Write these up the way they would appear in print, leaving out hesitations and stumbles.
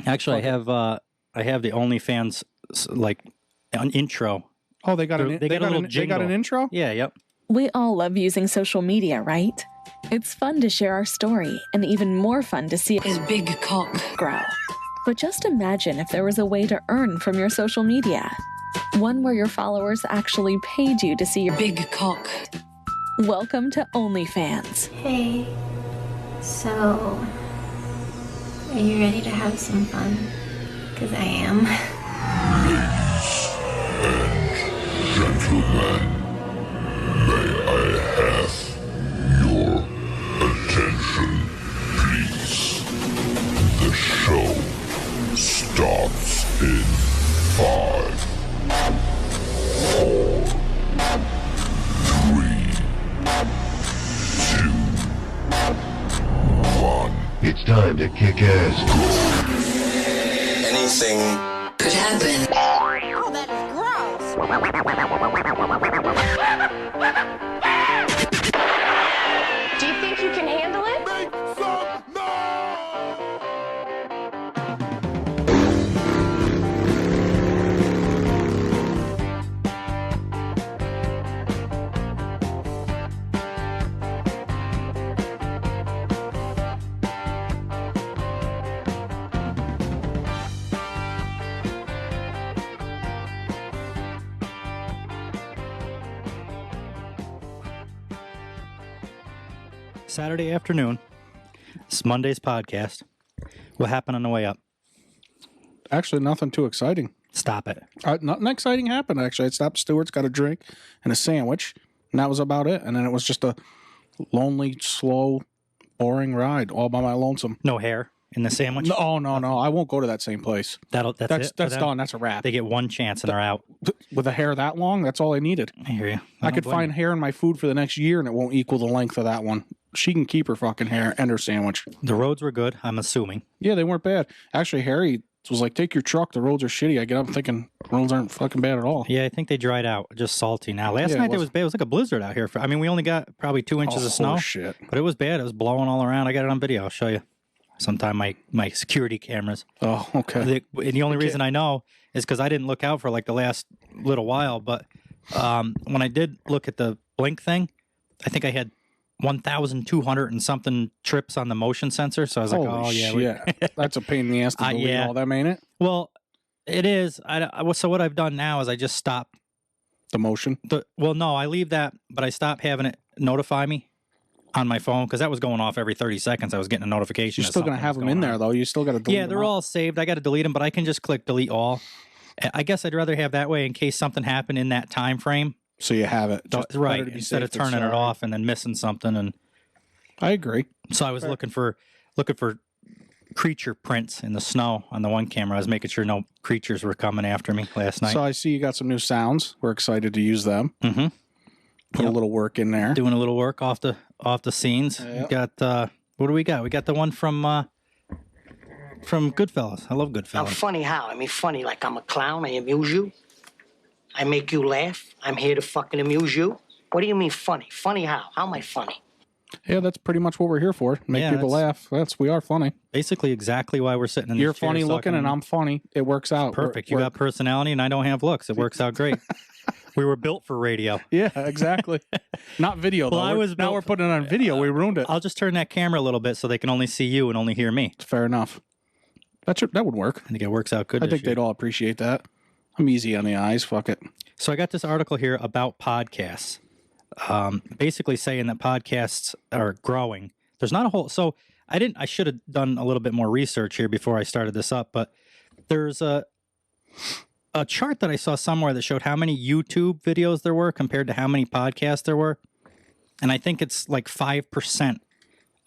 Actually, I have the OnlyFans like an intro. Oh, they got an intro? Yeah, yep. We all love using social media, right? It's fun to share our story, and even more fun to see his big cock grow. But just imagine if there was a way to earn from your social media. One where your followers actually paid you to see your big cock. Welcome to OnlyFans. Hey, so are you ready to have some fun? Because I am. Ladies and gentlemen, may I have your attention, please? The show starts in 5, 4, 3, 2, 1. It's time to kick ass. Anything Could happen. Oh, that is gross. Do you think you can handle it? Make some noise! Saturday afternoon. It's Monday's podcast. What happened on the way up? Actually, nothing too exciting. Stop it. Nothing exciting happened, actually. I stopped Stewart's, got a drink and a sandwich, and that was about it. And then it was just a lonely, slow, boring ride all by my lonesome. No hair in the sandwich? No, I won't go to that same place. That's it? That's done. That's a wrap. They get one chance and they're out. With a hair that long, that's all I needed. I hear you. I could find hair in my food for the next year, and it won't equal the length of that one. She can keep her fucking hair and her sandwich. The roads were good, I'm assuming. Yeah, they weren't bad. Actually, Harry was like, take your truck. The roads are shitty. I get up thinking, roads aren't fucking bad at all. Yeah, I think they dried out. Just salty now. Last night it was bad. It was like a blizzard out here. We only got probably 2 inches of snow. Shit. But it was bad. It was blowing all around. I got it on video. I'll show you sometime my security cameras. Oh, okay. The only reason I know is because I didn't look out for like the last little while. But when I did look at the blink thing, I think I had 1,200 and something trips on the motion sensor. So I was like, oh, yeah. That's a pain in the ass to delete all them, ain't it? Well, it is. So what I've done now is I just stopped. The motion? No, I leave that, but I stopped having it notify me on my phone because that was going off every 30 seconds. I was getting a notification. You're still going to have them in there, though. You still got to delete them. Yeah, they're all saved. I got to delete them, but I can just click delete all. I guess I'd rather have that way in case something happened in that time frame. So you have it. Right, instead of turning it off and then missing something. And I agree. So I was looking for creature prints in the snow on the one camera. I was making sure no creatures were coming after me last night. So I see you got some new sounds. We're excited to use them. Mm-hmm. Put a little work in there. Doing a little work off the scenes. Yep. We got what do we got? We got the one from Goodfellas. I love Goodfellas. Now, funny how? I mean, funny like I'm a clown. I amuse you. I make you laugh. I'm here to fucking amuse you. What do you mean funny? Funny how? How am I funny? Yeah, that's pretty much what we're here for. Make people laugh. We are funny. Basically exactly why we're sitting in You're funny looking and I'm funny. It works out. Perfect. You got personality and I don't have looks. It works out great. We were built for radio. Yeah, exactly. Not video, though. Now we're putting it on video. We ruined it. I'll just turn that camera a little bit so they can only see you and only hear me. Fair enough. That would work. I think it works out good. I think they'd all appreciate that. I'm easy on the eyes. Fuck it. So I got this article here about podcasts, basically saying that podcasts are growing. There's not a whole. So I should have done a little bit more research here before I started this up, but there's a chart that I saw somewhere that showed how many YouTube videos there were compared to how many podcasts there were. And I think it's like 5%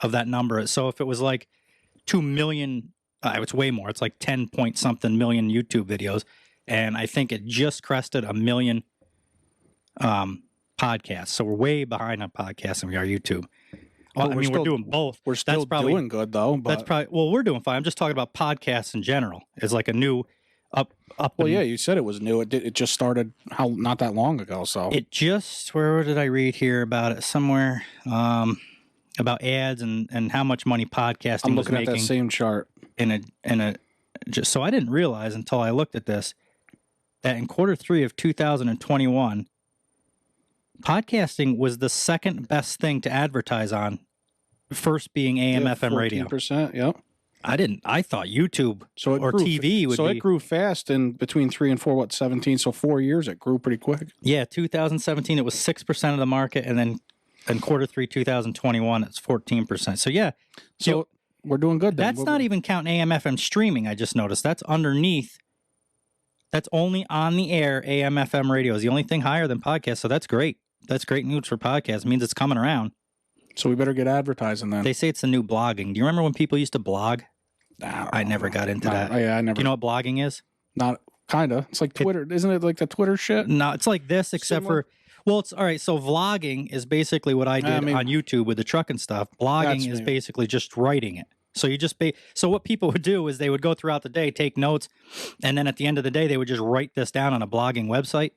of that number. So if it was like 2 million, it's way more. It's like 10 point something million YouTube videos. And I think it just crested 1 million podcasts. So we're way behind on podcasts than we are YouTube. Well, we're doing both. We're still doing good, though. But that's probably, we're doing fine. I'm just talking about podcasts in general. It's like a new up. Well, yeah, you said it was new. It just started not that long ago. So it just, where did I read here about it? Somewhere about ads and how much money podcasting. I'm looking at that same chart in a just so I didn't realize until I looked at this that in Q3 of 2021, podcasting was the second best thing to advertise on, first being AM/FM radio. 14%, yep. I thought YouTube or grew, TV would be. So it grew fast in between 3 and 4, 17? So 4 years, it grew pretty quick. Yeah, 2017, it was 6% of the market, and then in Q3 2021, it's 14%. So yeah, so we're doing good. That's not even counting AM/FM streaming. I just noticed that's underneath. That's only on the air. AM/FM radio is the only thing higher than podcast. So that's great. That's great news for podcasts. It means it's coming around. So we better get advertising then. They say it's the new blogging. Do you remember when people used to blog? I never got into that. Yeah, I never. Do you know what blogging is? Not kind of. It's like Twitter, isn't it? Like the Twitter shit. No, it's like this, except for. Well, it's all right. So vlogging is basically what I did on YouTube with the truck and stuff. Blogging is basically just writing it. So you just so what people would do is they would go throughout the day, take notes, and then at the end of the day, they would just write this down on a blogging website,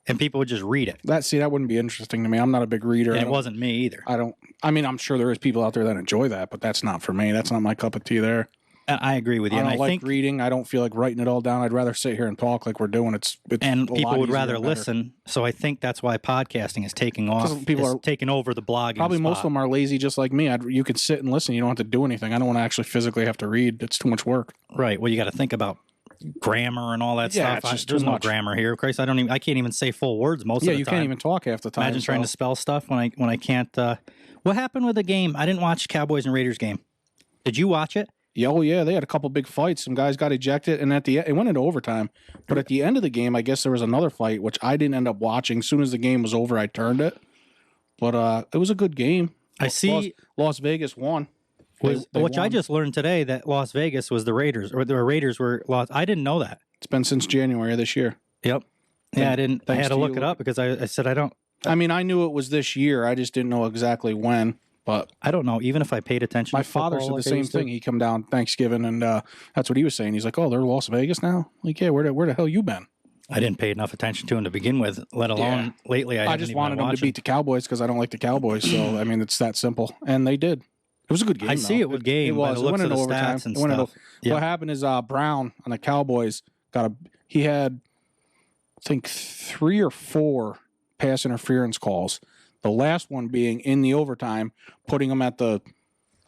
and people would just read it. That wouldn't be interesting to me. I'm not a big reader. And it wasn't me either. I'm sure there is people out there that enjoy that, but that's not for me. That's not my cup of tea there. I agree with you. I don't like reading. I don't feel like writing it all down. I'd rather sit here and talk like we're doing. It's and people would rather listen. So I think that's why podcasting is taking off. People are taking over the blogging. Probably most of them are lazy, just like me. You could sit and listen. You don't have to do anything. I don't want to actually physically have to read. It's too much work. Right. Well, you got to think about grammar and all that stuff. It's just there's too no much. grammar here. Christ, I can't even say full words most of the time. Yeah, you can't even talk half the time. Imagine trying to spell stuff when I can't. What happened with the game? I didn't watch Cowboys and Raiders game. Did you watch it? Yeah, they had a couple big fights. Some guys got ejected, and it went into overtime. But at the end of the game, I guess there was another fight, which I didn't end up watching. As soon as the game was over, I turned it. But it was a good game. I see. Las Vegas won. Which won. I just learned today that Las Vegas was the Raiders, or the Raiders were lost. I didn't know that. It's been since January this year. Yep. Yeah, I didn't. I had to look it up because I said I don't. I mean, I knew it was this year. I just didn't know exactly when. But I don't know. Even if I paid attention, my father said the same thing. He come down Thanksgiving, and that's what he was saying. He's like, "Oh, they're Las Vegas now." Like, yeah, where the hell you been? I didn't pay enough attention to him to begin with, let alone lately. I just wanted them to beat the Cowboys because I don't like the Cowboys. So I mean, it's that simple, and they did. It was a good game. I see it with game. It was. It went into overtime. And stuff. What happened is Brown on the Cowboys he had, I think, 3 or 4 pass interference calls. The last one being in the overtime, putting them at the,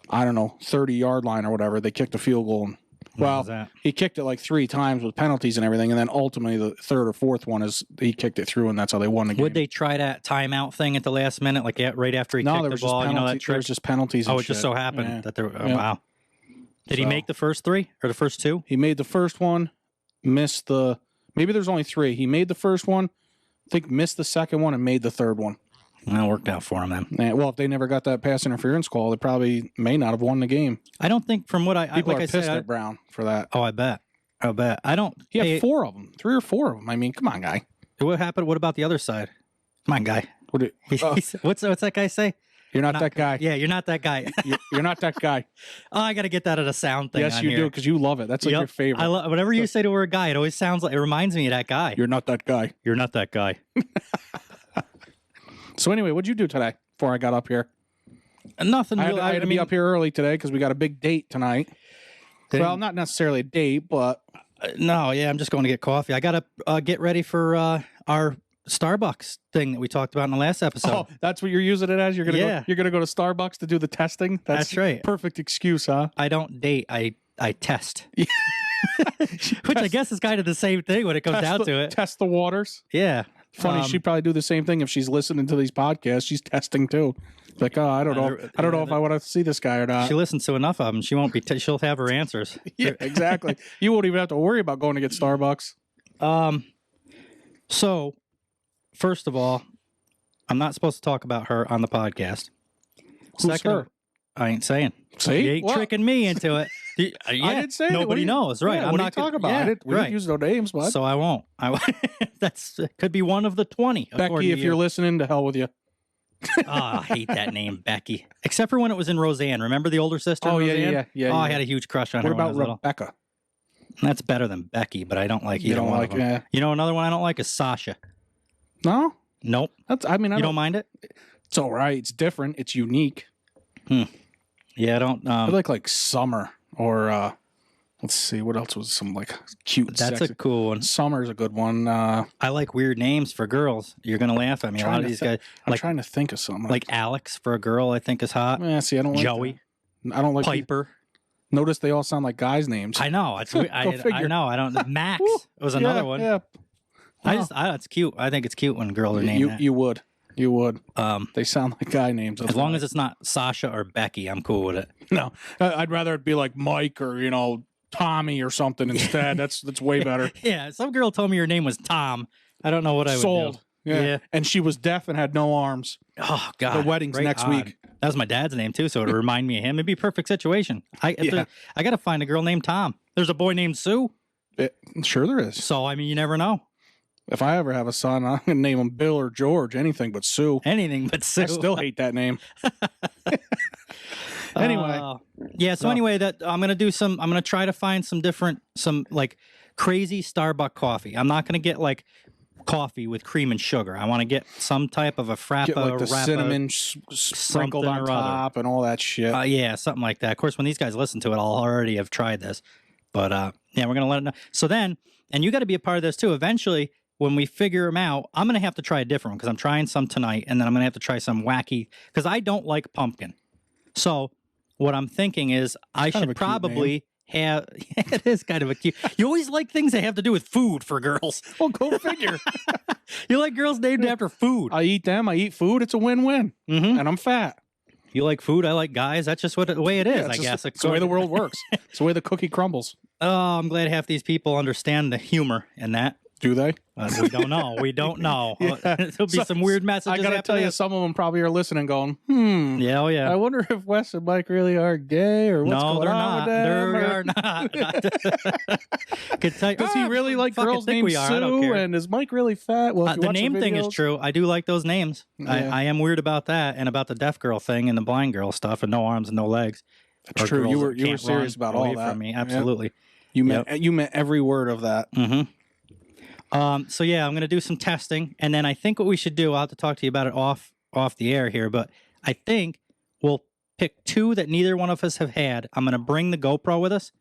30-yard line or whatever. They kicked a field goal. And, he kicked it like 3 times with penalties and everything. And then ultimately the 3rd or 4th one is he kicked it through, and that's how they won the game. Would they try that timeout thing at the last minute, like right after he kicked the ball? There was just penalties. It just so happened that there. Wow. Did he make the first 3 or the first 2? He made the first one, missed the. Maybe there's only 3. He made the first one, I think missed the second one, and made the 3rd one. That worked out for him then. Yeah, well, if they never got that pass interference call, they probably may not have won the game. I don't think, from what people are pissed at Brown for that. Oh, I bet. I don't. He had 4 of them, 3 or 4 of them. I mean, come on, guy. What happened? What about the other side? Come on, guy. What's that guy say? You're not that guy. Yeah, you're not that guy. You're not that guy. Oh, I got to get that at a sound thing. Yes, you do, because you love it. That's like your favorite. I love whenever you say the word guy. It always sounds like it reminds me of that guy. You're not that guy. You're not that guy. So anyway, what'd you do today before I got up here? Nothing. I had to be up here early today because we got a big date tonight. Well, not necessarily a date, but no. Yeah, I'm just going to get coffee. I got to get ready for our Starbucks thing that we talked about in the last episode. Oh, that's what you're using it as? You're gonna go to Starbucks to do the testing? That's right. Perfect excuse, huh? I don't date. I test. Which I guess is kind of the same thing when it comes down to it. Test the waters. Yeah. Funny, she'd probably do the same thing if she's listening to these podcasts. She's testing too. Like, oh, I don't know if I want to see this guy or not. She listens to enough of them. She won't be. She'll have her answers. Yeah, exactly. You won't even have to worry about going to get Starbucks. So, first of all, I'm not supposed to talk about her on the podcast. Who's her? I ain't saying. See, you ain't tricking me into it. I didn't say nobody knows, right? Yeah, I'm what not talk about it. We didn't use no names, but so I won't. That's could be one of the 20. Becky, if you're listening, to hell with you. I hate that name, Becky. Except for when it was in Roseanne. Remember the older sister? Oh Roseanne? Yeah. I had a huge crush on her. What about when I was Rebecca? Little. That's better than Becky, but I don't like either one of them. Yeah. You know, another one I don't like is Sasha. No. Nope. You don't mind it? It's all right. It's different. It's unique. Yeah, I don't. I like Summer or Let's see. What else was some like cute, That's sexy? a cool one. Summer's a good one. I like weird names for girls. You're going to laugh at me. A lot of these guys. I'm Like, trying to think of something. like Alex for a girl, I think is hot. Yeah, see, I don't like Joey. that. I don't like Piper. Notice they all sound like guys' names. I know. I figure. know. I don't. Max was Yeah, another one. Yeah. It's cute. I think it's cute when girls are named that. You would. They sound like guy names. As long as it's not Sasha or Becky, I'm cool with it. No, I'd rather it be like Mike or Tommy or something instead. That's way better. Yeah, some girl told me her name was Tom. I don't know what I would Sold. do. Yeah. And she was deaf and had no arms. Oh God. The wedding's right next on. week. That was my dad's name too, so it'd remind me of him. It'd be a perfect situation. I got to find a girl named Tom. There's a boy named Sue. Sure there is. So I mean, you never know. If I ever have a son, I'm gonna name him Bill or George. Anything but Sue. Anything but Sue. I still hate that name. Anyway. Yeah. So anyway, I'm gonna try to find some like crazy Starbucks coffee. I'm not gonna get like coffee with cream and sugar. I want to get some type of a frappa, Get like the rappa, cinnamon sprinkled on something or other. top and all that shit. Yeah, something like that. Of course, when these guys listen to it, I'll already have tried this. But yeah, we're gonna let it know. So then, and you got to be a part of this too. Eventually, when we figure them out, I'm gonna have to try a different one because I'm trying some tonight, and then I'm gonna have to try some wacky because I don't like pumpkin. So what I'm thinking is I should probably have. It is kind of a cute. You always like things that have to do with food for girls. Well, go figure. You like girls named after food. I eat them. I eat food. It's a win-win. Mm-hmm. And I'm fat. You like food. I like guys. That's just the way it is, I guess. It's the way the world works. It's the way the cookie crumbles. Oh, I'm glad half these people understand the humor in that. Do they? We don't know. We don't know. Yeah. There'll be some weird messages. I gotta tell you, some of them probably are listening, going, Yeah, oh yeah. I wonder if Wes and Mike really are gay or what's going on with them. They're not. Could tell you, Does he really like fucking girls think named we are. I don't Sue? care. And is Mike really fat? Well, if you The watch name thing is videos- true. I do like those names. Yeah. I am weird about that and about the deaf girl thing and the blind girl stuff and no arms and no legs. That's Or true. girls You that were can't serious run about all away that. from me. Yeah. Absolutely. You meant every word of that. Mm-hmm. So yeah, I'm going to do some testing, and then I think what we should do, I'll have to talk to you about it off the air here, but I think we'll pick two that neither one of us have had. I'm going to bring the GoPro with us,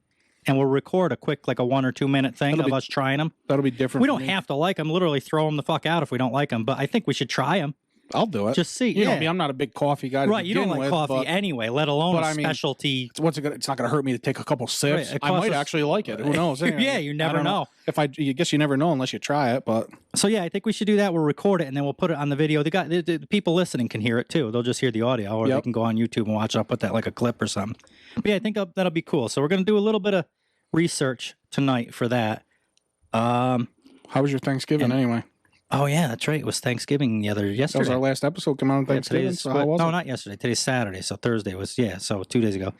and we'll record a quick, like a 1 or 2 minute thing of us trying them. That'll be different. We for don't me. have to like them. Literally throw them the fuck out if we don't like them, but I think we should try them. I'll do it. Just see. You know yeah. me, I'm not a big coffee guy. To Right, you don't begin like with, coffee but anyway, let alone but a I mean, specialty. It's not going to hurt me to take a couple sips. Right, it I might costs us- actually like it. Who knows? Yeah, you never I don't know. I guess you never know unless you try it. But So yeah, I think we should do that. We'll record it and then we'll put it on the video. The people listening can hear it too. They'll just hear the audio, or they can go on YouTube and watch it. I'll put that like a clip or something. But yeah, I think that'll be cool. So we're gonna do a little bit of research tonight for that. how was your Thanksgiving anyway? Oh yeah, that's right. It was Thanksgiving yesterday. That was our last episode. Come out on Thanksgiving. today's- So how was no, it? not yesterday. Today's Saturday. So Thursday was So 2 days ago.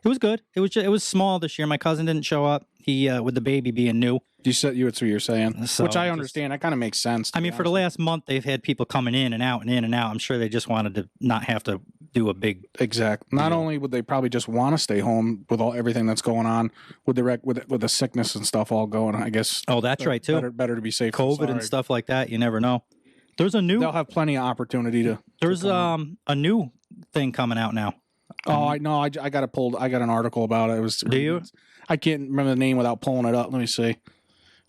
It was good. It was small this year. My cousin didn't show up. He with the baby being new. That's what you're saying, So which I just- understand. That kind of makes sense. I mean, for the last month, they've had people coming in and out and in and out. I'm sure they just wanted to not have to do a big. Exact. Not only would they probably just want to stay home with everything that's going on with the sickness and stuff all going. I guess. Oh, that's right too. Better to be safe. than COVID sorry. and stuff like that. You never know. There's a new. They'll have plenty of opportunity to. There's a new thing coming out now. Oh, I know. I got it pulled. I got an article about it. It was. Do you? I can't remember the name without pulling it up. Let me see.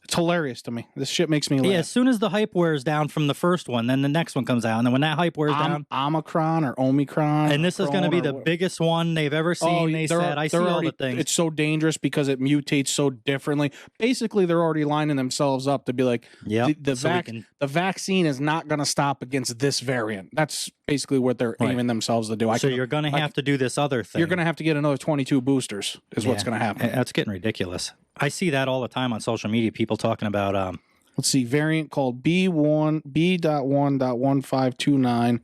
It's hilarious to me. This shit makes me laugh. Yeah, as soon as the hype wears down from the first one, then the next one comes out, and then when that hype wears down, Omicron or Omicron, and this is going to be the biggest one they've ever seen. They said, "I see all the things." It's so dangerous because it mutates so differently. Basically, they're already lining themselves up to be like, Yep, the vaccine is not going to stop against this variant. That's basically what they're aiming themselves to do. So you're going to have to do this other thing. You're going to have to get another 22 boosters. Is what's going to happen. That's getting ridiculous. I see that all the time on social media. People talking about. Let's see, variant called B.1.1529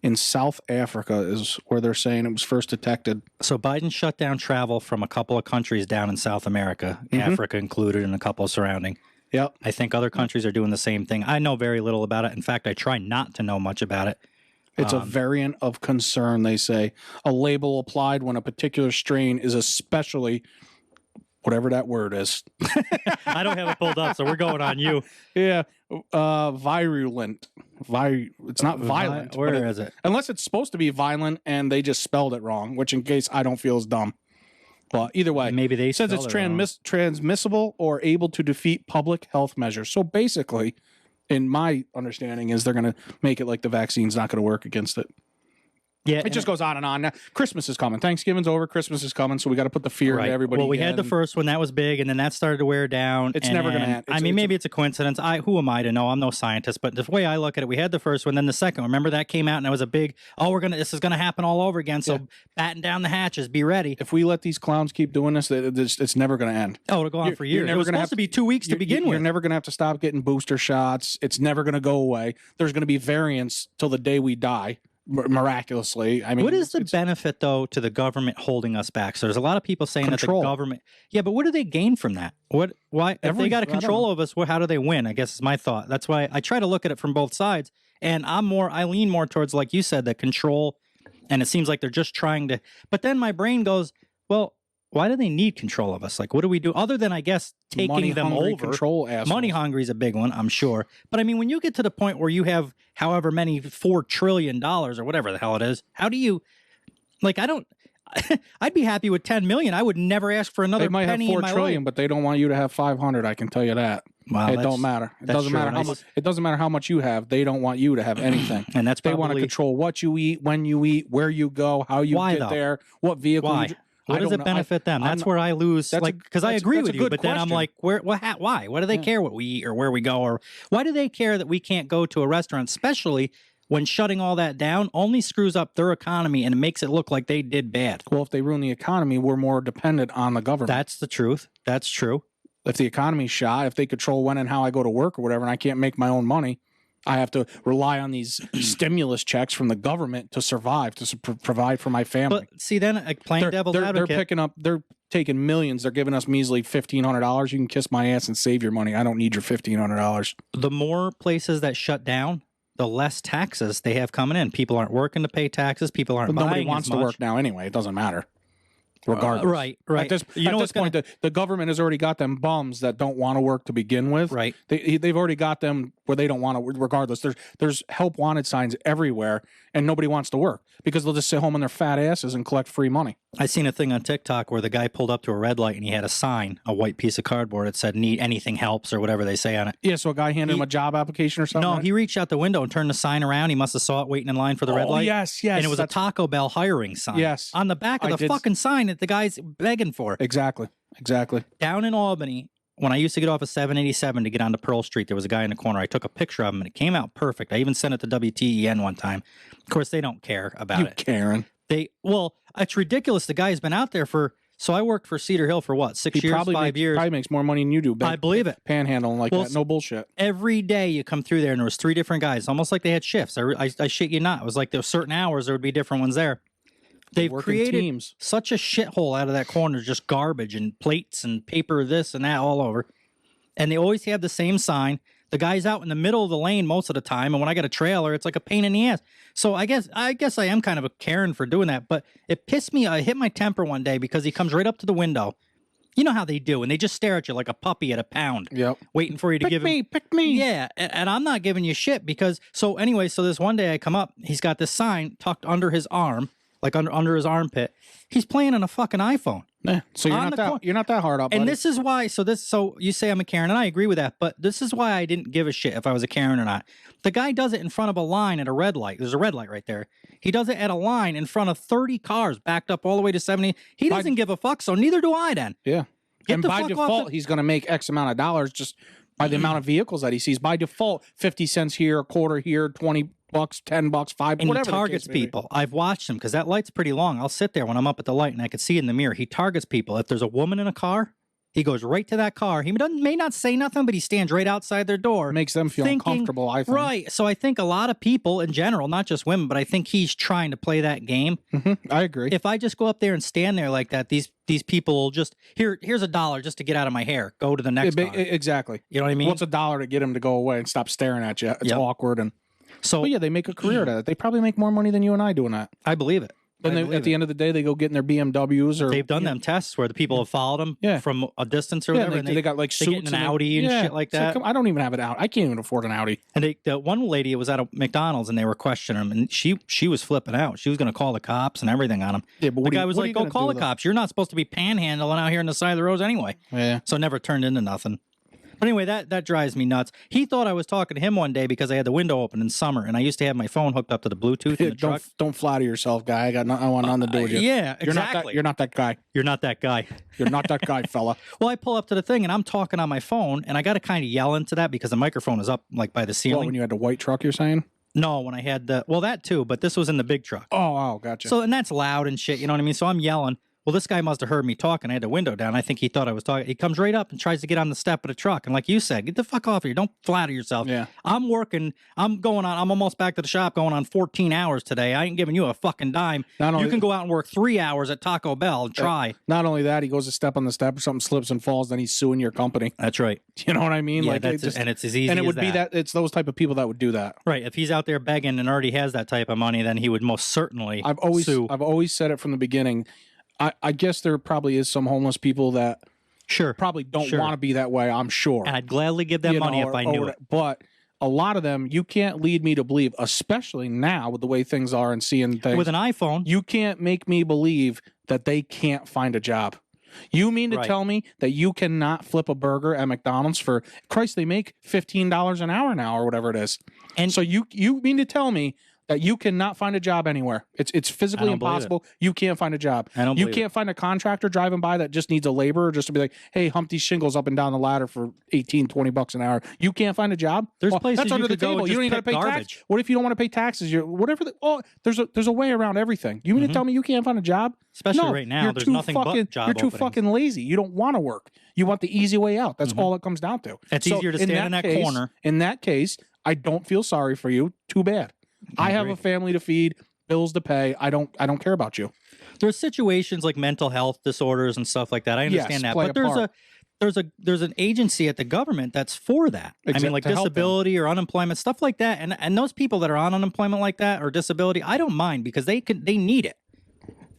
in South Africa is where they're saying it was first detected. So Biden shut down travel from a couple of countries down in South America, Africa included, and a couple surrounding. Yep. I think other countries are doing the same thing. I know very little about it. In fact, I try not to know much about it. It's a variant of concern, they say. A label applied when a particular strain is especially, whatever that word is. I don't have it pulled up, so we're going on you. Yeah. Virulent. It's not violent. Where is it? Unless it's supposed to be violent and they just spelled it wrong, which in case I don't feel as dumb. But either way, Maybe they it says it's spell it wrong. transmissible or able to defeat public health measures. So basically, in my understanding, is they're going to make it like the vaccine's not going to work against it. Yeah, It just goes on and on. Now, Christmas is coming. Thanksgiving's over. Christmas is coming. So we got to put the fear into everybody. Well, we had the first one that was big, and then that started to wear down. It's and never going to then- end. I mean, maybe it's a coincidence. Who am I to know? I'm no scientist, but the way I look at it, we had the first one, then the second one. Remember that came out, and it was a big. Oh, this is gonna happen all over again. So batten down the hatches, be ready. If we let these clowns keep doing this, it's never going to end. Oh, it'll go on for years. It was supposed to be 2 weeks to begin with. You're never going to have to stop getting booster shots. It's never going to go away. There's going to be variants till the day we die. Miraculously. I mean, what is the benefit though to the government holding us back? So there's a lot of people saying Control. that the government, but what do they gain from that? Why if they got a control of us, how do they win? I guess is my thought. That's why I try to look at it from both sides, and I lean more towards, like you said, the control, and it seems like they're just trying to, but then my brain goes, well, why do they need control of us? Like, what do we do other than, I guess, taking them over? Control assholes. Money hungry is a big one, I'm sure. But I mean, when you get to the point where you have however many $4 trillion or whatever the hell it is, how do you, like, I'd be happy with 10 million. I would never ask for another They might have penny in my 4 trillion, life. but they don't want you to have 500. I can tell you that. Wow, it don't matter. It doesn't matter how much. It doesn't matter how much you have. They don't want you to have anything. And that's they want to control what you eat, when you eat, where you go, how you get there, what vehicle. Why? What does it benefit them? That's where I lose, because I agree with you, but then I'm like, why? Why do they care what we eat or where we go, or why do they care that we can't go to a restaurant, especially when shutting all that down only screws up their economy and it makes it look like they did bad? Well, if they ruin the economy, we're more dependent on the government. That's the truth. That's true. If the economy's shot, if they control when and how I go to work or whatever, and I can't make my own money, I have to rely on these stimulus checks from the government to survive, to provide for my family. But see, then playing devil's advocate, they're taking millions. They're giving us measly $1,500. You can kiss my ass and save your money. I don't need your $1,500. The more places that shut down, the less taxes they have coming in. People aren't working to pay taxes. People aren't buying Nobody wants as much. to work now anyway. It doesn't matter. Regardless. Right. At this point, the government has already got them bums that don't want to work to begin with. Right. They've already got them where they don't want to. Regardless, there's help wanted signs everywhere, and nobody wants to work because they'll just sit home on their fat asses and collect free money. I seen a thing on TikTok where the guy pulled up to a red light and he had a sign, a white piece of cardboard. It said "Need anything helps" or whatever they say on it. Yeah. So a guy handed him a job application or something. No, he reached out the window and turned the sign around. He must have saw it waiting in line for the red light. Yes. And it was a Taco Bell hiring sign. Yes. On the back of the fucking sign that the guy's begging for. Exactly. Down in Albany, when I used to get off of 787 to get onto Pearl Street, there was a guy in the corner. I took a picture of him and it came out perfect. I even sent it to WTEN one time. Of course, they don't care about it. Karen. It's ridiculous. The guy's been out there so I worked for Cedar Hill for what, 6 years, 5 years? Probably makes more money than you do. I believe it. Panhandling like that. No bullshit. Every day you come through there and there was 3 different guys, almost like they had shifts. I shit you not. It was like there were certain hours there would be different ones there. They've created such a shithole out of that corner, just garbage and plates and paper, this and that all over. And they always have the same sign. The guy's out in the middle of the lane most of the time, and when I got a trailer, it's like a pain in the ass. So I guess I am kind of a Karen for doing that, but it pissed me. I hit my temper one day because he comes right up to the window. You know how they do, and they just stare at you like a puppy at a pound. Yep. Waiting for you to give him. Pick me. Yeah, and I'm not giving you shit because. So anyway, so this one day I come up, he's got this sign tucked under his arm, like under his armpit. He's playing on a fucking iPhone. Yeah. So you're not that hard up. And buddy. this is why. So you say I'm a Karen, and I agree with that. But this is why I didn't give a shit if I was a Karen or not. The guy does it in front of a line at a red light. There's a red light right there. He does it at a line in front of 30 cars backed up all the way to 70. He doesn't give a fuck. So neither do I. Then. Yeah. And by default, he's going to make X amount of dollars just by the amount of vehicles that he sees. By default, 50 cents here, a quarter here, $20, $10, $5, and whatever. He targets people. I've watched him because that light's pretty long. I'll sit there when I'm up at the light and I can see in the mirror. He targets people. If there's a woman in a car, he goes right to that car. He may not say nothing, but he stands right outside their door. Makes them feel uncomfortable, I think. Right. So I think a lot of people in general, not just women, but I think he's trying to play that game. Mm-hmm. I agree. If I just go up there and stand there like that, these people will just, here's $1 just to get out of my hair. Go to the next car. Exactly. You know what I mean? What's $1 to get him to go away and stop staring at you? It's awkward. And so yeah, they make a career out of it. They probably make more money than you and I doing that. I believe it. Then at the end of the day, they go get in their BMWs or they've done them tests where the people have followed them from a distance or whatever. And they got like they suits get in an Audi and shit like that. Like, I don't even have an Audi. I can't even afford an Audi. And the one lady was at a McDonald's and they were questioning him, and she was flipping out. She was going to call the cops and everything on him. Yeah, but the guy was like, "Go call the cops. You're not supposed to be panhandling out here on the side of the roads anyway." Yeah. So it never turned into nothing. But anyway, that drives me nuts. He thought I was talking to him one day because I had the window open in summer, and I used to have my phone hooked up to the Bluetooth in the truck. Don't flatter yourself, guy. I want nothing to do with you. Yeah, exactly. You're not that guy. You're not that guy. You're not that guy, fella. Well, I pull up to the thing, and I'm talking on my phone, and I got to kind of yell into that because the microphone is up like by the ceiling. What, when you had the white truck, you're saying? No, when I had that too, but this was in the big truck. Oh, gotcha. So, and that's loud and shit, you know what I mean? So I'm yelling. Well, this guy must have heard me talking. I had the window down. I think he thought I was talking. He comes right up and tries to get on the step of the truck. And like you said, get the fuck off here. Don't flatter yourself. Yeah. I'm working. I'm almost back to the shop going on 14 hours today. I ain't giving you a fucking dime. You can go out and work 3 hours at Taco Bell and try. Not only that, he goes to step on the step or something slips and falls, then he's suing your company. That's right. You know what I mean? Yeah, like and it's as easy and it as would be that it's those type of people that would do that. Right. If he's out there begging and already has that type of money, then he would most certainly sue. I've always said it from the beginning. I guess there probably is some homeless people that probably don't want to be that way, I'm sure. And I'd gladly give them money if I knew it. But a lot of them, you can't lead me to believe, especially now with the way things are and seeing things. With an iPhone. You can't make me believe that they can't find a job. You mean to tell me that you cannot flip a burger at McDonald's for, Christ, they make $15 an hour now or whatever it is. And so you mean to tell me that you cannot find a job anywhere. It's physically impossible. You can't find a job. You can't find a contractor driving by that just needs a laborer just to be like, hey, hump these shingles up and down the ladder for $18-20 an hour. You can't find a job. There's places that's under the go table. You don't even got to pay tax. What if you don't want to pay taxes? There's a way around everything. You mean to tell me you can't find a job? Especially right now, there's nothing but job You're too openings. fucking lazy. You don't want to work. You want the easy way out. That's all it comes down to. It's easier to stand in that corner. In that case, I don't feel sorry for you. Too bad. I have a family to feed, bills to pay. I don't care about you. There's situations like mental health disorders and stuff like that. I understand that, but there's an agency at the government that's for that. I mean, like disability or unemployment, stuff like that. And those people that are on unemployment like that or disability, I don't mind because they need it,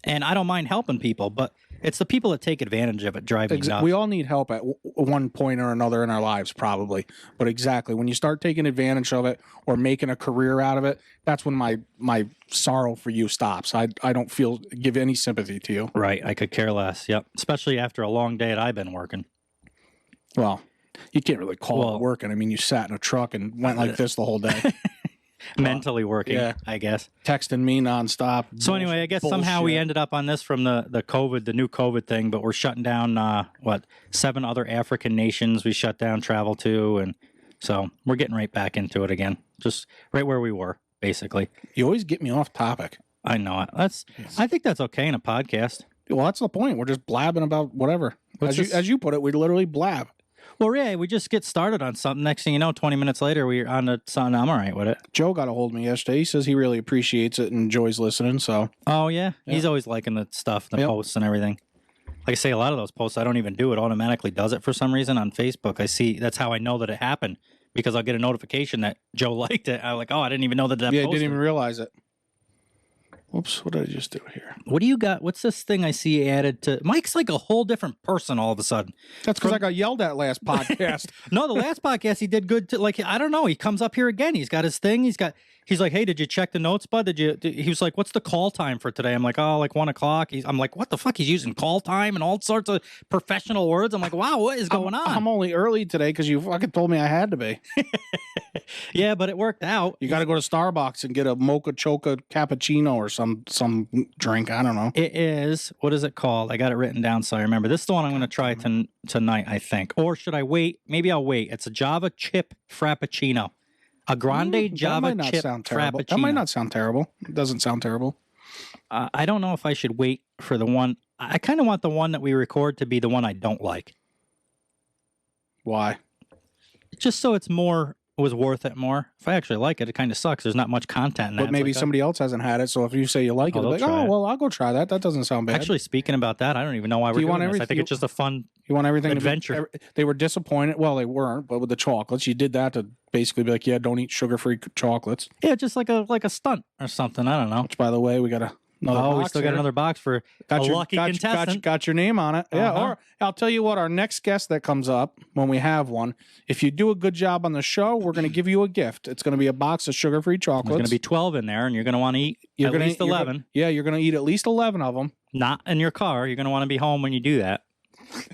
and I don't mind helping people. But it's the people that take advantage of it drive me nuts. We all need help at one point or another in our lives, probably. But exactly, when you start taking advantage of it or making a career out of it, that's when my sorrow for you stops. I don't give any sympathy to you. Right. I could care less. Yep. Especially after a long day that I've been working. Well, you can't really call it working. I mean, you sat in a truck and went like this the whole day. Mentally working, I guess. Texting me nonstop. So anyway, I guess somehow we ended up on this from the new COVID thing, but we're shutting down, 7 other African nations we shut down travel to, and so we're getting right back into it again, just right where we were, basically. You always get me off topic. I know it. I think that's okay in a podcast. Well, that's the point. We're just blabbing about whatever. As you put it, we literally blab. Well, yeah, we just get started on something. Next thing you know, 20 minutes later, we're on to something. I'm all right with it. Joe got a hold of me yesterday. He says he really appreciates it and enjoys listening. So. Oh, yeah? He's always liking the stuff, the posts and everything. Like I say, a lot of those posts, I don't even do. It automatically does it for some reason on Facebook. I see. That's how I know that it happened, because I'll get a notification that Joe liked it. I'm like, oh, I didn't even know that posted. I didn't even realize it. Whoops, what did I just do here? What do you got? What's this thing I see added to? Mike's like a whole different person all of a sudden. That's because I got yelled at last podcast. No, the last podcast he did good. Like, I don't know. He comes up here again. He's got his thing. He's like, hey, did you check the notes, bud? He was like, what's the call time for today? I'm like, oh, like 1 o'clock. I'm like, what the fuck? He's using call time and all sorts of professional words. I'm like, wow, what is going on? I'm only early today because you fucking told me I had to be. Yeah, but it worked out. You got to go to Starbucks and get a mocha choca cappuccino or some drink. I don't know. It is. What is it called? I got it written down so I remember. This is the one I'm going to try tonight, I think. Or should I wait? Maybe I'll wait. It's a Java chip frappuccino. A grande Java chip frappuccino. That might not sound terrible. It doesn't sound terrible. I don't know if I should wait for the one. I kind of want the one that we record to be the one I don't like. Why? Just so it was worth it more. If I actually like it, it kind of sucks. There's not much content in that. But maybe somebody else hasn't had it, so if you say you like it, they'll be like, well, I'll go try that. That doesn't sound bad. Actually, speaking about that, I don't even know why we're doing this. I think it's just a fun adventure. They were disappointed. Well, they weren't, but with the chocolates, you did that to basically be like, yeah, don't eat sugar-free chocolates. Yeah, just like a stunt or something. I don't know. Which, by the way, we got to Another Oh, we box still got here. another box for a lucky contestant. Got your name on it. Yeah, Uh-huh. or I'll tell you what, our next guest that comes up when we have one, if you do a good job on the show, we're going to give you a gift. It's going to be a box of sugar-free chocolates. There's going to be 12 in there, and you're going to want to eat at least 11. You're going to eat at least 11 of them. Not in your car. You're going to want to be home when you do that.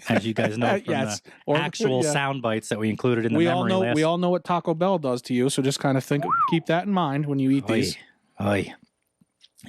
As you guys know from Yes. the actual sound bites that we included in the memory list. We all know what Taco Bell does to you, so just kind of keep that in mind when you eat these. Oy.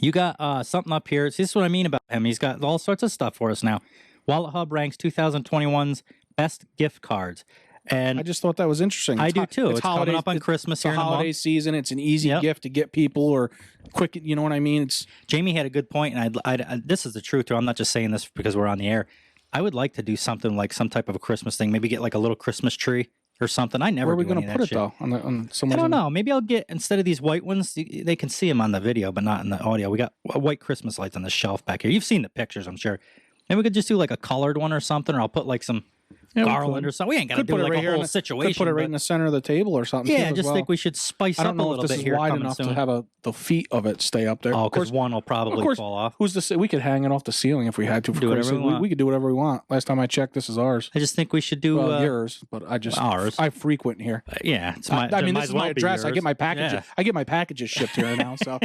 You got something up here. See, this is what I mean about him. He's got all sorts of stuff for us now. Wallet Hub ranks 2021's best gift cards. And I just thought that was interesting. I do too. It's coming up on Christmas here in a month. Holiday season. It's an easy gift to get people or quick. You know what I mean? It's Jamie had a good point, and I this is the truth too. I'm not just saying this because we're on the air. I would like to do something like some type of a Christmas thing. Maybe get like a little Christmas tree or something. I never. Where are we going to put it though? On I don't know. Maybe I'll get, instead of these white ones, they can see them on the video, but not in the audio. We got white Christmas lights on the shelf back here. You've seen the pictures, I'm sure. Maybe we could just do like a colored one or something, or I'll put like some garland or something. We ain't got to do like a whole situation. Could put it right in the center of the table or something. Yeah, I just think we should spice up a little bit here. I don't know if this is wide enough to have the feet of it stay up there. Oh, because one will probably fall off. Who's to say? We could hang it off the ceiling if we had to. Do whatever we want. We could do whatever we want. Last time I checked, this is ours. I just think we should do yours, but ours. I frequent here. Yeah, it's my. I mean, this is my address. I get my package. Yeah. I get my packages shipped here now. So,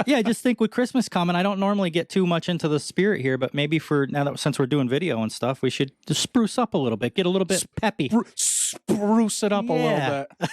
yeah, I just think with Christmas coming, I don't normally get too much into the spirit here, but maybe for now that since we're doing video and stuff, we should just spruce up a little bit, get a little bit peppy, spruce it up a little bit.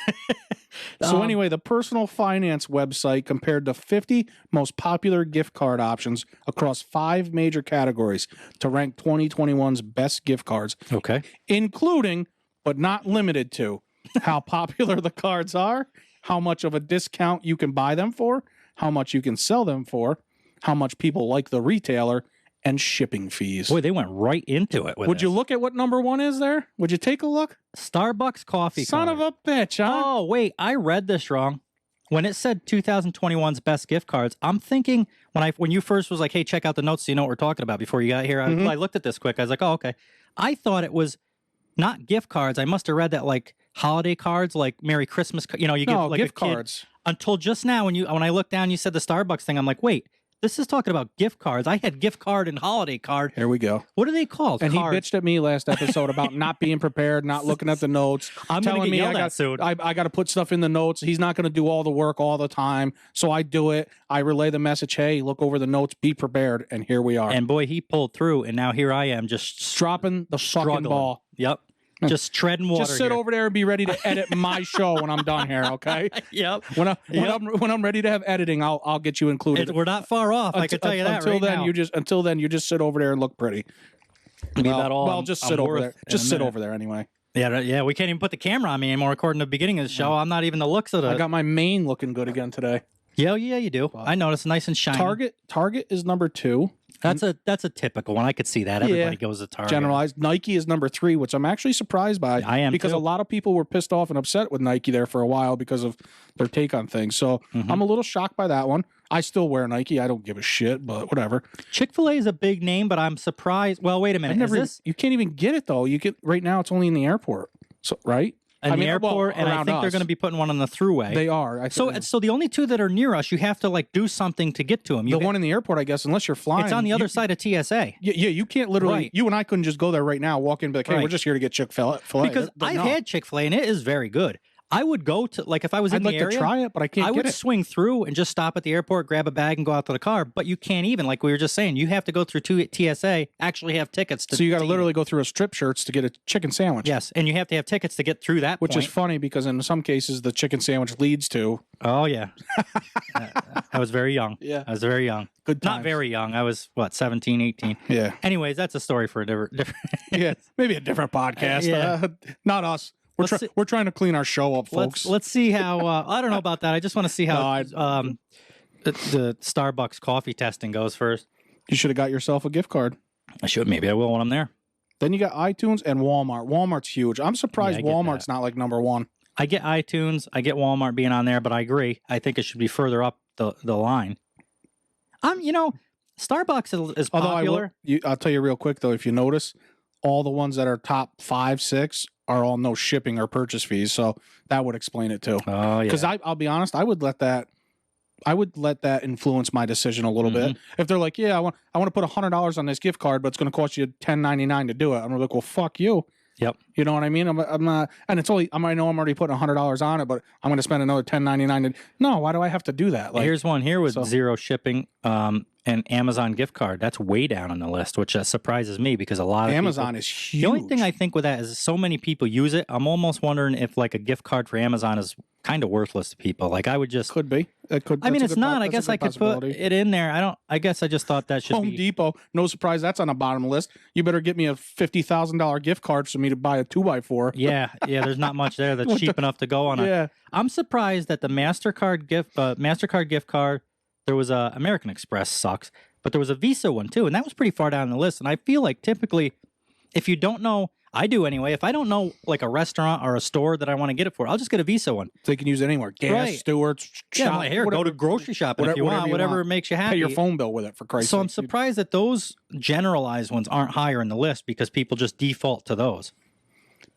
So anyway, the personal finance website compared the 50 most popular gift card options across 5 major categories to rank 2021's best gift cards. Okay, including but not limited to how popular the cards are, how much of a discount you can buy them for, how much you can sell them for, how much people like the retailer, and shipping fees. Boy, they went right into it. Would you look at what number 1 is there? Would you take a look? Starbucks coffee Son card. of a bitch, huh? Oh, wait, I read this wrong. When it said 2021's best gift cards, I'm thinking when you first was like, hey, check out the notes so you know what we're talking about before you got here. I looked at this quick. I was like, oh, okay. I thought it was not gift cards. I must have read that like holiday cards, like Merry Christmas. You give like gift a kid, cards. Until just now when I looked down, you said the Starbucks thing. I'm like, wait, this is talking about gift cards. I had gift card and holiday card. Here we go. What are they called? And cards. he bitched at me last episode about not being prepared, not looking at the notes. I'm telling me I got to put stuff in the notes. He's not going to do all the work all the time. So I do it. I relay the message, hey, look over the notes, be prepared. And here we are. And boy, he pulled through. And now here I am just dropping the fucking ball. Yep. Just treading water. Just sit over there and be ready to edit my show when I'm done here, okay? Yep. When I'm ready to have editing, I'll get you included. We're not far off. I can tell you that. Until then, you just sit over there and look pretty. Just sit over there. Just sit over there anyway. Yeah. We can't even put the camera on me anymore. According to the beginning of the show, I'm not even the looks of it. I got my mane looking good again today. Yeah, you do. I noticed, nice and shiny. Target is number 2. That's a typical one. I could see that. Everybody goes to Target. Generalized. Nike is number 3, which I'm actually surprised by. I am because too. A lot of people were pissed off and upset with Nike there for a while because of their take on things. So I'm a little shocked by that one. I still wear Nike. I don't give a shit, but whatever. Chick-fil-A is a big name, but I'm surprised. Well, wait a minute. You can't even get it though. You get right now. It's only in the airport. So right. The airport, and I think they're going to be putting one on the thruway. They are. So the only 2 that are near us, you have to like do something to get to them. The one in the airport, I guess, unless you're flying. It's on the other side of TSA. Yeah, you can't literally. Right. You and I couldn't just go there right now, walk in, and be like, hey, we're just here to get Chick-fil-A. Because I've had Chick-fil-A, and it is very good. I would go to, like, if I was in the area. I'd like to try it, but I can't I would swing through and just stop at the airport, grab a bag, and go out to the car. But you can't even, like we were just saying, you have to go through TSA, actually have tickets to. So you got to literally go through a strip shirts to get a chicken sandwich. Yes, and you have to have tickets to get through that Which is funny because in some cases, the chicken sandwich leads to. Oh, yeah. I was very young. Yeah. I was very young. Good times. Not very young. I was, 17, 18. Yeah. Anyways, that's a story for a different. Yeah, maybe a different podcast. Not us. We're trying to clean our show up, folks. Let's see how. I don't know about that. I just want to see how the Starbucks coffee testing goes first. You should have got yourself a gift card. I should. Maybe I will when I'm there. Then you got iTunes and Walmart. Walmart's huge. I'm surprised Walmart's not like number 1. I get iTunes. I get Walmart being on there, but I agree. I think it should be further up the line. Starbucks is popular. I'll tell you real quick though. If you notice, all the ones that are top 5, 6 are all no shipping or purchase fees. So that would explain it too. Oh, yeah. Because I'll be honest, I would let that I would let that influence my decision a little bit. If they're like, yeah, I want to put $100 on this gift card, but it's going to cost you $10.99 to do it. I'm like, well, fuck you. Yep. You know what I mean? I'm not, and it's only, I know I'm already putting $100 on it, but I'm going to spend another $10.99. No, why do I have to do that? Like, here's one here with zero shipping, and Amazon gift card. That's way down on the list, which surprises me because a lot of Amazon people, is huge. The only thing I think with that is so many people use it. I'm almost wondering if like a gift card for Amazon is kind of worthless to people. Like I would just could be. It could. I mean, it's not. I guess I could put it in there. I guess I just thought that should Home be. Depot. No surprise, that's on the bottom list. You better get me a $50,000 gift card for me to buy a 2x4. Yeah. There's not much there that's cheap enough to go on. I'm surprised that the Mastercard gift card. There was a American Express sucks, but there was a Visa one too, and that was pretty far down the list. And I feel like typically, if you don't know, I do anyway. If I don't know like a restaurant or a store that I want to get it for, I'll just get a Visa one. They can use it anywhere. Gas, Stewart's, shop, here, go to grocery shopping if you want, whatever makes you happy. Pay your phone bill with it, for Christ's sake. So I'm surprised that those generalized ones aren't higher in the list because people just default to those.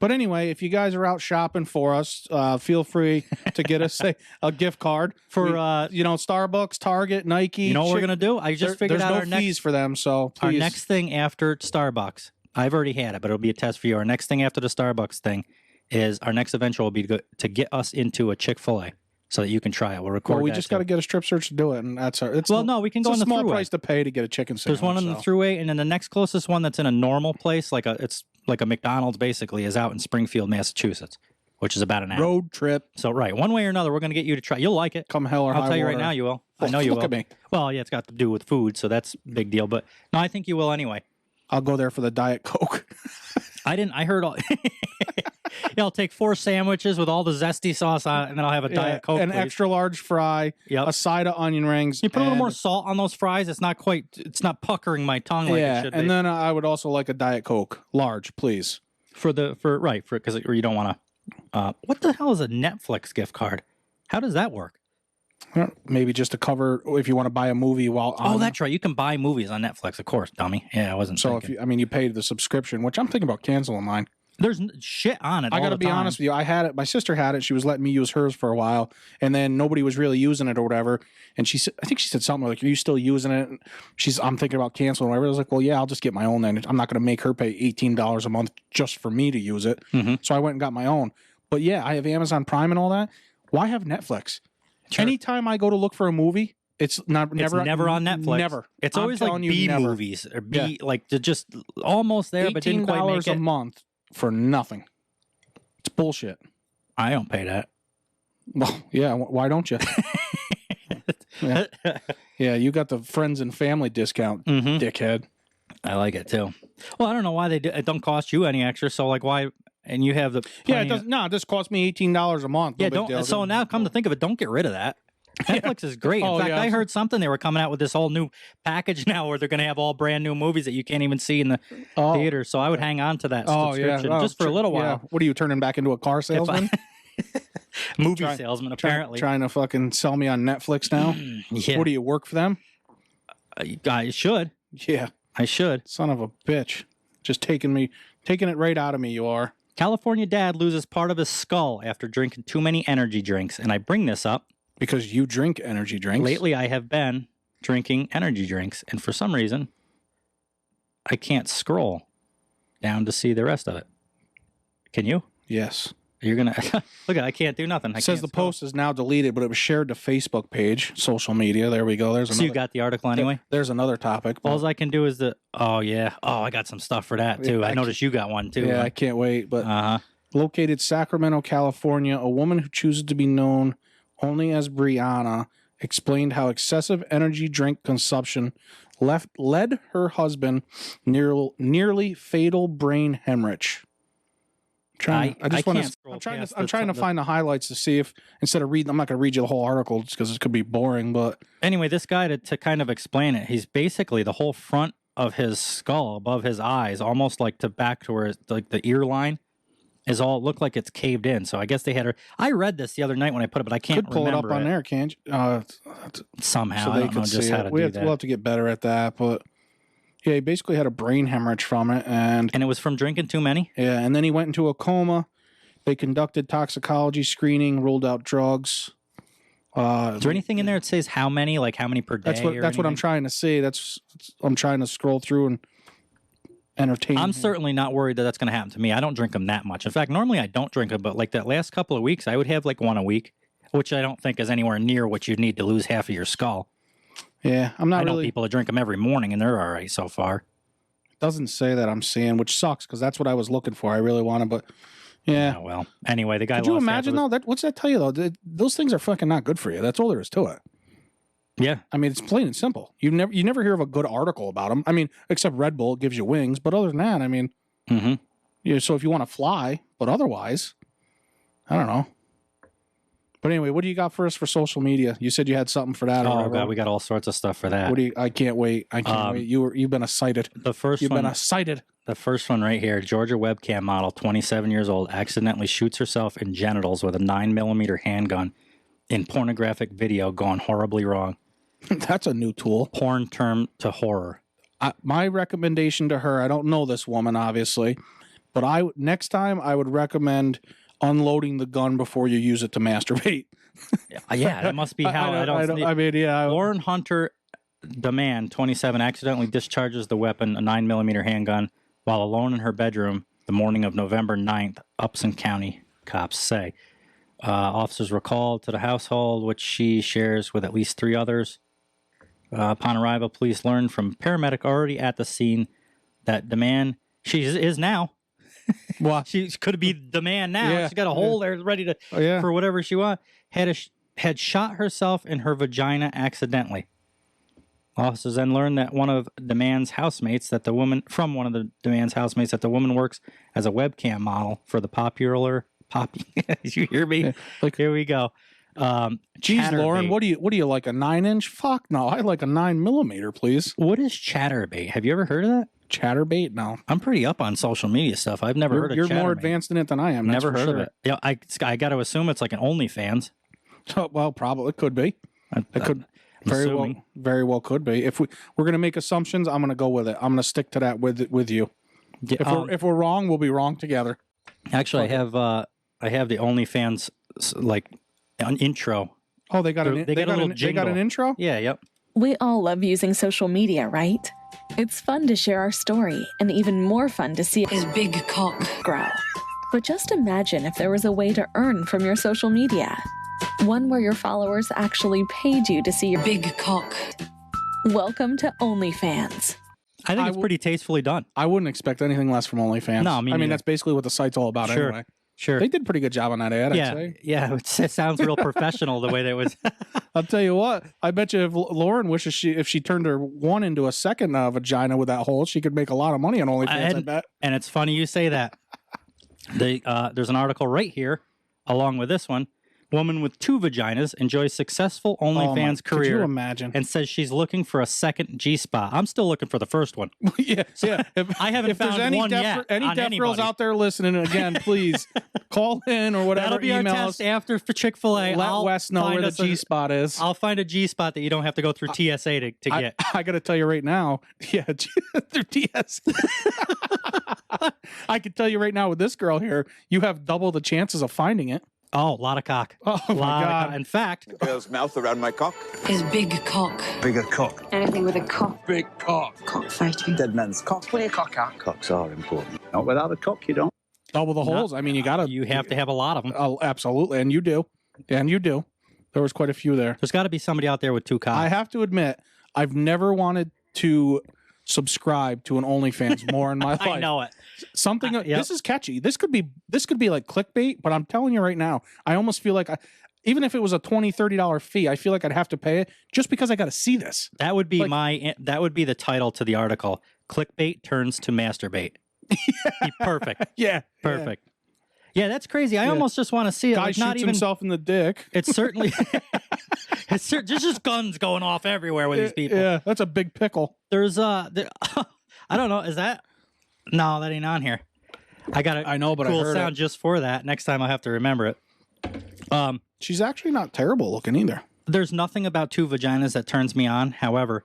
But anyway, if you guys are out shopping for us, feel free to get us a gift card for Starbucks, Target, Nike. You know what we're gonna do? I just figured out there's no fees for them. So please. Our next thing after Starbucks, I've already had it, but it'll be a test for you. Our next thing after the Starbucks thing is our next adventure will be to get us into a Chick-fil-A so that you can try it. We'll record. Well, we just got to get a strip search to do it, and that's our. No, we can go on the small thruway. Price to pay to get a chicken sandwich. There's one on the thruway, and then the next closest one that's in a normal place, it's like a McDonald's basically, is out in Springfield, Massachusetts, which is about an hour. Road trip. So, right. One way or another, we're going to get you to try. You'll like it. Come hell or high water. I'll tell you right now you will. I know you will. Look at me. Well, yeah, it's got to do with food, so that's a big deal. But no, I think you will anyway. I'll go there for the Diet Coke. I heard all. I'll take 4 sandwiches with all the zesty sauce on it, and then I'll have a Diet Coke. An extra large fry, a side of onion rings. You put a little more salt on those fries. It's not puckering my tongue like it should be. And then I would also like a Diet Coke, large, please. Because you don't want to. What the hell is a Netflix gift card? How does that work? Maybe just to cover if you want to buy a movie while on. Oh, that's right. You can buy movies on Netflix, of course, dummy. Yeah, I wasn't. So thinking. If you paid the subscription, which I'm thinking about canceling mine. There's shit on it. I got to be honest with you. I had it. My sister had it. She was letting me use hers for a while, and then nobody was really using it or whatever. And I think she said something like, "Are you still using it?" And I'm thinking about canceling. Whatever. I was like, "Well, yeah, I'll just get my own then. I'm not going to make her pay $18 a month just for me to use it." Mm-hmm. So I went and got my own. But yeah, I have Amazon Prime and all that. Why have Netflix? Sure. Anytime I go to look for a movie, it's never on Netflix. Never. It's always like B movies or B like they're just almost there, but didn't quite make it. $18 a month for nothing. It's bullshit. I don't pay that. Well, yeah. Why don't you? Yeah, you got the friends and family discount, dickhead. I like it too. Well, I don't know why they do. It don't cost you any extra. So like why? And you have the it does. No, it just cost me $18 a month. Yeah, so now come to think of it, don't get rid of that. Netflix is great. In fact, I heard something they were coming out with this whole new package now where they're going to have all brand new movies that you can't even see in the theater. So I would hang on to that subscription just for a little while. What are you turning back into a car salesman? Movie salesman, apparently. Trying to fucking sell me on Netflix now? Yeah. What do you work for them? I should. Yeah. I should. Son of a bitch. Just taking it right out of me, you are. California dad loses part of his skull after drinking too many energy drinks. And I bring this up because you drink energy drinks. Lately, I have been drinking energy drinks. And for some reason, I can't scroll down to see the rest of it. Can you? Yes. You're going to look I can't do nothing. It says the post is now deleted, but it was shared to Facebook page, social media. There we go. So you got the article anyway? There's another topic. All I can do is I got some stuff for that too. I noticed you got one too. Yeah, I can't wait. But located Sacramento, California, a woman who chooses to be known only as Brianna explained how excessive energy drink consumption led her husband nearly fatal brain hemorrhage. I'm trying to find the highlights to see if instead of reading, I'm not going to read you the whole article just because it could be boring. But anyway, this guy to kind of explain it, he's basically the whole front of his skull above his eyes, almost like to back to where like the ear line is all look like it's caved in. So I guess they had her. I read this the other night when I put it, but I can't pull remember it up on there, can't you? Somehow so I don't know just how to do that. We'll have to get better at that, but. Yeah, he basically had a brain hemorrhage from it. And it was from drinking too many? Yeah, and then he went into a coma. They conducted toxicology screening, ruled out drugs. Is there anything in there that says how many, like how many per day? That's what I'm trying to see. I'm trying to scroll through and entertain. I'm certainly not worried that that's going to happen to me. I don't drink them that much. In fact, normally I don't drink them, but like that last couple of weeks, I would have like one a week, which I don't think is anywhere near what you'd need to lose half of your skull. Yeah, I'm not I know really. people that drink them every morning, and they're all right so far. Doesn't say that I'm seeing, which sucks because that's what I was looking for. I really wanted, but yeah. Oh, well, anyway, the guy. Could you imagine though? What's that tell you though? Those things are fucking not good for you. That's all there is to it. Yeah, I mean, it's plain and simple. You never hear of a good article about them. I mean, except Red Bull gives you wings, but other than that, I mean, yeah. So if you want to fly, but otherwise, I don't know. But anyway, what do you got for us for social media? You said you had something for that. Oh god, we got all sorts of stuff for that. I can't wait. I can't wait. You've been cited. You've been cited. The first one right here, Georgia webcam model, 27 years old, accidentally shoots herself in genitals with a 9mm handgun in pornographic video gone horribly wrong. That's a new tool. Porn term to horror. My recommendation to her, I don't know this woman, obviously, but next time I would recommend unloading the gun before you use it to masturbate. Yeah, that must be how Lauren Hunter Demand, 27, accidentally discharges the weapon, a 9mm handgun, while alone in her bedroom the morning of November 9th, Upson County, cops say. Officers were called to the household, which she shares with at least 3 others. Upon arrival, police learned from paramedic already at the scene that the man she is now. Well, she could be the man now. Yeah, she's got a hole there ready to for whatever she wants. Had shot herself in her vagina accidentally. Officers then learned that one of the man's housemates that the woman works as a webcam model for the popular Poppy. Did you hear me? Yeah, here we go. Geez, Lauren, what do you like, a 9-inch? Fuck no, I like a 9mm, please. What is chatterbait? Have you ever heard of that? Chatterbait? No. I'm pretty up on social media stuff. I've never heard of You're chatterbait. more advanced in it than I am. Never heard of it. Yeah, I got to assume it's like an OnlyFans. Well, probably it could be. It could very well could be. If we're going to make assumptions, I'm going to go with it. I'm going to stick to that with you. Yeah, if we're wrong, we'll be wrong together. Actually, I have the OnlyFans like an intro. Oh, they got an intro? Yeah, yep. We all love using social media, right? It's fun to share our story, and even more fun to see his big cock grow. But just imagine if there was a way to earn from your social media. One where your followers actually paid you to see your big cock. Welcome to OnlyFans. I think it's pretty tastefully done. I wouldn't expect anything less from OnlyFans. No, I mean that's basically what the site's all about anyway. Sure. They did a pretty good job on that ad, I'd say. Yeah, it sounds real professional the way that was. I'll tell you what, I bet you if Lauren wishes if she turned her one into a second vagina with that hole, she could make a lot of money on OnlyFans, I bet. And it's funny you say that. There's an article right here, along with this one. Woman with 2 vaginas enjoys successful OnlyFans career. Could you imagine? And says she's looking for a second G-spot. I'm still looking for the first one. yeah. I haven't found one yet. Any deaf girls out there listening, again, please call in or whatever. That'll be email our test after for Chick-fil-A. Let Wes know where the G-spot is. I'll find a G-spot that you don't have to go through TSA to get. I got to tell you right now. Yeah, through TSA. I can tell you right now with this girl here, you have double the chances of finding it. Oh, a lot of cock. Oh, my God. In fact, Girl's mouth around my cock. His big cock. Bigger cock. Anything with a cock. Big cock. Cockfighting. Dead man's cock. Pull your cock out. Cocks are important. Not without a cock, you don't. Double the holes. I mean, you have to have a lot of them. Oh, absolutely. And you do. There was quite a few there. There's got to be somebody out there with 2 cocks. I have to admit, I've never wanted to subscribe to an OnlyFans more in my life. I know it. This is catchy. This could be like clickbait, but I'm telling you right now, I almost feel like even if it was a $20-$30 fee, I feel like I'd have to pay it just because I got to see this. That would be that would be the title to the article. Clickbait turns to masturbate. Be perfect. Yeah. Perfect. Yeah, that's crazy. I almost just want to see it. Guy shoots himself in the dick. It's certainly there's just guns going off everywhere with these people. Yeah, that's a big pickle. There's I don't know, is that? No, that ain't on here. I know, but cool I heard sound just for that. Next time I'll have to remember it. She's actually not terrible looking either. There's nothing about 2 vaginas that turns me on. However,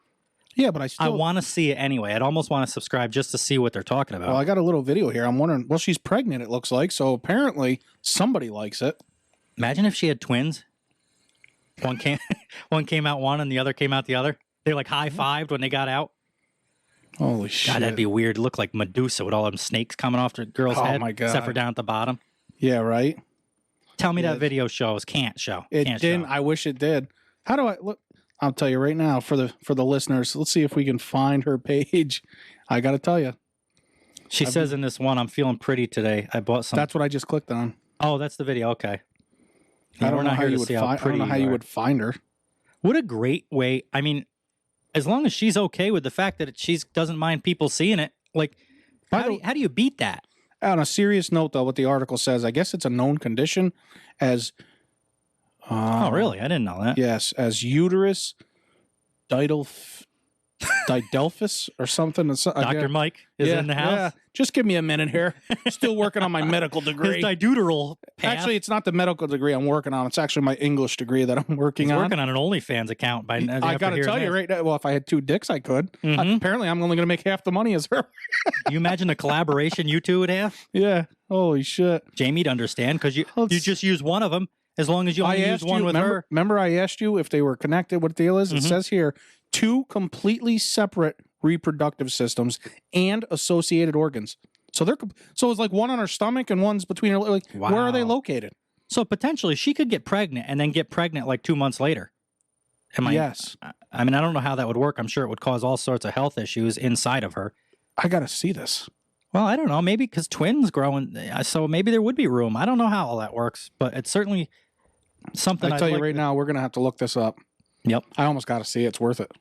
yeah, but I want to see it anyway. I'd almost want to subscribe just to see what they're talking about. Well, I got a little video here. I'm wondering. Well, she's pregnant. It looks like so. Apparently, somebody likes it. Imagine if she had twins. One came one came out one and the other came out the other. They like high-fived when they got out. Holy shit. God, that'd be weird. Look like Medusa with all them snakes coming off the girl's head. Oh my God. Except for down at the bottom. Yeah, right? Tell me that video shows. Can't show. It Can't didn't. show. I wish it did. How do I look? I'll tell you right now for the listeners. Let's see if we can find her page. I got to tell you. She says in this one, I'm feeling pretty today. I bought some. That's what I just clicked on. Oh, that's the video. Okay. Yeah, I don't we're know not how here you to would see find. how I don't pretty know how you would find her. What a great way. I mean, as long as she's okay with the fact that she doesn't mind people seeing it, like, how do you beat that? On a serious note, though, what the article says, I guess it's a known condition as. Oh, really? I didn't know that. Yes, as uterus didelphus or something. Dr. Mike is in the house. Yeah. Just give me a minute here. Still working on my medical degree. His diduteral path. Actually, it's not the medical degree I'm working on. It's actually my English degree that I'm working He's on. working on an OnlyFans account. I got to tell you right now. Well, if I had 2 dicks, I could. Apparently, I'm only going to make half the money as her. You imagine the collaboration you two would have? Yeah. Holy shit. Jamie'd understand because you just use one of them as long as you only use one with her. Remember, I asked you if they were connected. What the deal is? It says here 2 completely separate reproductive systems and associated organs. So it's like one on her stomach and one's between her. Like, wow. Where are they located? So potentially she could get pregnant and then get pregnant like 2 months later. Yes. I mean, I don't know how that would work. I'm sure it would cause all sorts of health issues inside of her. I got to see this. Well, I don't know. Maybe because twins growing, so maybe there would be room. I don't know how all that works, but it's certainly something. I tell you right now, we're gonna have to look this up. Yep. I almost got to see it. It's worth it.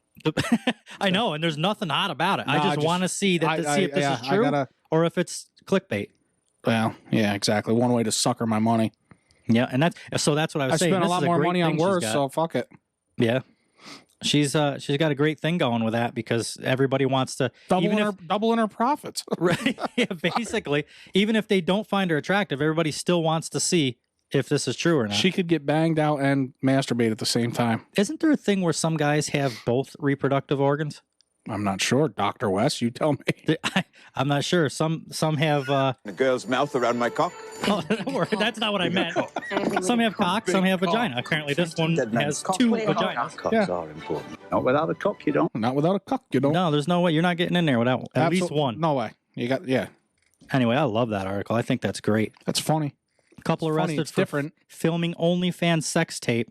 I know, and there's nothing odd about it. No, I just want to see that to see if this is true or if it's clickbait. Well, yeah, exactly. One way to sucker my money. Yeah, and that's what I was saying. I spent a lot more money on worse, so fuck it. Yeah. She's got a great thing going with that because everybody wants to double in her profits. Right. Yeah, basically. Even if they don't find her attractive, everybody still wants to see if this is true or not. She could get banged out and masturbate at the same time. Isn't there a thing where some guys have both reproductive organs? I'm not sure. Dr. West, you tell me. I'm not sure. Some have a girl's mouth around my cock. Oh, that's not what I meant. Some have cock, some have vagina. Apparently this one has 2 vaginas. Cocks are important. Not without a cock, you don't. Not without a cock, you don't. No, there's no way. You're not getting in there without at least one. No way. You got, yeah. Anyway, I love that article. I think that's great. That's funny. A couple arrested for filming OnlyFans sex tape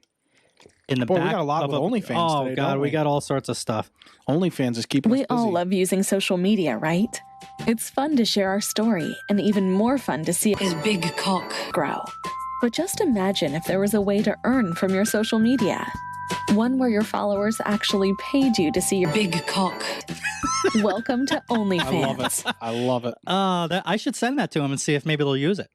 in the back. We got a lot of OnlyFans today, God, we got all sorts of stuff. OnlyFans is keeping us busy. We all love using social media, right? It's fun to share our story, and even more fun to see his big cock grow. But just imagine if there was a way to earn from your social media. One where your followers actually paid you to see your big cock. Welcome to OnlyFans. I love it. I should send that to them and see if maybe they'll use it.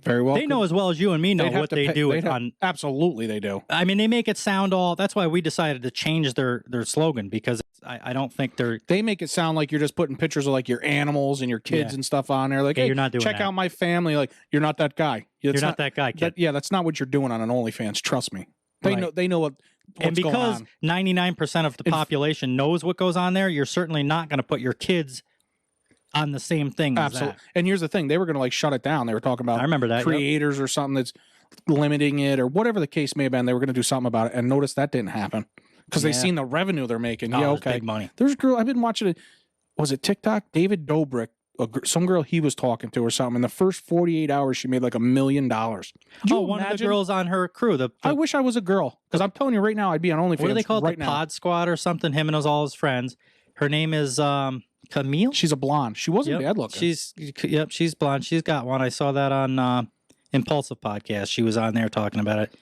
Very well. They know as well as you and me know what they do on. Absolutely, they do. I mean, they make it sound all. That's why we decided to change their slogan because I don't think they make it sound like you're just putting pictures of like your animals and your kids and stuff on there. Like, hey, you're not doing check that. out my family. Like, you're not that guy. You're not that guy, kid. That's not what you're doing on an OnlyFans. Trust me. They know. They know what's and because going on. 99% of the population knows what goes on there, you're certainly not going to put your kids on the same thing. Absolutely. And here's the thing: they were going to like shut it down. They were talking about I remember that creators or something that's limiting it or whatever the case may have been. They were going to do something about it, and notice that didn't happen because they seen the revenue they're making. Yeah, okay, big money. There's a girl I've been watching it. Was it TikTok? David Dobrik, some girl he was talking to or something. In the first 48 hours, she made like $1 million. One of the girls on her crew. I wish I was a girl because I'm telling you right now, I'd be on OnlyFans. What do they call it? Right the now. Pod Squad or something? Him and all his friends. Her name is Camille. She's a blonde. She wasn't bad looking. She's blonde. She's got one. I saw that on Impulsive Podcast. She was on there talking about it.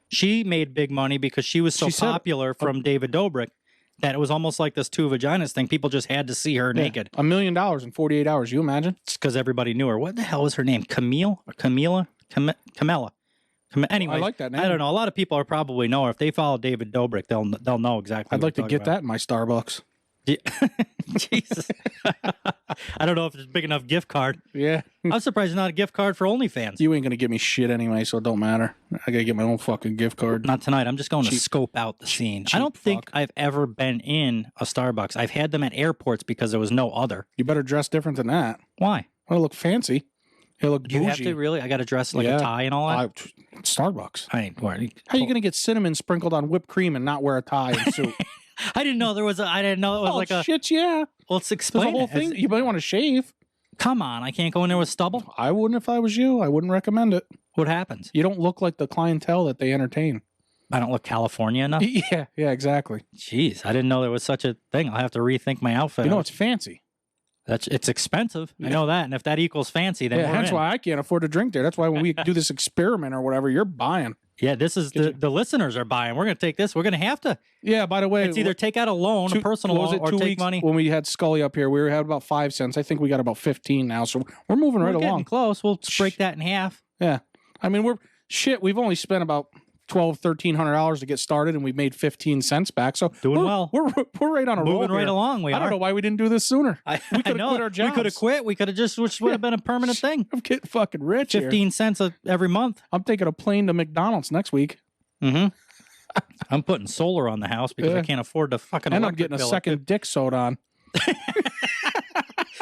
She made big money because she was so popular from David Dobrik that it was almost like this 2 vaginas thing. People just had to see her naked. $1 million in 48 hours. You imagine? It's because everybody knew her. What the hell was her name? Camille or Camilla? Camilla. Anyway, I like that name. I don't know. A lot of people are probably know her. If they follow David Dobrik, they'll know exactly. I'd like to get that in my Starbucks. Jesus. I don't know if it's a big enough gift card. Yeah. I'm surprised it's not a gift card for OnlyFans. You ain't going to give me shit anyway, so it don't matter. I got to get my own fucking gift card. Not tonight. I'm just going to scope out the scene. I don't think I've ever been in a Starbucks. I've had them at airports because there was no other. You better dress different than that. Why? Well, look fancy. You look bougie. Do you have to really? I got to dress like a tie and all that? Starbucks. I ain't worried. How are you going to get cinnamon sprinkled on whipped cream and not wear a tie and suit? I didn't know there was I didn't know it was like a. Shit, yeah. Well, let's There's a explain whole it. thing. You might want to shave. Come on, I can't go in there with stubble. I wouldn't if I was you. I wouldn't recommend it. What happens? You don't look like the clientele that they entertain. I don't look California enough. Yeah, exactly. Jeez, I didn't know there was such a thing. I'll have to rethink my outfit. You know, it's fancy. It's expensive. I know that, and if that equals fancy, then Yeah, we're that's in. why I can't afford to drink there. That's why when we do this experiment or whatever, you're buying. Yeah, this is the listeners are buying. We're going to take this. We're going to have to. Yeah, by the way, It's either take out a loan, a personal loan, or 2 take weeks money. when we had Scully up here, we had about 5 cents. I think we got about 15 now, so we're moving We're right getting along. close. We'll break that in half. Yeah, I mean we've only spent about $1,200-$1,300 to get started, and we've made 15 cents back. So Doing we're, well. We're right on a roll. Moving right here. along. We I don't are. know why we didn't do this sooner. We could have quit our jobs. We could have quit. We could have just, which would have been a permanent thing. I'm getting fucking rich. 15 cents every month. I'm taking a plane to McDonald's next week. Mm-hmm. I'm putting solar on the house because I can't afford to fucking. And I'm getting a second dick sewed on.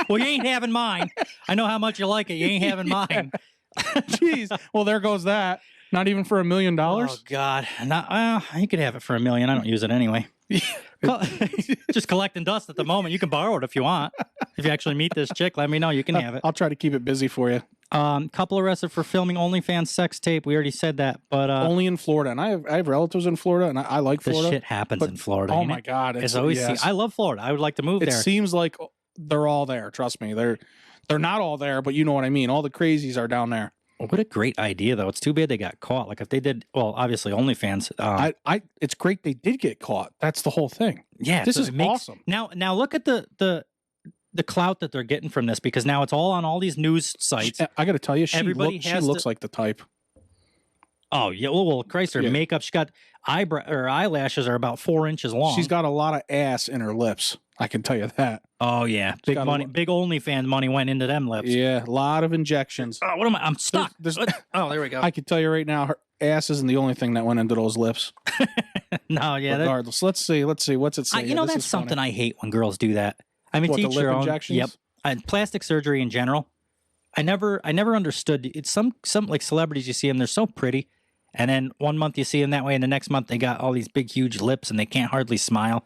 Well, you ain't having mine. I know how much you like it. You ain't having mine. Jeez. Well, there goes that. Not even for $1 million. Oh God. You could have it for $1 million. I don't use it anyway. Just collecting dust at the moment. You can borrow it if you want. If you actually meet this chick, let me know. You can have it. I'll try to keep it busy for you. Couple arrested for filming OnlyFans sex tape. We already said that, but only in Florida, and I have relatives in Florida, and I like Florida. This shit happens in Florida. Oh my God, it's always. I love Florida. I would like to move there. It seems like they're all there. Trust me, they're not all there, but you know what I mean. All the crazies are down there. What a great idea, though. It's too bad they got caught. Like if they did, well, obviously OnlyFans. It's great they did get caught. That's the whole thing. Yeah, this is awesome. Now look at the clout that they're getting from this, because now it's all on all these news sites. I got to tell you, she looks like the type. Oh yeah, well, Christ, her makeup. She got eyelashes are about 4 inches long. She's got a lot of ass in her lips. I can tell you that. Oh yeah, big money, big OnlyFans money went into them lips. Yeah, a lot of injections. Oh, what am I? I'm stuck. Oh, there we go. I can tell you right now, her ass isn't the only thing that went into those lips. No, yeah. Regardless, let's see. What's it say? That's something I hate when girls do that. I mean, teach your own. Injections? Yep. And plastic surgery in general. I never understood. It's some like celebrities, you see them, they're so pretty, and then 1 month you see them that way, and the next month they got all these big, huge lips, and they can't hardly smile.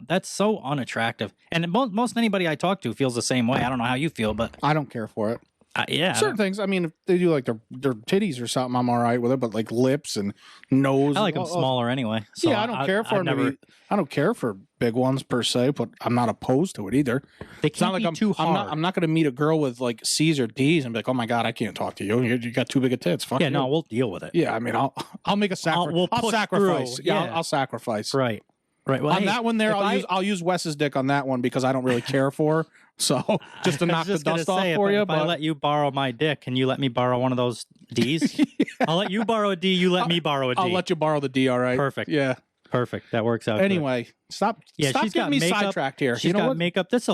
That's so unattractive. And most anybody I talk to feels the same way. I don't know how you feel, but I don't care for it. Yeah. Certain things, I mean, if they do like their titties or something, I'm all right with it, but like lips and nose. I like them smaller anyway. So yeah, I don't care for them. I don't care for big ones per se, but I'm not opposed to it either. They can't be too hard. I'm not going to meet a girl with like C's or D's and be like, oh my God, I can't talk to you. You got too big of tits. Fuck yeah, you. no, we'll deal with it. Yeah, I mean, I'll make a sacrifice. I'll sacrifice. Through. Yeah, I'll sacrifice. Right. Well, on that one there, I'll use Wes's dick on that one because I don't really care for her. So just to knock the dust off for you. If I let you borrow my dick, can you let me borrow one of those D's? I'll let you borrow a D. You let me borrow a D. I'll let you borrow the D. All right. Perfect. Yeah. Perfect. That works out. Anyway, stop getting me sidetracked here. She's got makeup. That's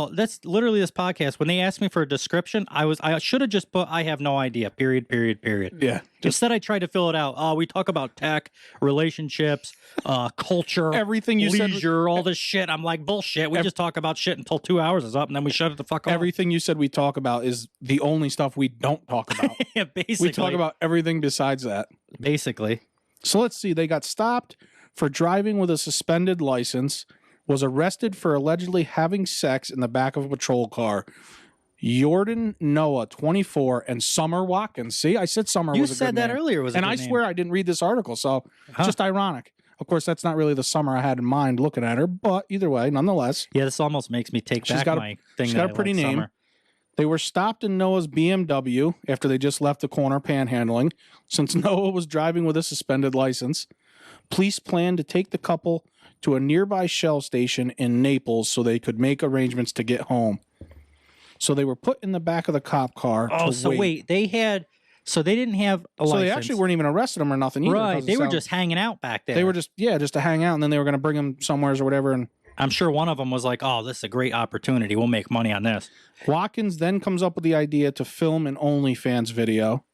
literally this podcast. When they asked me for a description, I should have just put I have no idea. Period. Yeah. Instead, I tried to fill it out. Oh, we talk about tech, relationships, culture, everything you said, leisure, all this shit. I'm like, bullshit. We just talk about shit until 2 hours is up, and then we shut it the fuck off. Everything you said we talk about is the only stuff we don't talk about. Yeah, basically. We talk about everything besides that. Basically. So let's see. They got stopped for driving with a suspended license, was arrested for allegedly having sex in the back of a patrol car. Jordan Noah, 24, and Summer Watkins. See, I said Summer was a good name. You said that earlier was a good name. And I swear I didn't read this article, so just ironic. Of course, that's not really the Summer I had in mind looking at her, but either way, nonetheless. Yeah, this almost makes me take back my thing. She's got a pretty name. Summer. They were stopped in Noah's BMW after they just left the corner panhandling. Since Noah was driving with a suspended license, police planned to take the couple to a nearby Shell station in Naples so they could make arrangements to get home. So they were put in the back of the cop car. Oh, so wait, they didn't have a license. So they actually weren't even arresting them or nothing either. Right, they were just hanging out back there. They were just to hang out, and then they were going to bring them somewheres or whatever. And I'm sure one of them was like, "Oh, this is a great opportunity. We'll make money on this." Watkins then comes up with the idea to film an OnlyFans video.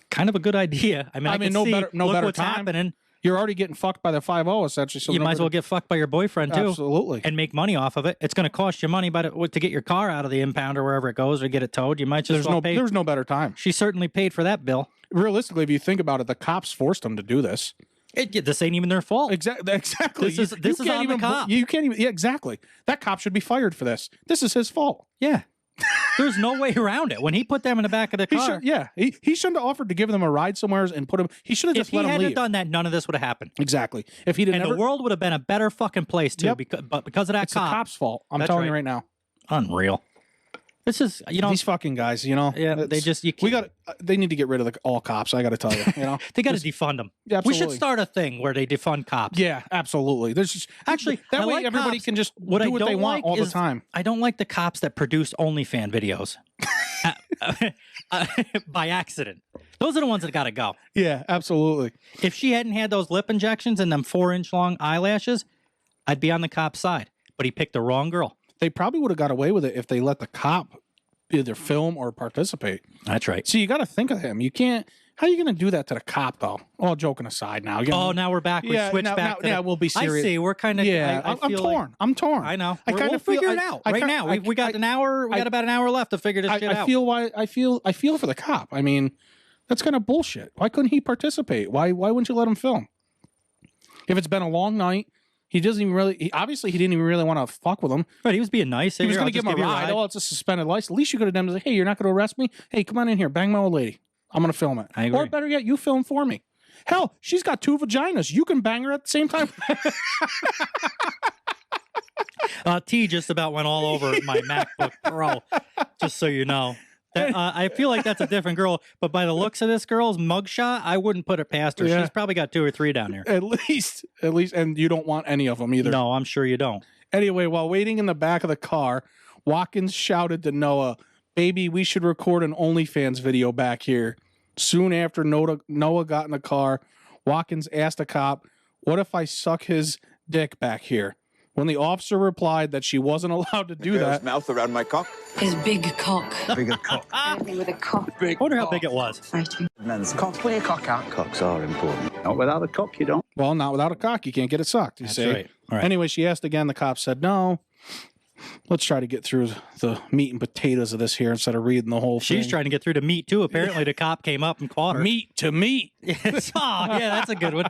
Kind of a good idea. I mean, no better what's time. happening. You're already getting fucked by the 5-0 essentially. So you might as well get fucked by your boyfriend too. Absolutely. And make money off of it. It's going to cost you money to get your car out of the impound or wherever it goes or get it towed. You might just pay. There's no better time. She certainly paid for that bill. Realistically, if you think about it, the cops forced them to do this. This ain't even their fault. Exactly. This is on the cop. You can't even. Yeah, exactly. That cop should be fired for this. This is his fault. Yeah. There's no way around it. When he put them in the back of the car. He shouldn't have offered to give them a ride somewhere and put them. He should have just let them leave. If he hadn't done that, none of this would have happened. Exactly. If he didn't, the world would have been a better fucking place too. Yep. Because of that it's the cop's fault. I'm telling you right now. Unreal. This is, these fucking guys, Yeah, they need to get rid of all cops. I got to tell you, they got to defund them. Yeah, absolutely. We should start a thing where they defund cops. Yeah, absolutely. There's just that way everybody can just do what they want all the time. I don't like the cops that produce OnlyFans videos by accident. Those are the ones that got to go. Yeah, absolutely. If she hadn't had those lip injections and them 4-inch long eyelashes, I'd be on the cop's side. But he picked the wrong girl. They probably would have got away with it if they let the cop either film or participate. That's right. So you got to think of him. You can't. How are you going to do that to the cop, though? All joking aside, now. Now we're back. We switched back. We'll be serious. I see. We're kind of. Yeah, I'm torn. I'm torn. I know. We'll figure it out right now. We got an hour. We got about an hour left to figure this shit out. I feel for the cop. I mean, that's kind of bullshit. Why couldn't he participate? Why wouldn't you let him film? If it's been a long night. He doesn't even really. He didn't even really want to fuck with him. Right, he was being nice. He was going to give him a ride. Oh, it's a suspended license. At least you could have done. Hey, you're not going to arrest me. Hey, come on in here. Bang my old lady. I'm going to film it. I agree. Or better yet, you film for me. Hell, she's got 2 vaginas. You can bang her at the same time. T just about went all over my MacBook Pro. Just so you know. I feel like that's a different girl, but by the looks of this girl's mugshot, I wouldn't put it past her. Yeah. She's probably got 2 or 3 down there. At least, and you don't want any of them either. No, I'm sure you don't. Anyway, while waiting in the back of the car, Watkins shouted to Noah, "Baby, we should record an OnlyFans video back here." Soon after Noah got in the car, Watkins asked a cop, "What if I suck his dick back here?" When the officer replied that she wasn't allowed to do that. Mouth around my cock. His big cock. Bigger cock. Anything with a cock. I wonder how big it was. Fighting. Men's cock. Pull your cock out. Cocks are important. Not without a cock, you don't. Well, not without a cock. You can't get it sucked, you That's see. right. All right. Anyway, she asked again. The cop said no. Let's try to get through the meat and potatoes of this here instead of reading the whole thing. She's trying to get through to meat, too. Apparently, the cop came up and caught her. Meat to meat. Yes. Oh, yeah, that's a good one.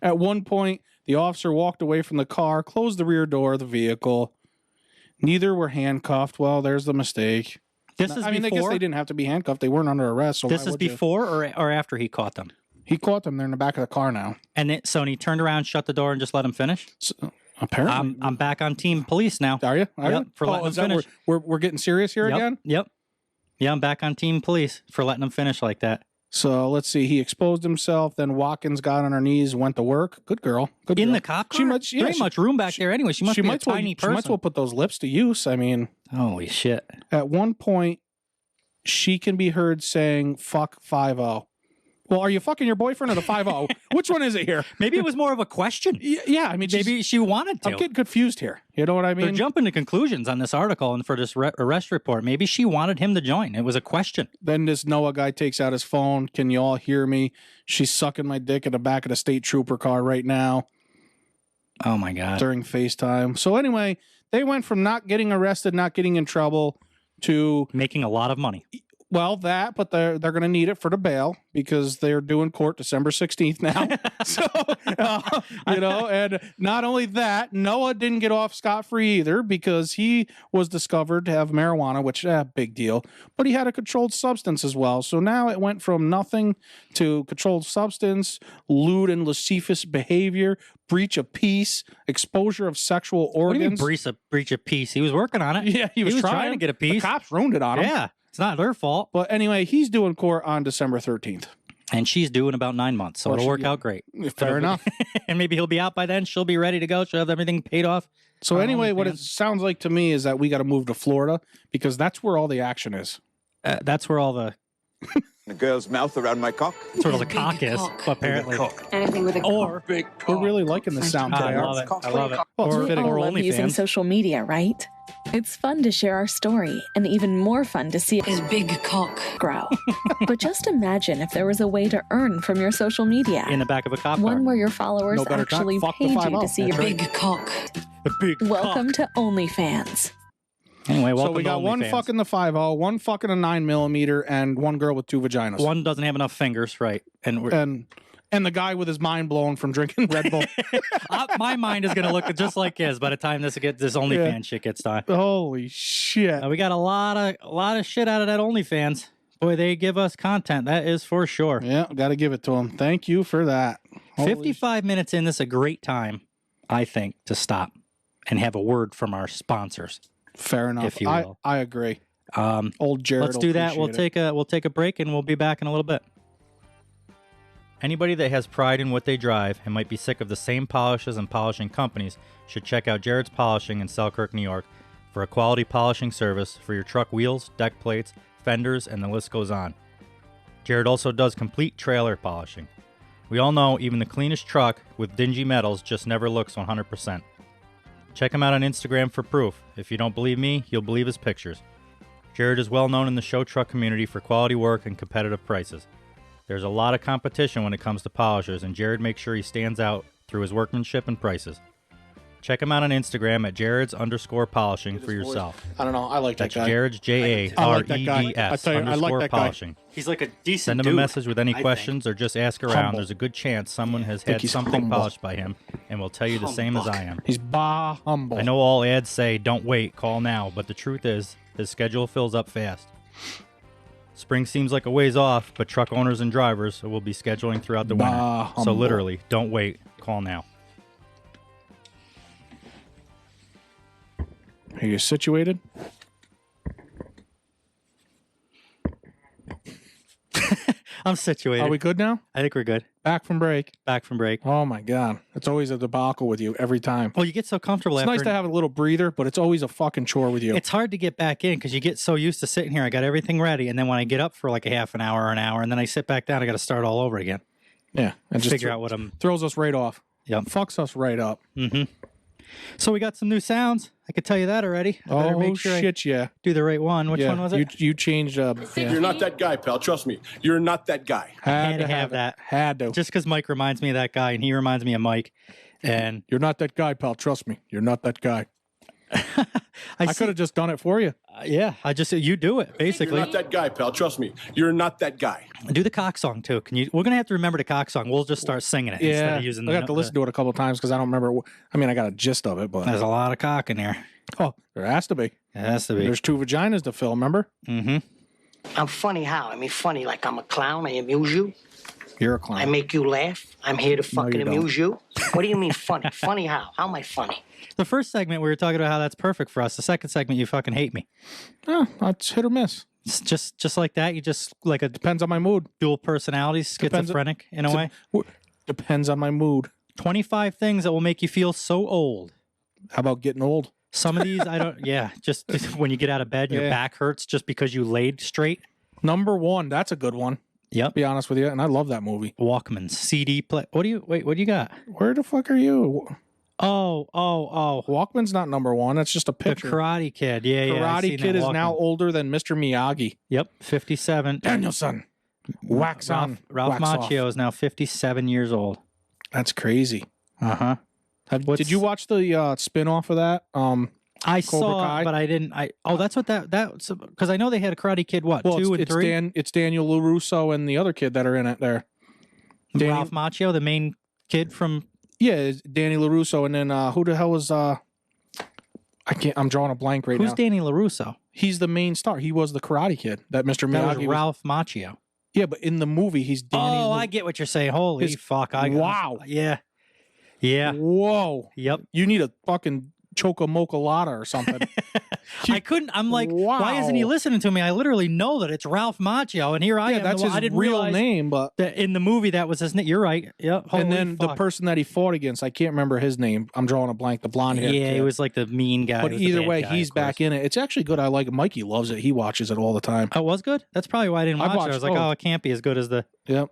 At one point, the officer walked away from the car, closed the rear door of the vehicle. Neither were handcuffed. Well, there's the mistake. I guess they didn't have to be handcuffed. They weren't under arrest. So this is before or after he caught them? He caught them. They're in the back of the car now. And so he turned around, shut the door, and just let him finish? So, apparently. I'm back on team police now. Are you? Yep, for letting them finish. We're getting serious here again? Yep. Yeah, I'm back on team police for letting them finish like that. So let's see. He exposed himself. Then Watkins got on her knees, went to work. Good girl. Good girl. In the cop car? There ain't much room back there anyway. She must be a tiny person. She might as well put those lips to use. I mean. Holy shit. At one point, she can be heard saying, "Fuck 5-0." Well, are you fucking your boyfriend or the 5-0? Which one is it here? Maybe it was more of a question. Yeah, I mean, maybe she wanted to. I'm getting confused here. You know what I mean? They're jumping to conclusions on this article and for this arrest report. Maybe she wanted him to join. It was a question. Then this Noah guy takes out his phone. "Can you all hear me? She's sucking my dick in the back of the state trooper car right now." Oh, my God. During FaceTime. So anyway, they went from not getting arrested, not getting in trouble, to making a lot of money. Well, but they're going to need it for the bail because they're doing court December 16th now. So, and not only that, Noah didn't get off scot-free either because he was discovered to have marijuana, which, big deal. But he had a controlled substance as well. So now it went from nothing to controlled substance, lewd and lascivious behavior, breach of peace, exposure of sexual organs. What do you mean breach of peace? He was working on it. Yeah, he was trying to get a piece. The cops ruined it on him. Yeah. It's not their fault. But anyway, he's doing court on December 13th. And she's doing about 9 months, so it'll work out great. Fair enough. And maybe he'll be out by then. She'll be ready to go. She'll have everything paid off. So anyway, what it sounds like to me is that we got to move to Florida because that's where all the action is. That's where all the A girl's mouth around my cock. Sort of a cock is, apparently. Anything with a Or Big cock. We're really liking this sound today. I love it. I love it. Well, We all love using OnlyFans. social media, right? It's fun to share our story, and even more fun to see his big cock grow. But just imagine if there was a way to earn from your social media. In the back of a cop car. One where your followers No better actually time. Fuck the paid you 5-0. to see your big cock. A big Welcome cock. to OnlyFans. Anyway, So welcome we got to one OnlyFans. fucking the 5-0, one fucking a 9mm, and one girl with 2 vaginas. One doesn't have enough fingers, right? And we're, And the guy with his mind blown from drinking Red Bull. my mind is going to look just like his by the time this OnlyFans shit gets done. Holy shit. We got a lot of shit out of that OnlyFans. Boy, they give us content. That is for sure. Yeah, got to give it to him. Thank you for that. 55 minutes in, this is a great time, I think, to stop and have a word from our sponsors. Fair enough. If you will. I agree. Old Jared. Let's do that. We'll take a break and we'll be back in a little bit. Anybody that has pride in what they drive and might be sick of the same polishes and polishing companies should check out Jared's Polishing in Selkirk, New York for a quality polishing service for your truck wheels, deck plates, fenders, and the list goes on. Jared also does complete trailer polishing. We all know even the cleanest truck with dingy metals just never looks 100%. Check him out on Instagram for proof. If you don't believe me, you'll believe his pictures. Jared is well known in the show truck community for quality work and competitive prices. There's a lot of competition when it comes to polishers, and Jared makes sure he stands out through his workmanship and prices. Check him out on Instagram at Jared's_polishing for yourself. I don't know. I like that That's guy. Jared's I like that guy. I tell you, I like that guy. polishing. He's like a decent Send him a dude, message with any I questions or just ask around. Humble. There's a good chance someone has think had he's something humble. polished by him and will tell you the same as I am. He's humble. I know all ads say don't wait, call now, but the truth is his schedule fills up fast. Spring seems like a ways off, but truck owners and drivers will be scheduling throughout the winter. So humble. literally, don't wait, call now. Are you situated? I'm situated. Are we good now? I think we're good. Back from break. Back from break. Oh my God. It's always a debacle with you every time. Well, you get so comfortable It's after. nice to have a little breather, but it's always a fucking chore with you. It's hard to get back in because you get so used to sitting here. I got everything ready, and then when I get up for like a half an hour or an hour, and then I sit back down, I got to start all over again. Yeah. And just Figure out what I'm. throws us right off. Yep. Fucks us right up. Mm-hmm. So we got some new sounds. I could tell you that already. I better Oh, make sure shit, yeah. I do the right one. Which Yeah. one was it? You changed yeah. You're not that guy, pal. Trust me. You're not that guy. Had to have that. Had to. Just because Mike reminds me of that guy, and he reminds me of Mike. And You're not that guy, pal. Trust me. You're not that guy. I could have just done it for you. Yeah, you do it basically. You're not that guy, pal. Trust me. You're not that guy. Do the cock song too. Can you? We're gonna have to remember the cock song. We'll just start singing it instead Yeah. of using. I have to listen to it a couple of times because I don't remember. I mean, I got a gist of it, but There's a lot of cock in there. Oh, there has to be. It has to be. There's 2 vaginas to fill. Remember? Mm-hmm. I'm funny how? I mean, funny like I'm a clown. I amuse you. You're a clown. I make you laugh. I'm here to fucking you don't. amuse you. What do you mean funny? Funny how? How am I funny? The first segment we were talking about how that's perfect for us. The second segment, you fucking hate me. Oh, that's hit or miss. It's just like that. You just like a Depends on my mood. dual personalities, Depends- schizophrenic in a way. Depends on my mood. 25 things that will make you feel so old. How about getting old? Some of these I don't. Yeah, just when you get out of bed, and your Yeah. back hurts just because you laid straight. Number 1. That's a good one. Yep. Be honest with you, and I love that movie. Walkmans, CD play. What do you got? Where the fuck are you? Oh. Walkman's not number 1. That's just a The picture. Karate Kid. Yeah, yeah. I Karate seen Kid that is now Walkman. older than Mr. Miyagi. Yep, 57. Danielson. Wax on. Ralph wax off. Macchio is now 57 years old. That's crazy. Uh-huh. Did you watch the spin-off of that? I Cobra saw, Kai? but I didn't. That's what that's because I know they had a Karate Kid. What, Well, 2 and it's 3? it's Daniel LaRusso and the other kid that are in it there. Ralph Macchio, the main kid from. Yeah, it's Danny LaRusso, and then who the hell was I'm drawing a blank right Who's now. Danny LaRusso? He's the main star. He was the Karate Kid that Mr. That Miyagi was Ralph Macchio. Yeah, but in the movie he's Danny. Oh, I get what you're saying. Holy His- fuck! Wow. Yeah. Yeah. Whoa. Yep. You need a fucking Chocomocolata or something. I'm like, why isn't he listening to me? I literally know that it's Ralph Macchio, and here I am. That's his I didn't real realize name, but that in the movie that was his name. You're right. Yep. And then the person that he fought against, I can't remember his name. I'm drawing a blank. The blonde hair. Yeah, kid. he was like the mean guy. But either way, he's back in it. It's actually good. I like it. Mikey loves it. He watches it all the time. Oh, it was good? That's probably why I didn't watch it. I was like, it can't be as good as the... Yep.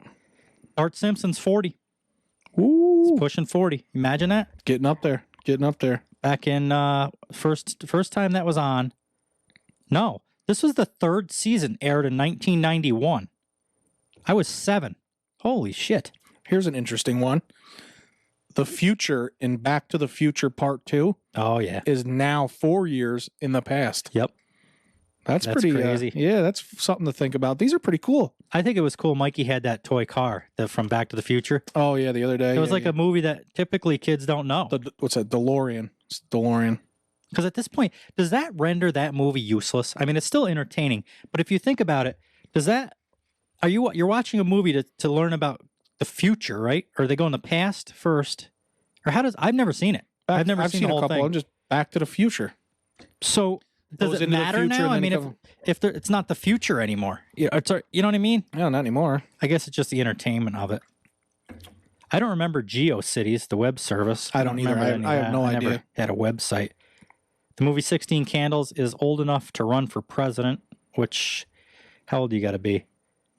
Art Simpson's 40. Ooh. He's pushing 40. Imagine that. Getting up there. Back in first time that was on. No, this was the third season, aired in 1991. I was 7. Holy shit. Here's an interesting one. The future in Back to the Future Part 2 is now 4 years in the past. Yep. That's pretty crazy. That's something to think about. These are pretty cool. I think it was cool. Mikey had that toy car from Back to the Future. Oh, yeah, the other day. It was a movie that typically kids don't know. What's that? DeLorean. It's DeLorean. Because at this point, does that render that movie useless? I mean, it's still entertaining, but if you think about it, you're watching a movie to learn about the future, right? Or they go in the past first? Or I've never seen it. I've never seen the whole a couple. thing. I'm just Back to the Future. So does it matter now? I mean, if it's not the future anymore, you know what I mean? No, not anymore. I guess it's just the entertainment of it. I don't remember GeoCities, the web service. I don't either. I have no idea. I never had a website. The movie 16 Candles is old enough to run for president, which, how old do you got to be?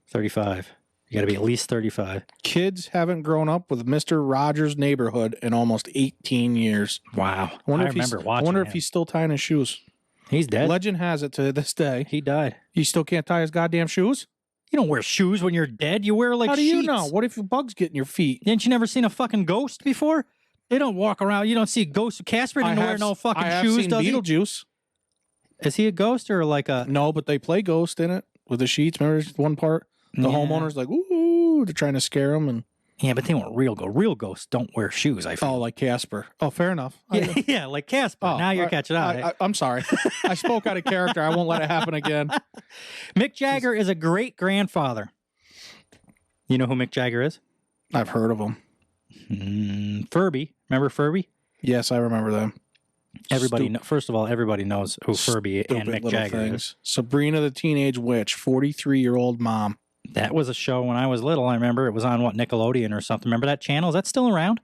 35. You got to be at least 35. Kids haven't grown up with Mr. Rogers' Neighborhood in almost 18 years. Wow. I remember watching I wonder if he's still tying his shoes. He's dead. Legend has it to this day. He died. You still can't tie his goddamn shoes? You don't wear shoes when you're dead. You wear How do sheets. you know? What if bugs get in your feet? Didn't you never seen a fucking ghost before? They don't walk around. You don't see ghosts. Casper didn't wear no fucking shoes, does he? Beetlejuice. Is he a ghost or like a... No, but they play ghost in it with the sheets. Remember one part? The homeowner's like, ooh, they're trying to scare him. And yeah, but they weren't real ghosts. Real ghosts don't wear shoes, I feel. Oh, like Casper. Oh, fair enough. Yeah, like Casper. Now you're catching on. I'm sorry. I spoke out of character. I won't let it happen again. Mick Jagger is a great-grandfather. You know who Mick Jagger is? I've heard of him. Furby. Remember Furby? Yes, I remember them. First of all, everybody knows who Furby and Mick Jagger is. Sabrina the Teenage Witch, 43-year-old mom. That was a show when I was little. I remember it was on, Nickelodeon or something. Remember that channel? Is that still around?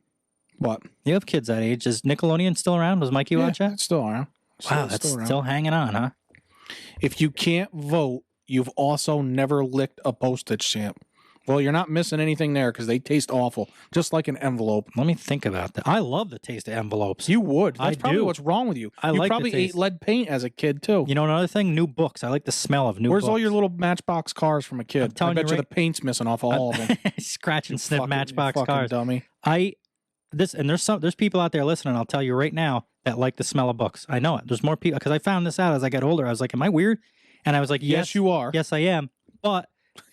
What? You have kids that age. Is Nickelodeon still around? Does Mikey watch that? It's still around. Wow, that's still hanging on, huh? If you can't vote, you've also never licked a postage stamp. Well, you're not missing anything there because they taste awful, just like an envelope. Let me think about that. I love the taste of envelopes. You would. That's I probably do. what's wrong with you. I you like probably the taste. ate lead paint as a kid, too. You know another thing? New books. I like the smell of new books. Where's all your little Matchbox cars from a kid? I bet you the paint's missing off all of them. Scratch and sniff Matchbox cars. Dummy. There's people out there listening, I'll tell you right now, that like the smell of books. I know it. There's more people, because I found this out as I got older. I was like, am I weird? And I was like, yes, you are. Yes, I am. But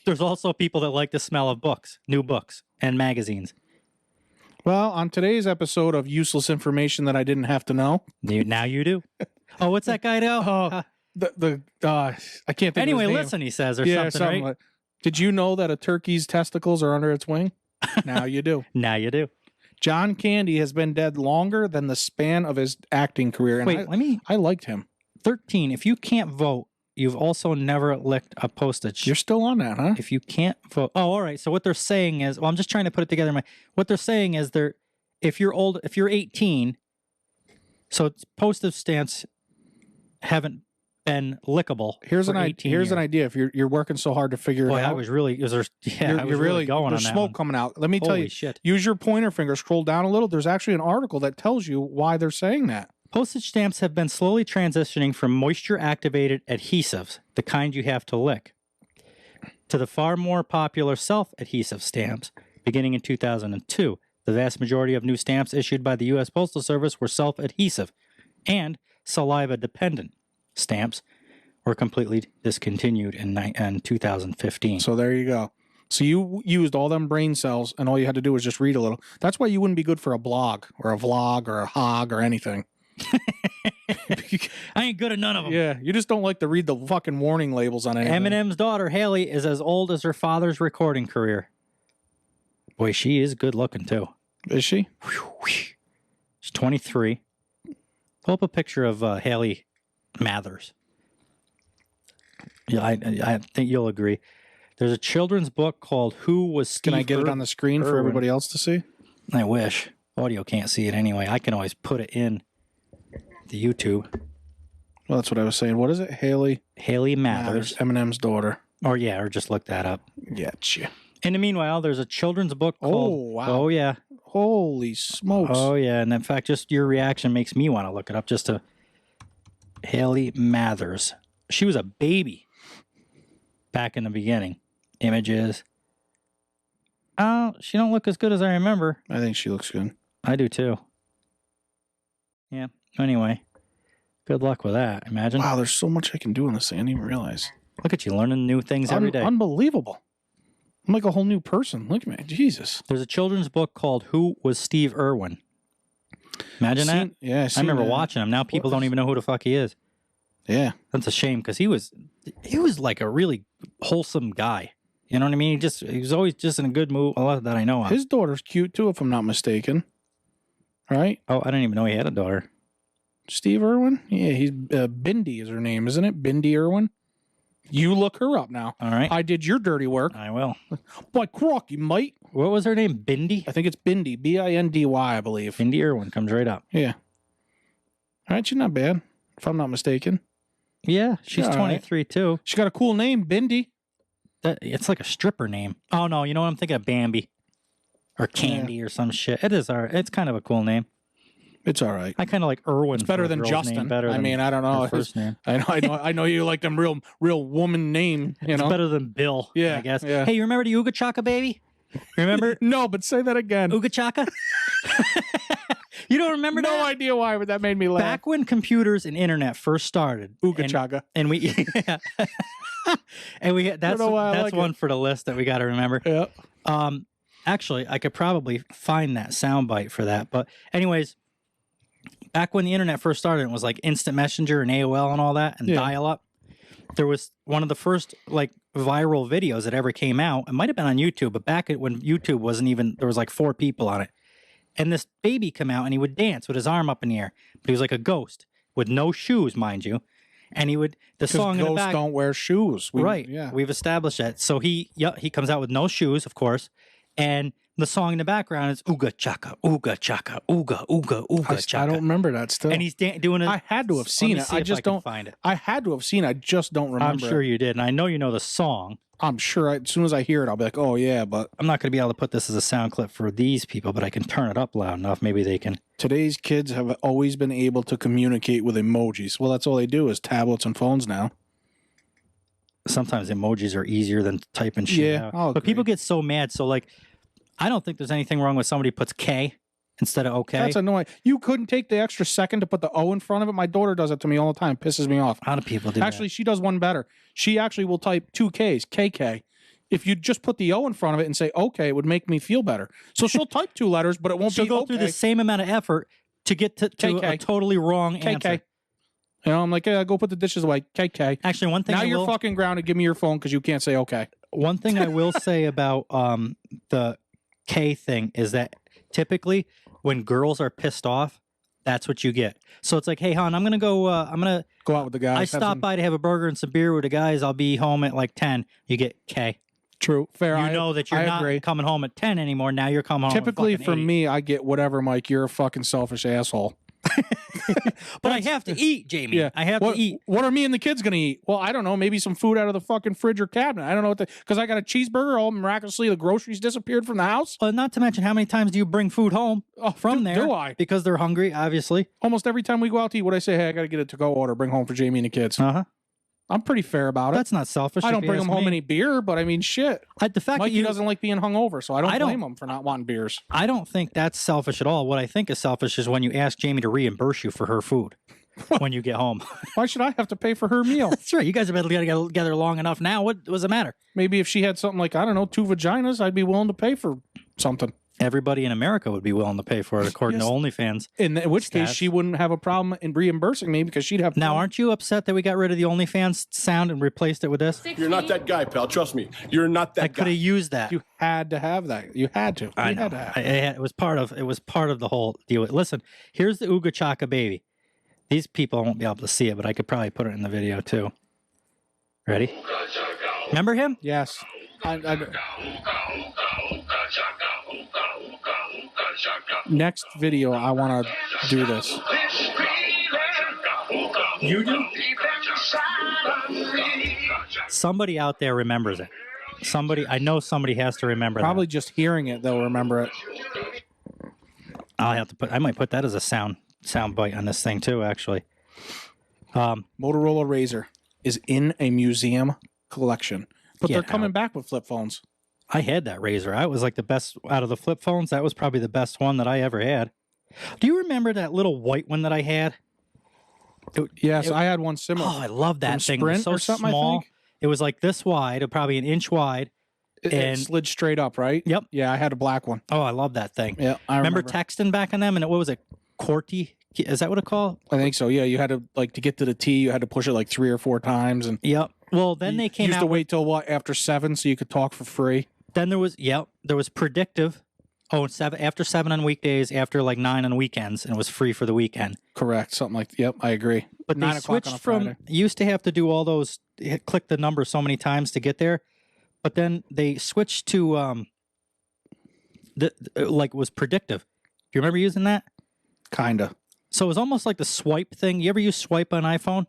there's also people that like the smell of books, new books, and magazines. Well, on today's episode of Useless Information That I Didn't Have to Know. Now you do. Oh, what's that guy do? I can't think anyway, of his name. Listen, he says, or something, right? Did you know that a turkey's testicles are under its wing? Now you do. Now you do. John Candy has been dead longer than the span of his acting career. And Wait, I liked him. 13. If you can't vote, you've also never licked a postage. You're still on that, huh? If you can't vote. Oh, all right. So what they're saying is, I'm just trying to put it together. What they're saying is if you're 18, so postage stamps haven't been lickable. Here's an idea. If you're working so hard to figure it out. I was really, you're really going there's on smoke coming out. Let me tell you. Shit. Use your pointer finger, scroll down a little. There's actually an article that tells you why they're saying that. Postage stamps have been slowly transitioning from moisture-activated adhesives, the kind you have to lick, to the far more popular self-adhesive stamps. Beginning in 2002, the vast majority of new stamps issued by the U.S. Postal Service were self-adhesive, and saliva-dependent stamps were completely discontinued in 2015. So there you go. So you used all them brain cells, and all you had to do was just read a little. That's why you wouldn't be good for a blog or a vlog or a hog or anything. I ain't good at none of them. Yeah, you just don't like to read the fucking warning labels on anything. Eminem's daughter, Haley, is as old as her father's recording career. Boy, she is good looking, too. Is she? She's 23. Pull up a picture of Haley Mathers. Yeah, I think you'll agree. There's a children's book called Who Was Steve Can I get it on the screen for everybody else to see? I wish. Audio can't see it anyway. I can always put it in the YouTube. Well, that's what I was saying. What is it? Haley Mathers. Eminem's daughter. Or just look that up. Gotcha. In the meanwhile, there's a children's book called... Oh, wow. Oh, yeah. Holy smokes. Oh, yeah. And in fact, just your reaction makes me want to look it up just to... Haley Mathers. She was a baby back in the beginning. Images. Oh, she don't look as good as I remember. I think she looks good. I do too. Yeah. Anyway, good luck with that. Imagine. Wow, there's so much I can do on this thing. I didn't even realize. Look at you learning new things every day. Unbelievable. I'm like a whole new person. Look at me. Jesus. There's a children's book called Who Was Steve Irwin? Imagine that? Yeah, I remember watching him. Now people don't even know who the fuck he is. Yeah. That's a shame because he was like a really wholesome guy. You know what I mean? He was always just in a good mood. A lot that I know of. His daughter's cute too, if I'm not mistaken. Right? Oh, I didn't even know he had a daughter. Steve Irwin? Yeah, he's Bindi is her name, isn't it? Bindi Irwin? You look her up now. All right. I did your dirty work. I will. Boy, crocky, mate. What was her name? Bindi? I think it's Bindi. Bindy, I believe. Bindi Irwin comes right up. Yeah. All right, she's not bad, if I'm not mistaken. Yeah, she's 23 too. She got a cool name, Bindi. It's like a stripper name. Oh no, you know what? I'm thinking of Bambi or Candy or some shit. It is it's kind of a cool name. It's all right. I kind of like Irwin. It's better than Justin. I don't know. First name. I know you like them real woman name. You know, it's better than Bill. Yeah, I guess. Yeah. Hey, you remember the Ooga Chaka baby? Remember? No, but say that again. Ooga Chaka. You don't remember that? No idea why, but that made me laugh. Back when computers and internet first started, Ooga Chaka, and we, and we that's like one for the list that we got to remember. Yeah. Actually, I could probably find that soundbite for that. But anyways, back when the internet first started, it was like Instant Messenger and AOL and all that, and dial-up. There was one of the first like viral videos that ever came out. It might have been on YouTube, but back when YouTube wasn't even, there was like 4 people on it. And this baby come out and he would dance with his arm up in the air. But he was like a ghost with no shoes, mind you. And he would, the song in the back. Ghosts don't wear shoes. Right. Yeah. We've established that. So he comes out with no shoes, of course. And the song in the background is Ooga Chaka, Ooga Chaka, Ooga, Ooga, Ooga Chaka. I don't remember that still. And he's doing it. I had to have seen it. I just don't find it. I had to have seen it. I just don't remember. I'm sure you did. And I know you know the song. I'm sure as soon as I hear it, I'll be like, oh, yeah, but... I'm not going to be able to put this as a sound clip for these people, but I can turn it up loud enough. Maybe they can... Today's kids have always been able to communicate with emojis. Well, that's all they do is tablets and phones now. Sometimes emojis are easier than typing shit out. But people get so mad. So, like, I don't think there's anything wrong with somebody puts K instead of okay. That's annoying. You couldn't take the extra second to put the O in front of it. My daughter does it to me all the time. Pisses me off. A lot of people do Actually, she does one better. She actually will type 2 Ks, KK. If you just put the O in front of it and say okay, it would make me feel better. So she'll type 2 letters, but it won't she'll be go okay. through the same amount of effort to get to a totally wrong answer. KK. You know, I'm like, yeah, go put the dishes away. KK. Actually, one thing now you're fucking grounded. Give me your phone because you can't say okay. One thing I will say about the K thing is that typically when girls are pissed off, that's what you get. So it's like, hey, hon, I'm going to go out with the guys. I stopped by to have a burger and some beer with the guys. I'll be home at like 10. You get K. True. Fair. You know that you're not coming home at 10 anymore. Now you're coming home Typically at for 8. me, I get whatever, Mike. You're a fucking selfish asshole. But I have to eat, Jamie. Yeah. I have to eat. What are me and the kids going to eat? Well, I don't know. Maybe some food out of the fucking fridge or cabinet. I don't know what because I got a cheeseburger. All miraculously, the groceries disappeared from the house. Not to mention, how many times do you bring food home from there? Do I? Because they're hungry, obviously. Almost every time we go out to eat, what I say, hey, I got to get a to-go order, bring home for Jamie and the kids. Uh-huh. I'm pretty fair about it. That's not selfish. I don't bring him home any beer, but I mean, shit. The fact Mikey that doesn't like being hungover, so I don't blame him for not wanting beers. I don't think that's selfish at all. What I think is selfish is when you ask Jamie to reimburse you for her food when you get home. Why should I have to pay for her meal? That's right. You guys have been together long enough now. What does it matter? Maybe if she had something like, I don't know, 2 vaginas, I'd be willing to pay for something. Everybody in America would be willing to pay for it, according to OnlyFans. In which case, she wouldn't have a problem in reimbursing me because she'd have... Now, aren't you upset that we got rid of the OnlyFans sound and replaced it with this? You're not that guy, pal. Trust me. You're not that guy. I could have used that. You had to have that. You had to. I know. It was part of the whole deal. Listen, here's the Ooga Chaka baby. These people won't be able to see it, but I could probably put it in the video too. Ready? Remember him? Yes. Next video, I want to do this. You do? Somebody out there remembers it. I know somebody has to remember Probably that. just hearing it, they'll remember it. I might put that as a sound bite on this thing too, actually. Motorola Razr is in a museum collection, but they're coming back with flip phones. I had that Razr. I was like the best out of the flip phones. That was probably the best one that I ever had. Do you remember that little white one that I had? Yes, I had one similar. Oh, I love that thing. Sprint It was so or something, small. I think? It was like this wide, probably an inch wide. It slid straight up, right? Yep. Yeah, I had a black one. Oh, I love that thing. Yeah, I remember remember. texting back on them, and what was it? QWERTY? Is that what it called? I think so. Yeah, you had to to get to the T, you had to push it like 3 or 4 times, and Yep. Well, then they came used out. to wait till what, after 7, so you could talk for free. Then there was predictive. Oh, after 7 on weekdays, after like 9 on weekends, and it was free for the weekend. Correct. Something like. Yep, I agree. But 9 they o'clock on switched a from Friday. used to have to do all those click the number so many times to get there, but then they switched to it was predictive. Do you remember using that? Kinda. So it was almost like the swipe thing. You ever use swipe on iPhone?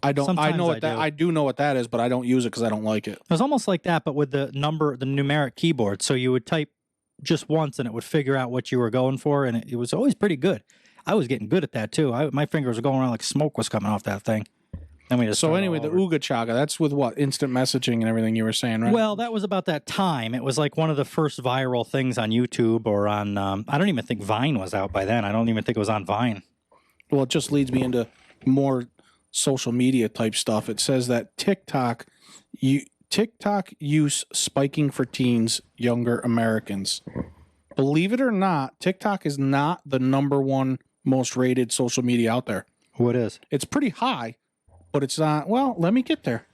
I don't. I Sometimes know I what that. do. I do know what that is, but I don't use it because I don't like it. It was almost like that, but with the numeric keyboard. So you would type just once, and it would figure out what you were going for, and it was always pretty good. I was getting good at that too. My fingers were going around like smoke was coming off that thing. Then we just So started anyway, all the over. Ooga Chaga, that's with what, instant messaging and everything you were saying, right? Well, that was about that time. It was like one of the first viral things on YouTube or on. I don't even think Vine was out by then. I don't even think it was on Vine. Well, it just leads me into more social media type stuff. It says that TikTok use spiking for teens, younger Americans. Believe it or not, TikTok is not the #1 most rated social media out there. What is? It's pretty high, but it's not. Well, let me get there.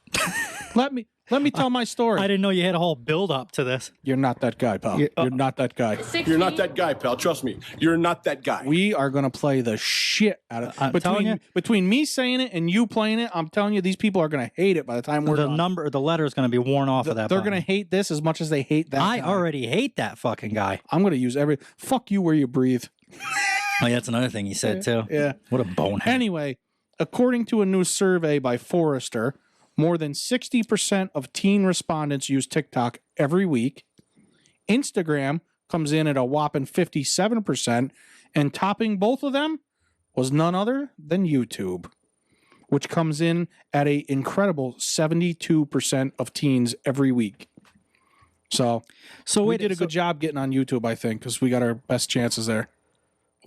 let me tell my story. I didn't know you had a whole build up to this. You're not that guy, pal. You're not that guy. You're not that guy, pal. Trust me. You're not that guy. We are going to play the shit out of I'm telling you. between me saying it and you playing it. I'm telling you, these people are going to hate it by the time we're done. The letter is going to be worn off of that. They're button. going to hate this as much as they hate that. I guy. already hate that fucking guy. I'm going to use every. Fuck you where you breathe. Oh, yeah, that's another thing he said too. Yeah. What a bonehead. Anyway, according to a new survey by Forrester, more than 60% of teen respondents use TikTok every week. Instagram comes in at a whopping 57%, and topping both of them was none other than YouTube, which comes in at an incredible 72% of teens every week. So we did a good job getting on YouTube, I think, because we got our best chances there.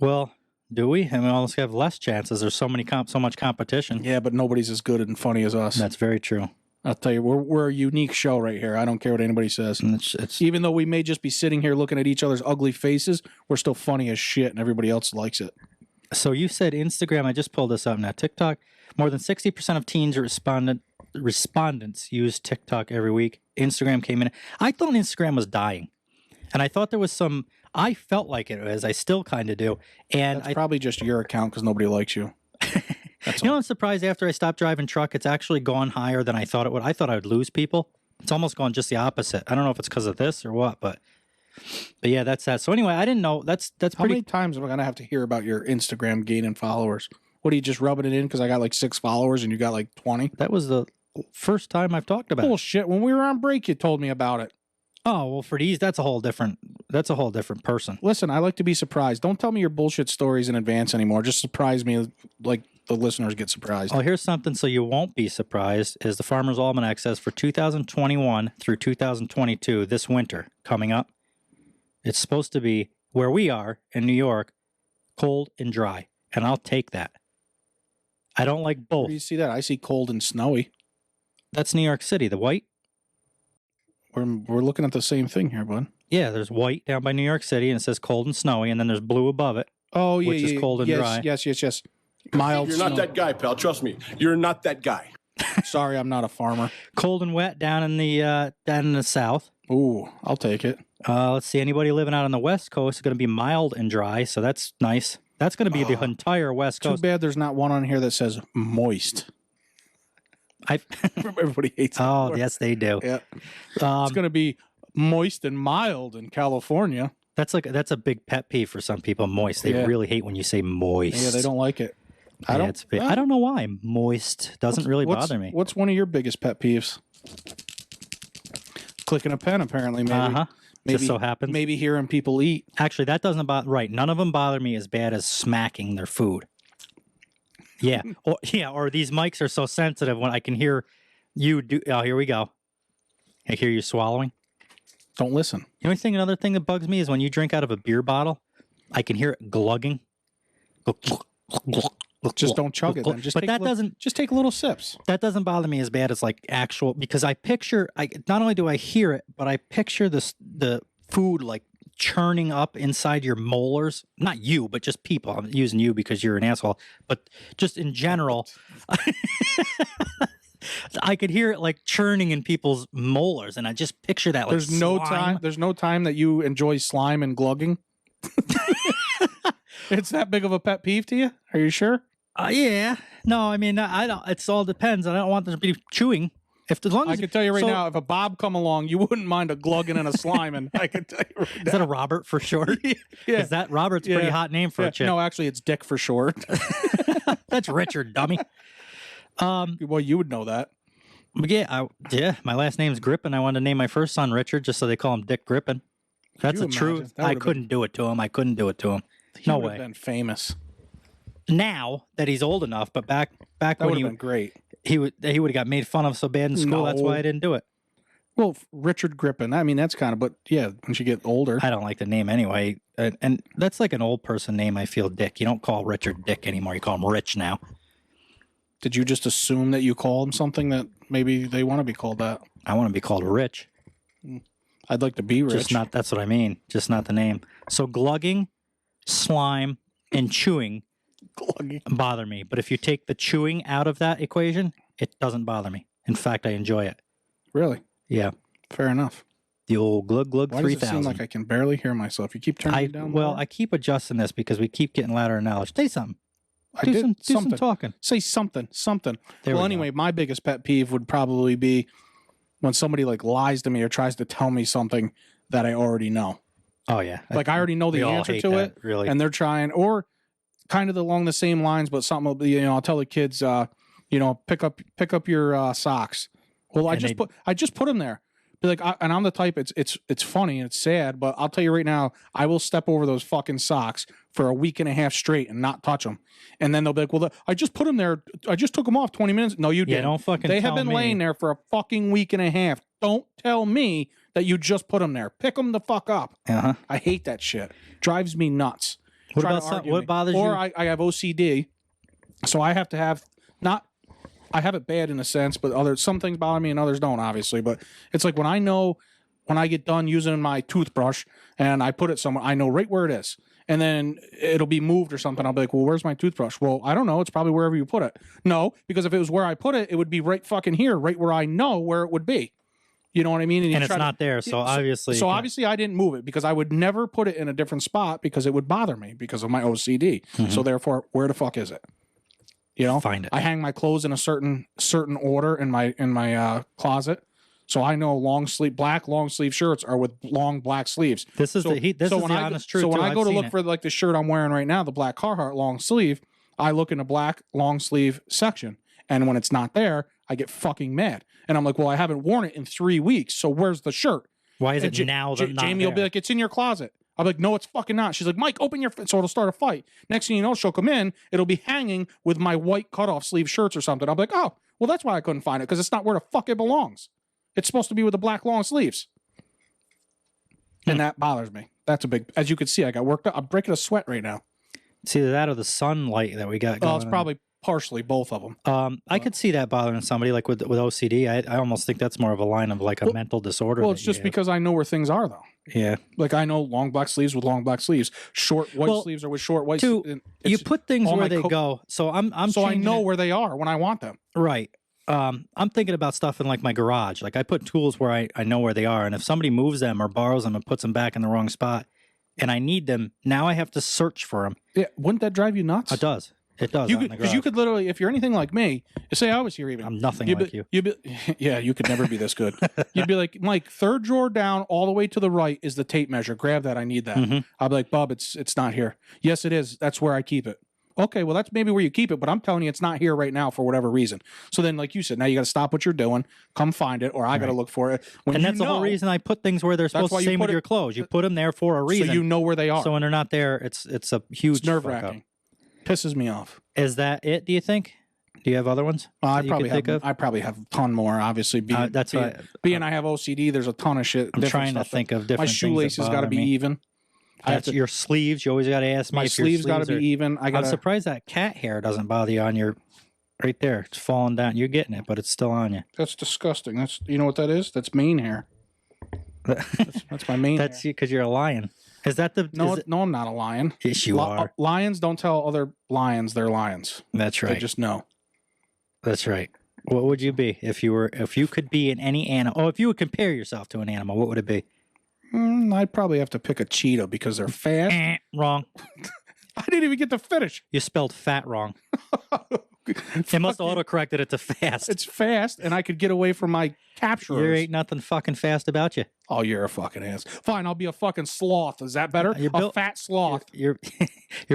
Well, do we? I mean, we almost have less chances. There's so much competition. Yeah, but nobody's as good and funny as us. That's very true. I'll tell you, we're a unique show right here. I don't care what anybody says. It's Even though we may just be sitting here looking at each other's ugly faces, we're still funny as shit, and everybody else likes it. So you said Instagram. I just pulled this up now. TikTok. More than 60% of teens or respondents use TikTok every week. Instagram came in. I thought Instagram was dying, and I thought there was some. I felt like it was. I still kind of do. And That's probably just your account because nobody likes you. You know, I'm surprised after I stopped driving truck, it's actually gone higher than I thought it would. I thought I would lose people. It's almost gone just the opposite. I don't know if it's because of this or what, but yeah, that's that. So anyway, I didn't know. That's How pretty. many times am I gonna have to hear about your Instagram gaining followers? What are you just rubbing it in because I got like 6 followers and you got like 20? That was the first time I've talked about it. Bullshit. When we were on break, you told me about it. Oh well, for these, that's a whole different person. Listen, I like to be surprised. Don't tell me your bullshit stories in advance anymore. Just surprise me like the listeners get surprised. Oh, here's something so you won't be surprised. Is the Farmer's Almanac says for 2021 through 2022, this winter coming up, it's supposed to be where we are in New York, cold and dry, and I'll take that. I don't like both. Where do you see that? I see cold and snowy. That's New York City, the white. We're looking at the same thing here, bud. Yeah, there's white down by New York City, and it says cold and snowy, and then there's blue above it. Oh, yeah, which is cold and yes, dry. Yes. Mild You're snow. not that guy, pal. Trust me. You're not that guy. Sorry, I'm not a farmer. Cold and wet down in the south. Ooh, I'll take it. Let's see. Anybody living out on the West Coast is going to be mild and dry, so that's nice. That's going to be the entire West Too Coast. bad there's not one on here that says moist. Everybody hates that Oh, word. yes, they do. Yeah. It's going to be moist and mild in California. That's a big pet peeve for some people. Moist. They really hate when you say moist. Yeah, they don't like it. I don't know why. Moist doesn't really bother me. What's one of your biggest pet peeves? Clicking a pen, apparently. Maybe. Maybe just so happens. Maybe hearing people eat. Actually, that doesn't bother. Right, none of them bother me as bad as smacking their food. Yeah, or these mics are so sensitive when I can hear you do. Oh, here we go. I hear you swallowing. Don't listen. Another thing that bugs me is when you drink out of a beer bottle, I can hear it glugging. Just don't chug it then. Just take little sips. That doesn't bother me as bad as like actual, because I not only do I hear it, but I picture the food like churning up inside your molars. Not you, but just people. I'm using you because you're an asshole, but just in general, I could hear it like churning in people's molars, and I just picture that like there's no time that you enjoy slime and glugging. It's that big of a pet peeve to you? Are you sure? Yeah. No, I mean, I don't. It's all depends. I don't want there to be chewing. I can tell you right now, if a Bob come along, you wouldn't mind a glugging and a sliming. I can tell you right now. Is that a Robert for short? Yeah. Is that Robert's a pretty hot name for a chick? No, actually, it's Dick for short. That's Richard, dummy. Well, you would know that. But yeah, my last name's Grippin. I wanted to name my first son Richard just so they call him Dick Grippin. That's the truth. I couldn't do it to him. He would have been famous. Now that he's old enough, but back when he been great. He would have got made fun of so bad in school. That's why I didn't do it. Well, Richard Grippin. I mean, that's kind of, but yeah, once you get older. I don't like the name anyway. And that's like an old person name, I feel, Dick. You don't call Richard Dick anymore. You call him Rich now. Did you just assume that you call him something that maybe they want to be called that? I want to be called Rich. I'd like to be rich. That's what I mean. Just not the name. So glugging, slime, and chewing bother me. But if you take the chewing out of that equation, it doesn't bother me. In fact, I enjoy it. Really? Yeah. Fair enough. The old glug glug 3000. Why does it seem like I can barely hear myself? You keep turning it down. Well, I keep adjusting this because we keep getting louder and louder. Say something. Do some talking. Say something. Well, anyway, my biggest pet peeve would probably be when somebody like lies to me or tries to tell me something that I already know. Oh yeah. Like I already know the answer to it, really. And they're trying, or kind of along the same lines, but something, I'll tell the kids, pick up your socks. Well, I just put them there. Be like, and I'm the type. It's funny and it's sad, but I'll tell you right now, I will step over those fucking socks for a week and a half straight and not touch them. And then they'll be like, well, I just put them there. I just took them off 20 minutes. No, you didn't. Don't fucking. They have been laying there for a fucking week and a half. Don't tell me that you just put them there. Pick them the fuck up. Uh-huh. I hate that shit. Drives me nuts. What bothers you? Or I have OCD, so I have to have I have it bad in a sense, but some things bother me and others don't, obviously. But it's like when I get done using my toothbrush and I put it somewhere, I know right where it is. And then it'll be moved or something. I'll be like, well, where's my toothbrush? Well, I don't know. It's probably wherever you put it. No, because if it was where I put it, it would be right fucking here, right where I know where it would be. You know what I mean? And it's not there, so obviously... So obviously I didn't move it because I would never put it in a different spot because it would bother me because of my OCD. Mm-hmm. So therefore, where the fuck is it? Find it. I hang my clothes in a certain order in my closet, so I know black long sleeve shirts are with long black sleeves. This is the honest truth. So when I go to look for like the shirt I'm wearing right now, the black Carhartt long sleeve, I look in the black long sleeve section, and when it's not there, I get fucking mad, and I'm like, well, I haven't worn it in 3 weeks, so where's the shirt? Why is it now? Jamie will be like, it's in your closet. I'm like, no, it's fucking not. She's like, Mike, open your... So it'll start a fight. Next thing you know, she'll come in. It'll be hanging with my white cutoff sleeve shirts or something. I'll be like, oh, well, that's why I couldn't find it, because it's not where the fuck it belongs. It's supposed to be with the black long sleeves. And that bothers me. That's a big... As you can see, I got worked up. I'm breaking a sweat right now. It's either that or the sunlight that we got going it's probably partially both of them. I could see that bothering somebody like with OCD. I almost think that's more of a line of like a mental disorder. Well, it's just because I know where things are, though. Yeah. Like I know long black sleeves with long black sleeves, short white sleeves are with short white sleeves. You put things where they go. So I know where they are when I want them. Right. I'm thinking about stuff in like my garage. Like I put tools where I know where they are, and if somebody moves them or borrows them and puts them back in the wrong spot, and I need them. Now I have to search for them. Yeah, wouldn't that drive you nuts? It does. It does. Because you could literally, if you're anything like me, say I was here even. I'm nothing like you. You'd be, yeah, you could never be this good. You'd be like, Mike, third drawer down, all the way to the right is the tape measure. Grab that. I need that. Mm-hmm. I'll be like, Bub, it's not here. Yes, it is. That's where I keep it. Okay, well, that's maybe where you keep it, but I'm telling you it's not here right now for whatever reason. So then, like you said, now you got to stop what you're doing, come find it, or I got to look for it. And that's the whole reason I put things where they're supposed to. Same with your clothes. You put them there for a reason. So you know where they are. So when they're not there, it's a huge nerve-wracking. Pisses me off. Is that it, do you think? Do you have other ones? I probably have a ton more, obviously. Being I have OCD, there's a ton of shit. I'm trying to think of different things. My shoelaces got to be even. Your sleeves, you always got to ask me. My sleeves got to be even. I'm surprised that cat hair doesn't bother you on your, right there. It's falling down. You're getting it, but it's still on you. That's disgusting. You know what that is? That's mane hair. That's my mane hair. That's because you're a lion. Is that the... No, I'm not a lion. Yes, you are. Lions don't tell other lions they're lions. That's right. They just know. That's right. What would you be if you could be in any animal? Oh, if you would compare yourself to an animal, what would it be? I'd probably have to pick a cheetah because they're fast. Wrong. I didn't even get to finish. You spelled fat wrong. It must auto-corrected it to fast. It's fast, and I could get away from my capturers. There ain't nothing fucking fast about you. Oh, you're a fucking ass. Fine, I'll be a fucking sloth. Is that better? A fat sloth. You're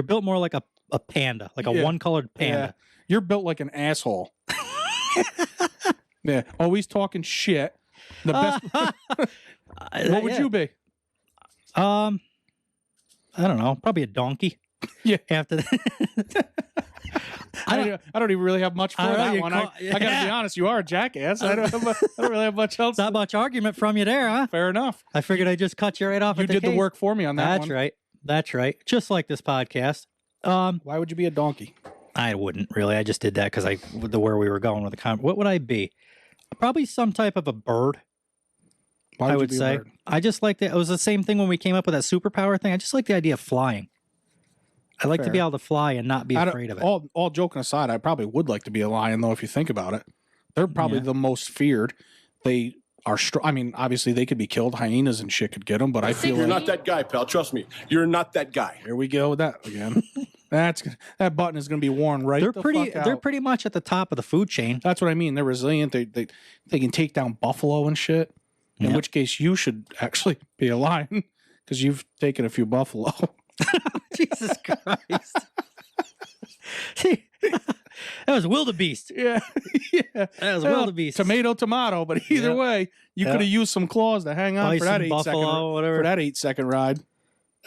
built more like a panda, like a one-colored panda. Yeah. You're built like an asshole. Yeah, always talking shit. The best. What would you be? I don't know. Probably a donkey. Yeah. After that. I don't even really have much for that one. I got to be honest. You are a jackass. I don't really have much else. Not much argument from you there, huh? Fair enough. I figured I'd just cut you right off. You did the work for me on that one. That's right. That's right. Just like this podcast. Why would you be a donkey? I wouldn't really. I just did that because where we were going with the comment. What would I be? Probably some type of a bird. Why I would say. I just like that. It was the same thing when we came up with that superpower thing. I just like the idea of flying. I like to be able to fly and not be afraid of it. All joking aside, I probably would like to be a lion, though, if you think about it. They're probably the most feared. They are I mean, obviously, they could be killed. Hyenas and shit could get them, but I feel You're not that guy, pal. Trust me. You're not that guy. Here we go with that again. That button is going to be worn right the fuck out. They're pretty much at the top of the food chain. That's what I mean. They're resilient. They can take down buffalo and shit. In which case, you should actually be a lion because you've taken a few buffalo. Jesus Christ. See, that was wildebeest. Yeah. That was wildebeest. Tomato, but either way, you could have used some claws to hang on for that 8-second ride.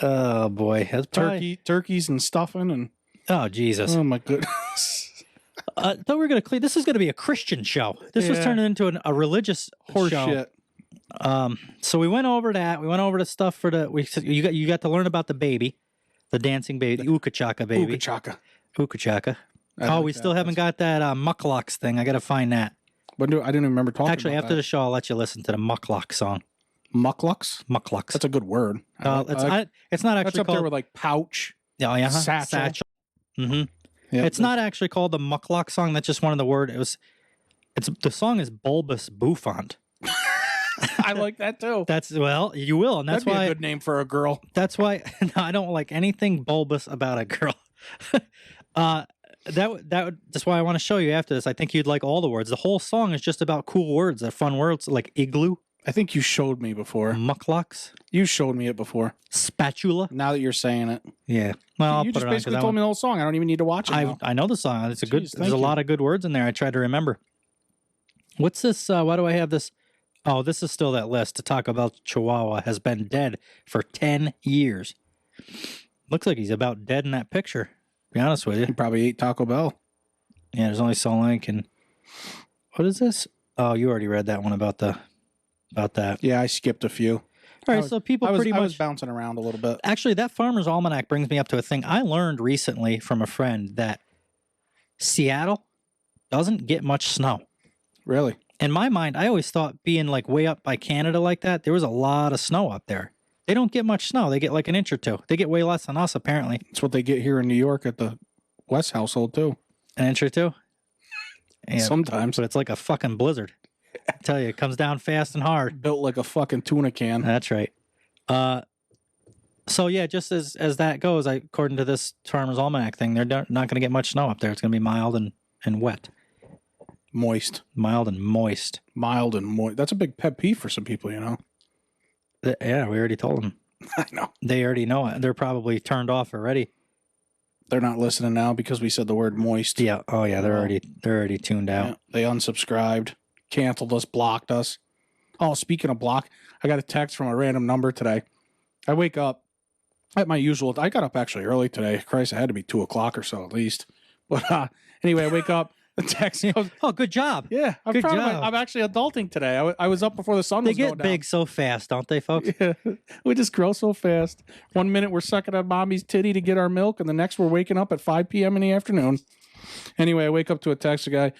Oh boy. That's turkeys and stuffing and oh Jesus. Oh my goodness. I thought we were gonna clean. This is gonna be a Christian show. This was turning into a religious horse show. Shit. So we went over that. We went over the stuff for you got to learn about the baby, the dancing baby, the Ukachaka baby. Ukachaka. We still haven't got that Mucklucks thing. I got to find that. I didn't even remember talking. Actually, about after that. the show, I'll let you listen to the Muckluck song. Mucklucks? Mucklucks. That's a good word. It's not actually that's up called there with like pouch. Yeah, satchel. Mm-hmm. Yeah, it's not actually called the Muckluck song. That's just one of the words. The song is Bulbous Bouffant. I like that too. You will, and that's That'd why be a good name for a girl. That's why I don't like anything bulbous about a girl. That's why I want to show you after this. I think you'd like all the words. The whole song is just about cool words, fun words like igloo. I think you showed me before. Mucklucks. You showed me it before. Spatula. Now that you're saying it. Yeah. Well, you just basically told me the whole song. I don't even need to watch it. I know the song. There's a lot of good words in there. I tried to remember. What's this? Why do I have this? Oh, this is still that list. To talk about Chihuahua has been dead for 10 years. Looks like he's about dead in that picture. To be honest with you. He probably ate Taco Bell. Yeah, there's only so long and what is this? Oh, you already read that one about that. Yeah, I skipped a few. All right, so people pretty much... I was bouncing around a little bit. Actually, that Farmer's Almanac brings me up to a thing. I learned recently from a friend that Seattle doesn't get much snow. Really? In my mind, I always thought being like way up by Canada like that, there was a lot of snow up there. They don't get much snow. They get like an inch or two. They get way less than us, apparently. That's what they get here in New York at the West household, too. An inch or two? Yeah, sometimes. But it's like a fucking blizzard. I tell you, it comes down fast and hard. Built like a fucking tuna can. That's right. So yeah, just as that goes, according to this Farmer's Almanac thing, they're not going to get much snow up there. It's going to be mild and wet. Moist. Mild and moist. Mild and moist. That's a big pet peeve for some people, you know? Yeah, we already told them. I know. They already know it. They're probably turned off already. They're not listening now because we said the word moist. Yeah. Oh yeah, they're already tuned out. Yeah, they unsubscribed, canceled us, blocked us. Oh, speaking of block, I got a text from a random number today. I wake up at my usual. I got up actually early today. Christ, it had to be 2:00 or so at least. But anyway, I wake up. The text goes, "Oh, good job." Yeah, good job. I'm actually adulting today. I was up before the sun was going down. They get big so fast, don't they, folks? Yeah, we just grow so fast. 1 minute we're sucking on mommy's titty to get our milk, and the next we're waking up at 5 p.m. in the afternoon. Anyway, I wake up to a text. A guy,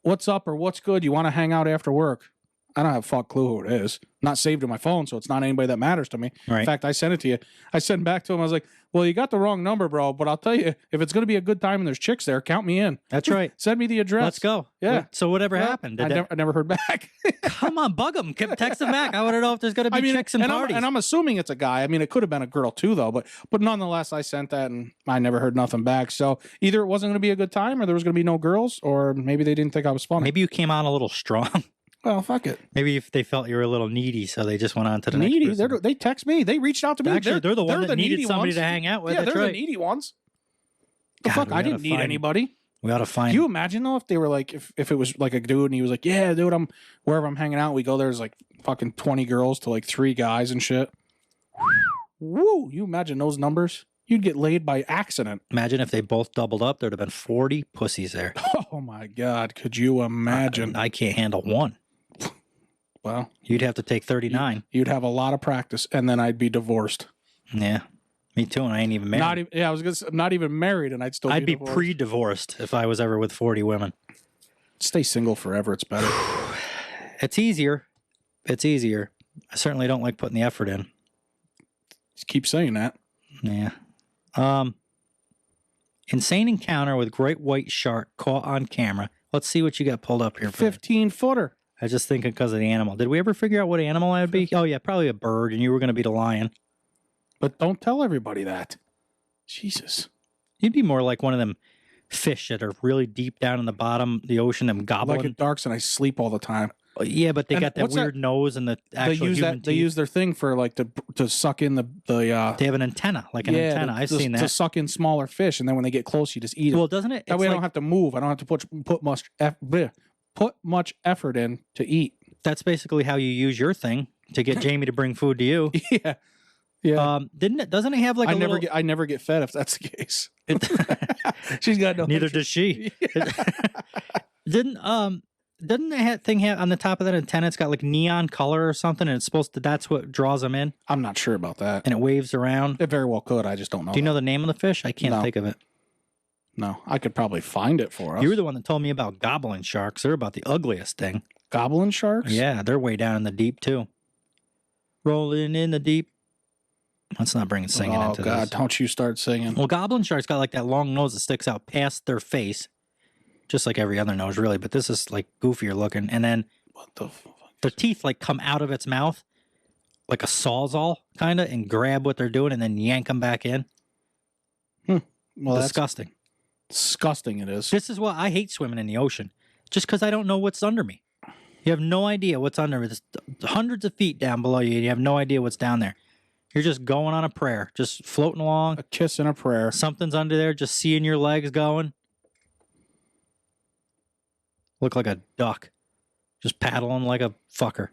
what's up or what's good? You want to hang out after work? I don't have a fuck clue who it is. Not saved in my phone, so it's not anybody that matters to me. Right. In fact, I sent it to you. I sent back to him. I was like, well, you got the wrong number, bro. But I'll tell you, if it's going to be a good time and there's chicks there, count me in. That's right. Send me the address. Let's go. Yeah. So whatever happened? I never heard back. Come on, bug him. Text him back. I want to know if there's going to be chicks and parties. I'm assuming it's a guy. I mean, it could have been a girl too, though. But nonetheless, I sent that and I never heard nothing back. So either it wasn't going to be a good time, or there was going to be no girls, or maybe they didn't think I was funny. Maybe you came on a little strong. Well, fuck it. Maybe if they felt you were a little needy, so they just went on to the next person. They text me. They reached out to me. Actually, they're the one that needed somebody ones. to hang out with. Yeah, That's they're right. the needy ones. The God, fuck? I didn't need anybody. We ought to find. Can you imagine though if they were like if it was like a dude and he was like, yeah, dude, I'm wherever I'm hanging out. We go there's like fucking 20 girls to like 3 guys and shit. Woo! You imagine those numbers? You'd get laid by accident. Imagine if they both doubled up. There'd have been 40 pussies there. Oh my God! Could you imagine? I can't handle one. Well, you'd have to take 39. You'd have a lot of practice, and then I'd be divorced. Yeah, me too. And I ain't even married. I was gonna say, I'm not even married, and I'd still. I'd be divorced. pre-divorced if I was ever with 40 women. Stay single forever. It's better. It's easier. It's easier. I certainly don't like putting the effort in. Just keep saying that. Yeah. Insane encounter with great white shark caught on camera. Let's see what you got pulled up here. 15-footer. I was just thinking because of the animal. Did we ever figure out what animal I'd be? Oh, yeah, probably a bird, and you were going to be the lion. But don't tell everybody that. Jesus. You'd be more like one of them fish that are really deep down in the bottom of the ocean, them goblin. Like it darks and I sleep all the time. Yeah, but they got that weird nose and the actual human teeth. They use their thing for like to suck in the They have an antenna, like an antenna. I've seen that. To suck in smaller fish, and then when they get close, you just eat it. Well, doesn't it? That way I don't have to move. I don't have to put much effort in to eat. That's basically how you use your thing to get Jamie to bring food to you. Yeah. Yeah. Doesn't it have like I never get fed if that's the case. She's got no. Neither does she. Doesn't that thing have on the top of that antenna? It's got like neon color or something, and it's supposed to. That's what draws them in. I'm not sure about that. And it waves around. It very well could. I just don't know. Do you know the name of the fish? I can't think of it. No, I could probably find it for us. You were the one that told me about goblin sharks. They're about the ugliest thing. Goblin sharks? Yeah, they're way down in the deep too. Rolling in the deep. Let's not bring singing into this. Oh God! Don't you start singing. Well, goblin sharks got like that long nose that sticks out past their face. Just like every other nose, really, but this is like goofier looking. And then what the fuck? Their teeth like come out of its mouth like a sawzall, kind of, and grab what they're doing and then yank them back in. Well, disgusting. Disgusting it is. This is why I hate swimming in the ocean, just because I don't know what's under me. You have no idea what's under me. There's hundreds of feet down below you, and you have no idea what's down there. You're just going on a prayer, just floating along. A kiss and a prayer. Something's under there, just seeing your legs going. Look like a duck. Just paddling like a fucker.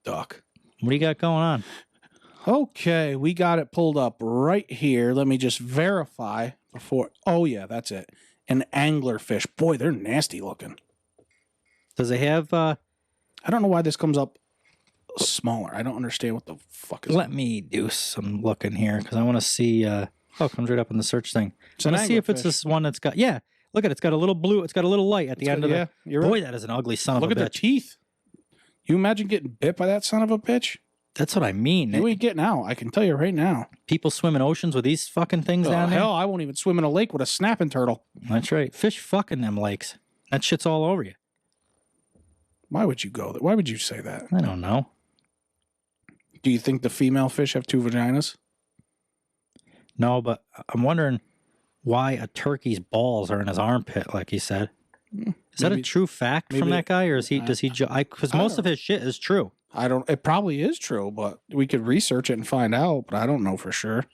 Duck. What do you got going on? Okay, we got it pulled up right here. Let me just verify before. Oh, yeah, that's it. An anglerfish. Boy, they're nasty looking. Does it have... I don't know why this comes up smaller. I don't understand what the fuck is Let me do some looking here, because I want to see... oh, it comes right up in the search thing. I want to see if it's this one that's got... Yeah. Look at it. It's got a little blue. It's got a little light at the end of the... You're Boy, right. that is an ugly son of a bitch. Look at their teeth. You imagine getting bit by that son of a bitch? That's what I mean. You ain't getting out. I can tell you right now. People swim in oceans with these fucking things down there? Hell, I won't even swim in a lake with a snapping turtle. That's right. Fish fucking them lakes. That shit's all over you. Why would you go there? Why would you say that? I don't know. Do you think the female fish have 2 vaginas? No, but I'm wondering why a turkey's balls are in his armpit, like he said. Is that a true fact from that guy, or is he? Does he? Because most of his shit is true. I don't. It probably is true, but we could research it and find out. But I don't know for sure.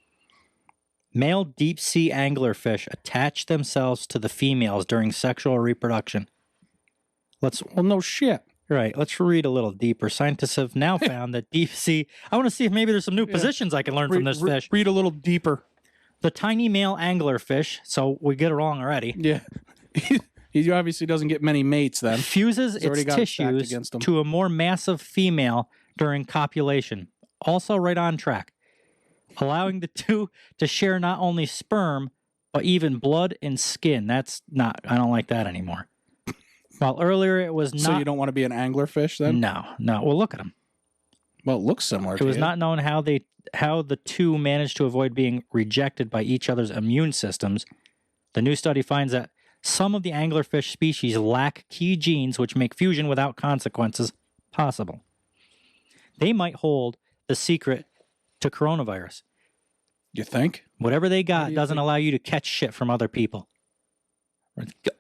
Male deep sea anglerfish attach themselves to the females during sexual reproduction. Well, no shit. Right. Let's read a little deeper. Scientists have now found that deep sea. I want to see if maybe there's some new positions I can learn from this fish. Read a little deeper. The tiny male anglerfish. So we get it wrong already. Yeah. He obviously doesn't get many mates then. Fuses its tissues to a more massive female during copulation. Also right on track. Allowing the two to share not only sperm, but even blood and skin. That's not, I don't like that anymore. While earlier it was not. So you don't want to be an anglerfish then? No. Well, look at them. Well, it looks similar. It was not known how the two managed to avoid being rejected by each other's immune systems. The new study finds that some of the anglerfish species lack key genes which make fusion without consequences possible. They might hold the secret to coronavirus. You think? Whatever they got doesn't allow you to catch shit from other people.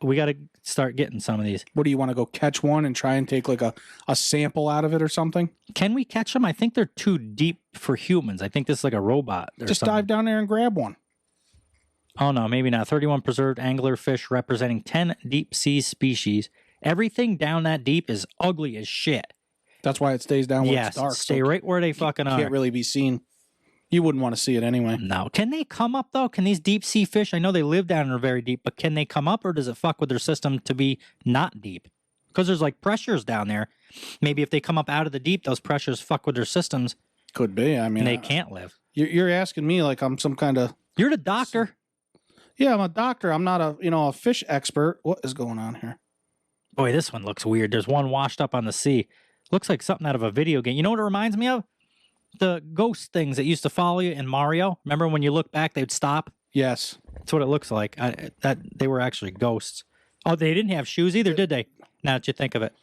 We got to start getting some of these. What do you want to go catch one and try and take like a sample out of it or something? Can we catch them? I think they're too deep for humans. I think this is like a robot. Just dive down there and grab one. Oh, no, maybe not. 31 preserved anglerfish representing 10 deep sea species. Everything down that deep is ugly as shit. That's why it stays down where it's dark. Stay right where they fucking are. Can't really be seen. You wouldn't want to see it anyway. No. Can they come up, though? Can these deep sea fish, I know they live down there very deep, but can they come up, or does it fuck with their system to be not deep? Because there's like pressures down there. Maybe if they come up out of the deep, those pressures fuck with their systems. Could be. I mean, and they can't live. You're asking me like I'm some kind of... You're the doctor. Yeah, I'm a doctor. I'm not a fish expert. What is going on here? Boy, this one looks weird. There's one washed up on the sea. Looks like something out of a video game. You know what it reminds me of? The ghost things that used to follow you in Mario. Remember when you look back, they'd stop? Yes. That's what it looks like. That they were actually ghosts. Oh, they didn't have shoes either, did they? Now that you think of it.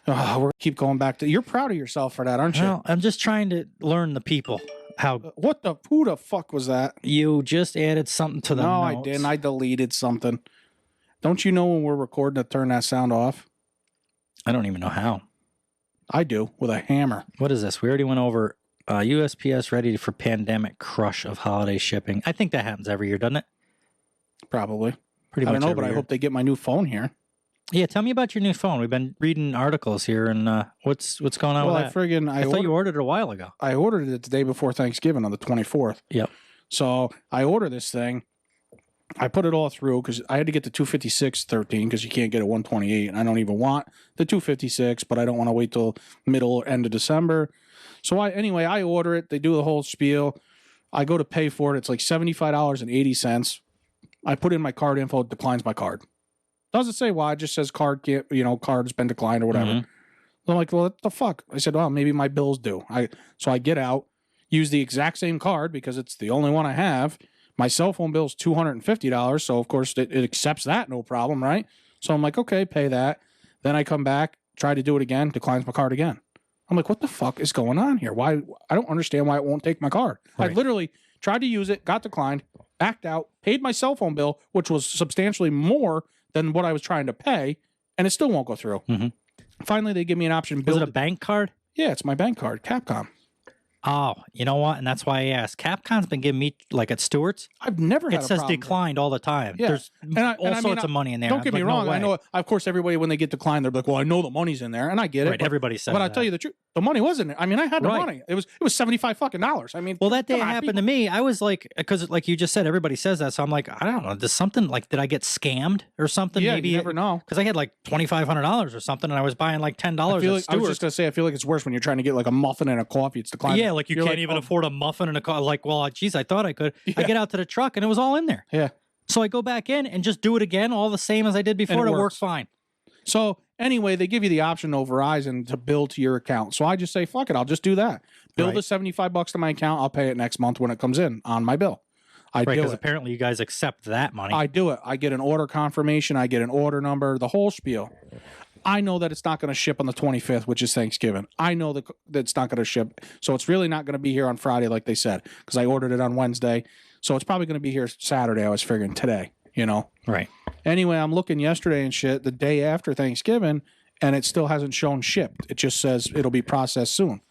We'll keep going back to... You're proud of yourself for that, aren't you? Well, I'm just trying to learn the people. Who the fuck was that? You just added something to the notes. No, I didn't. I deleted something. Don't you know when we're recording to turn that sound off? I don't even know how. I do, with a hammer. What is this? We already went over USPS ready for pandemic crush of holiday shipping. I think that happens every year, doesn't it? Probably. Pretty much. I don't know, but I hope they get my new phone here. Yeah, tell me about your new phone. We've been reading articles here, and what's going on with that? I thought you ordered it a while ago. I ordered it the day before Thanksgiving on the 24th. Yep. So I ordered this thing. I put it all through because I had to get the 256/13 because you can't get a 128. And I don't even want the 256, but I don't want to wait till middle or end of December. So I order it. They do the whole spiel. I go to pay for it. It's like $75.80. I put in my card info. It declines my card. Doesn't say why. It just says card's been declined or whatever. Mm-hmm. I'm like, well, what the fuck? I said, well, maybe my bill's due. So I get out, use the exact same card because it's the only one I have. My cell phone bill's $250. So, of course, it accepts that, no problem, right? So I'm like, okay, pay that. Then I come back, try to do it again, declines my card again. I'm like, what the fuck is going on here? Why? I don't understand why it won't take my card. Right. I literally tried to use it, got declined, backed out, paid my cell phone bill, which was substantially more than what I was trying to pay, and it still won't go through. Mm-hmm. Finally, they give me an option. Was it a bank card? Yeah, it's my bank card, Capcom. Oh, you know what? And that's why I asked. Capcom's been giving me, like at Stewart's. I've never had a problem. It says declined all the time. Yeah. There's all sorts of money in there. Don't get me wrong. I know, of course, everybody, when they get declined, they're like, well, I know the money's in there. And I get it. Right, everybody says But I tell you the truth, the money wasn't there. I mean, I had the money. It was $75 fucking dollars. I mean, well, that day it happened to me. I was like, because like you just said, everybody says that. So I'm like, I don't know. Does something like, did I get scammed or something? Yeah, maybe you never know. Because I had like $2,500 or something, and I was buying like $10 at Stewart's. I was just going to say, I feel like it's worse when you're trying to get like a muffin and a coffee. It's declined. Yeah, like you can't even afford a muffin and a coffee. Like, well, geez, I thought I could. Yeah. I get out to the truck and it was all in there. Yeah. So I go back in and just do it again, all the same as I did before. And it works fine. So anyway, they give you the option over Verizon to bill to your account. So I just say, fuck it, I'll just do that. Bill the $75 to my account. I'll pay it next month when it comes in on my bill. Because apparently you guys accept that money. I do it. I get an order confirmation. I get an order number, the whole spiel. I know that it's not going to ship on the 25th, which is Thanksgiving. I know that it's not going to ship. So it's really not going to be here on Friday, like they said, because I ordered it on Wednesday. So it's probably going to be here Saturday. I was figuring today, you know? Right. Anyway, I'm looking yesterday and shit, the day after Thanksgiving, and it still hasn't shown shipped. It just says it'll be processed soon.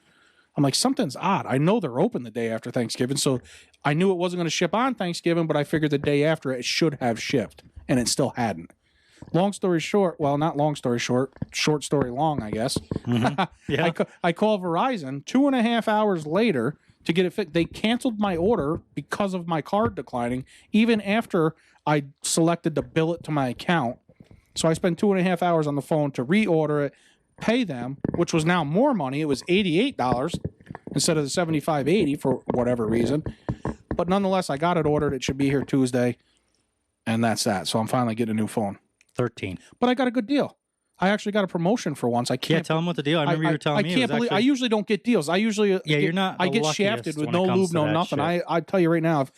I'm like, something's odd. I know they're open the day after Thanksgiving, so I knew it wasn't going to ship on Thanksgiving, but I figured the day after it should have shipped, and it still hadn't. Long story short, well, not long story short, short story long, I guess. Mm-hmm. Yeah. I call Verizon 2.5 hours later to get it fixed. They canceled my order because of my card declining, even after I selected to bill it to my account. So I spent 2.5 hours on the phone to reorder it, pay them, which was now more money. It was $88 instead of the $75.80 for whatever reason. But nonetheless, I got it ordered. It should be here Tuesday, and that's that. So I'm finally getting a new phone. 13. But I got a good deal. I actually got a promotion for once. I can't. Yeah, tell them what the deal. I remember you were telling me. I can't believe. I usually don't get deals. I usually you're not. I get shafted with no lube, no nothing. I tell you right now, if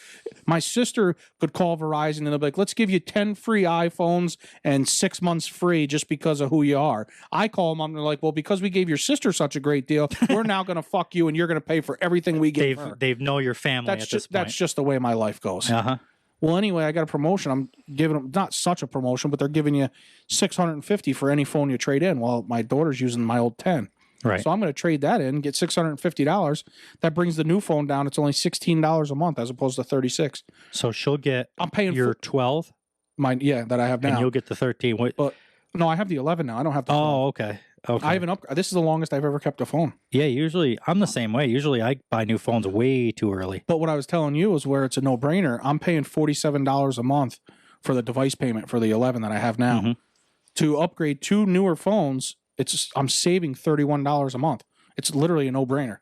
my sister could call Verizon and they'll be like, "Let's give you 10 free iPhones and 6 months free just because of who you are." I call them. They're like, "Well, because we gave your sister such a great deal, we're now going to fuck you and you're going to pay for everything we give her." They know your family. That's just the way my life goes. Uh-huh. Well, anyway, I got a promotion. I'm giving them not such a promotion, but they're giving you $650 for any phone you trade in. Well, my daughter's using my old 10. Right. So I'm going to trade that in, get $650. That brings the new phone down. It's only $16 a month as opposed to $36. So she'll get. I'm paying your 12. That I have now. And you'll get the 13. What? But no, I have the 11 now. I don't have the. Oh, okay. Okay. I haven't This is the longest I've ever kept a phone. Yeah, usually I'm the same way. Usually I buy new phones way too early. But what I was telling you is where it's a no-brainer. I'm paying $47 a month for the device payment for the 11 that I have now. Mm-hmm. To upgrade 2 newer phones, I'm saving $31 a month. It's literally a no-brainer.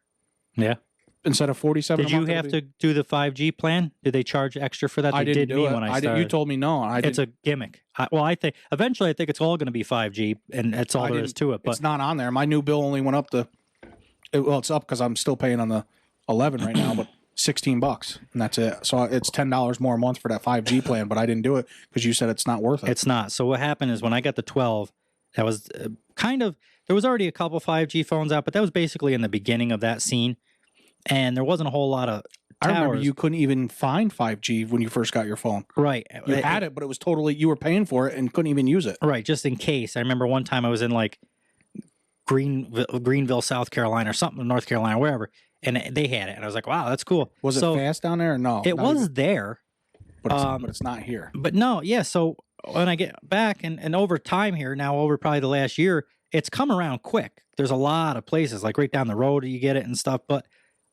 Yeah. Instead of $47 a month. Did you have to do the 5G plan? Did they charge extra for that? I didn't do it. When I started. You told me no. It's a gimmick. I think eventually I think it's all going to be 5G, and that's all there is to it. But it's not on there. My new bill only went up to. It's up because I'm still paying on the 11 right now, but $16, and that's it. So it's $10 more a month for that 5G plan, but I didn't do it because you said it's not worth it. It's not. So what happened is when I got the 12, that was there was already a couple 5G phones out, but that was basically in the beginning of that scene. And there wasn't a whole lot of towers. I remember you couldn't even find 5G when you first got your phone. Right. You had it, but it was totally, you were paying for it and couldn't even use it. Right, just in case. I remember one time I was in like Greenville, South Carolina or something, North Carolina, wherever, and they had it. And I was like, wow, that's cool. Was it fast down there or no? It was there. But it's not here. But no, yeah, so when I get back and over time here, now over probably the last year, it's come around quick. There's a lot of places, like right down the road you get it and stuff, but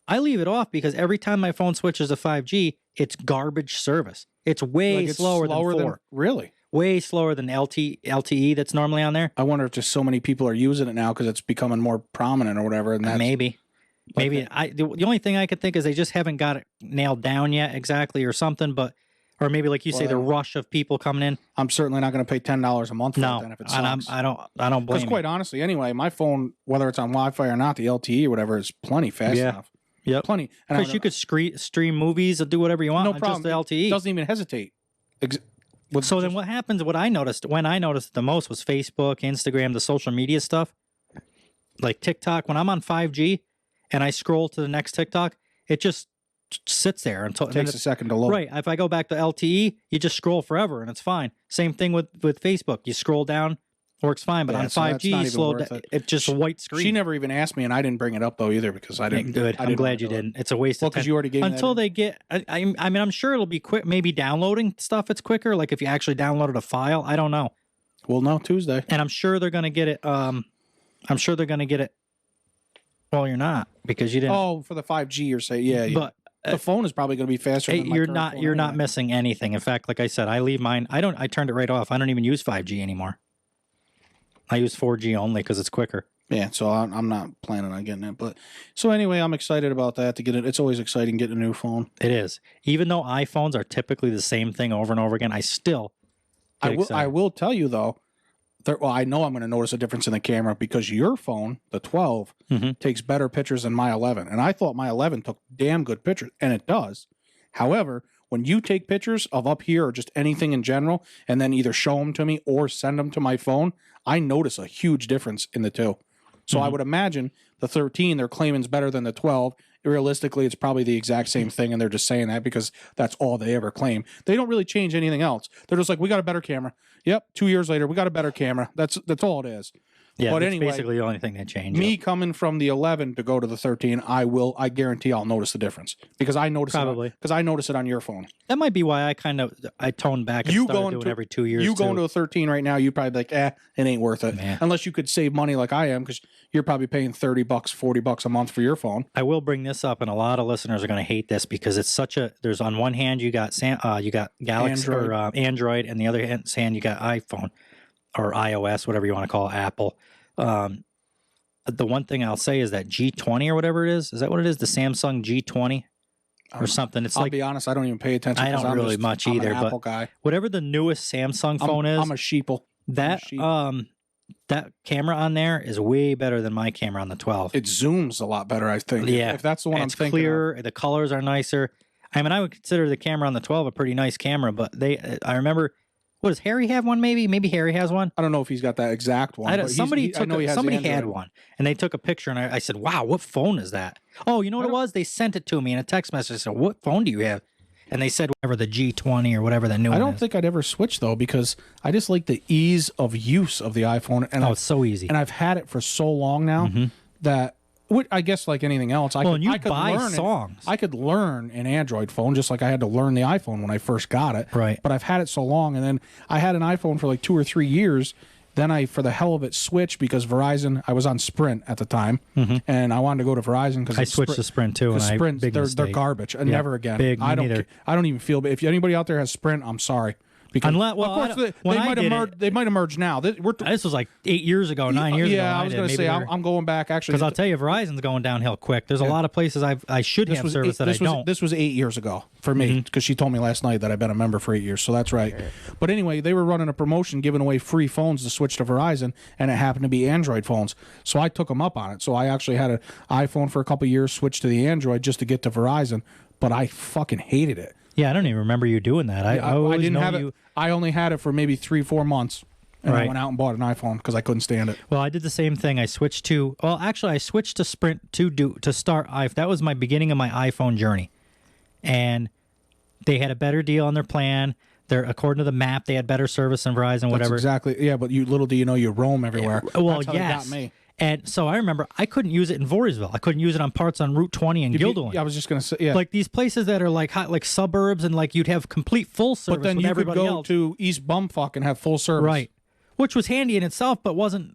I leave it off because every time my phone switches to 5G, it's garbage service. It's way slower than 4. Really? Way slower than LTE that's normally on there. I wonder if just so many people are using it now because it's becoming more prominent or whatever. And that's, maybe. The only thing I could think is they just haven't got it nailed down yet exactly or something, or maybe like you say, the rush of people coming in. I'm certainly not going to pay $10 a month for it then if it sucks. I don't blame you. Because quite honestly, anyway, my phone, whether it's on Wi-Fi or not, the LTE or whatever is plenty fast enough. Yep. Plenty. Because you could stream movies or do whatever you want no on problem. just the LTE. It doesn't even hesitate. Then what happens, when I noticed the most was Facebook, Instagram, the social media stuff. Like TikTok, when I'm on 5G and I scroll to the next TikTok, it just sits there until it takes a second to load. Right. If I go back to LTE, you just scroll forever and it's fine. Same thing with Facebook. You scroll down, works fine, but on 5G, slow down. It's just a white screen. She never even asked me, and I didn't bring it up though either because I didn't. Good. I'm glad you didn't. It's a waste of time. Because you already gave until they get. I mean, I'm sure it'll be quick. Maybe downloading stuff, it's quicker. Like if you actually downloaded a file, I don't know. We'll know Tuesday. And I'm sure they're going to get it. I'm sure they're going to get it. Well, you're not because you didn't. Oh, for the 5G, you're saying, yeah. But the phone is probably going to be faster. Than you're not missing anything. In fact, like I said, I leave mine. I turned it right off. I don't even use 5G anymore. I use 4G only because it's quicker. Yeah, so I'm not planning on getting it. But so anyway, I'm excited about that to get it. It's always exciting getting a new phone. It is. Even though iPhones are typically the same thing over and over again, I still I will tell you though. I know I'm going to notice a difference in the camera because your phone, the 12, takes better pictures than my 11. And I thought my 11 took damn good pictures, and it does. However, when you take pictures of up here or just anything in general, and then either show them to me or send them to my phone, I notice a huge difference in the two. So I would imagine the 13 they're claiming is better than the 12. Realistically, it's probably the exact same thing, and they're just saying that because that's all they ever claim. They don't really change anything else. They're just like, we got a better camera. Yep, 2 years later, we got a better camera. That's all it is. Yeah, but that's anyway, basically the only thing they change. Me coming from the 11 to go to the 13, I guarantee I'll notice the difference because I notice it on your phone. That might be why I toned back and started doing every 2 years. You going to a 13 right now, you probably be like, it ain't worth it. Man. Unless you could save money like I am, because you're probably paying $30, $40 a month for your phone. I will bring this up, and a lot of listeners are going to hate this because it's such a. There's on one hand you got Galaxy or Android, and the other hand you got iPhone or iOS, whatever you want to call it, Apple. The one thing I'll say is that G20 or whatever it is that what it is? The Samsung G20 or something? It's I'll be honest, I don't even pay attention. I don't really much either, but Apple guy. Whatever the newest Samsung phone is, I'm a sheeple. That camera on there is way better than my camera on the 12. It zooms a lot better, I think. Yeah, if that's the one it's I'm thinking. Clearer. Of. The colors are nicer. I mean, I would consider the camera on the 12 a pretty nice camera, but I remember. What does Harry have one? Maybe Harry has one. I don't know if he's got that exact one. Somebody had one, and they took a picture, and I said, "Wow, what phone is that?" Oh, you know what it was? They sent it to me in a text message. I said, "What phone do you have?" And they said, "Whatever the G20 or whatever the new." I don't think I'd ever switch though because I just like the ease of use of the iPhone, and it's so easy. And I've had it for so long now that. I guess like anything else, I could learn songs. I could learn an Android phone just like I had to learn the iPhone when I first got it. Right. But I've had it so long, and then I had an iPhone for like 2 or 3 years. Then I, for the hell of it, switched because Verizon. I was on Sprint at the time, and I wanted to go to Verizon because I switched to Sprint too. And Sprint, they're garbage. And never again. I don't even feel. If anybody out there has Sprint, I'm sorry. Because of course they might have merged now. This was like 8 years ago, 9 years ago. Yeah, I was going to say I'm going back actually because I'll tell you, Verizon's going downhill quick. There's a lot of places I should have service that I don't. This was 8 years ago for me because she told me last night that I've been a member for 8 years, so that's right. But anyway, they were running a promotion giving away free phones to switch to Verizon, and it happened to be Android phones. So I took them up on it. So I actually had an iPhone for a couple of years, switched to the Android just to get to Verizon, but I fucking hated it. Yeah, I don't even remember you doing that. I didn't have it. I only had it for maybe 3-4 months, and I went out and bought an iPhone because I couldn't stand it. Well, I did the same thing. I switched to I switched to Sprint to start iPhone. That was my beginning of my iPhone journey, and they had a better deal on their plan. According to the map, they had better service than Verizon. Whatever. That's exactly. Yeah, but little do you know, you roam everywhere. Well, that's how yes. they got me. And so I remember I couldn't use it in Voorheesville. I couldn't use it on parts on Route 20 in Guilderland. I was just going to say, yeah. Like these places that are like suburbs and like you'd have complete full service but then with you everybody could go else. to East Bumfuck and have full service. Right. Which was handy in itself, but wasn't,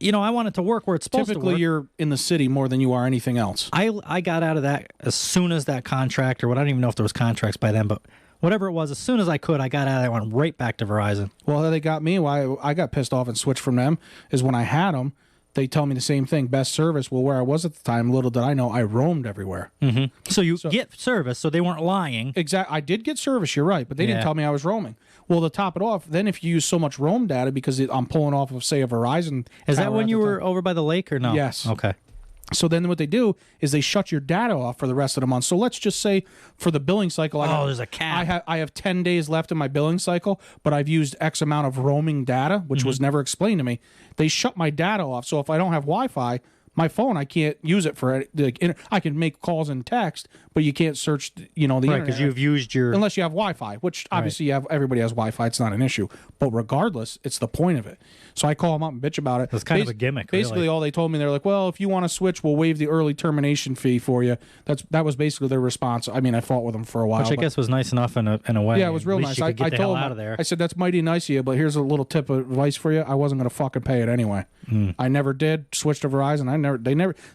I want it to work where it's supposed to work. Typically, you're in the city more than you are anything else. I got out of that as soon as that contract, or what, I don't even know if there was contracts by then, but whatever it was, as soon as I could, I got out of that. I went right back to Verizon. Well, they got me. Why I got pissed off and switched from them is when I had them, they tell me the same thing, best service. Well, where I was at the time, little did I know, I roamed everywhere. So you get service, so they weren't lying. Exactly. I did get service, you're right, but they didn't tell me I was roaming. Well, to top it off, then if you use so much roam data, because I'm pulling off of, say, a Verizon. Is that when you were over by the lake or no? Yes. Okay. So then what they do is they shut your data off for the rest of the month. So let's just say for the billing cycle, there's a cap. I have 10 days left in my billing cycle, but I've used X amount of roaming data, which was never explained to me. They shut my data off. So if I don't have Wi-Fi, my phone, I can't use it for I can make calls and text, but you can't search the internet because you've used your, unless you have Wi-Fi, which obviously everybody has Wi-Fi. It's not an issue, but regardless, it's the point of it. So I call them up and bitch about it. It's kind of a gimmick. Basically, really. all they told me, they're like, "Well, if you want to switch, we'll waive the early termination fee for you." That was basically their response. I mean, I fought with them for a while, which I guess was nice enough in a way. Yeah, it was real nice. I told them, out of there. I said, "That's mighty nice of you, but here's a little tip of advice for you. I wasn't going to fucking pay it anyway. I never did. Switched to Verizon.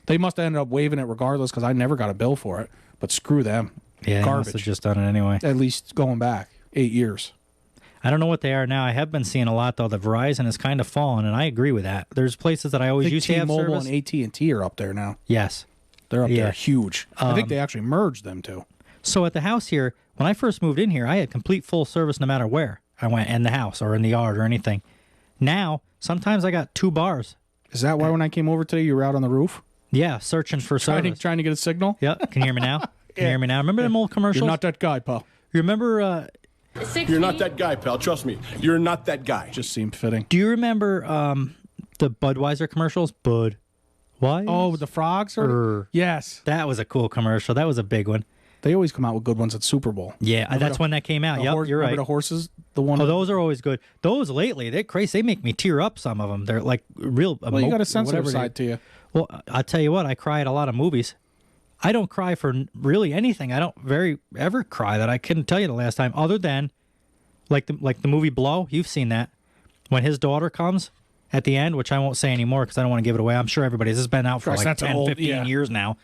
They must have ended up waiving it regardless because I never got a bill for it. But screw them. Yeah, garbage. must have just done it anyway. At least going back 8 years. I don't know what they are now. I have been seeing a lot though that Verizon has kind of fallen, and I agree with that. There's places that I always used to have T-Mobile service. and AT&T are up there now. Yes, they're up there, huge. I think they actually merged them too. So at the house here, when I first moved in here, I had complete full service no matter where I went in the house or in the yard or anything. Now sometimes I got 2 bars. Is that why when I came over today you were out on the roof? Yeah, searching for service. Trying to get a signal? Yeah. Can you hear me now? Can you hear me now? Remember them old commercials? You're not that guy, pal. You remember? You're not that guy, pal. Trust me. You're not that guy. Just seemed fitting. Do you remember the Budweiser commercials? Bud. Why? Oh, the frogs? Yes. That was a cool commercial. That was a big one. They always come out with good ones at Super Bowl. Yeah, that's when that came out. Yep, you're right. Remember the horses? The one. Oh, those are always good. Those lately, they're crazy. They make me tear up. Some of them, they're like real. Well, you got a sensitive side to you. Well, I'll tell you what. I cry at a lot of movies. I don't cry for really anything. I don't ever cry that I couldn't tell you the last time, other than like the movie Blow. You've seen that when his daughter comes at the end, which I won't say anymore because I don't want to give it away. I'm sure everybody's. This has been out for like 10, 15 years now.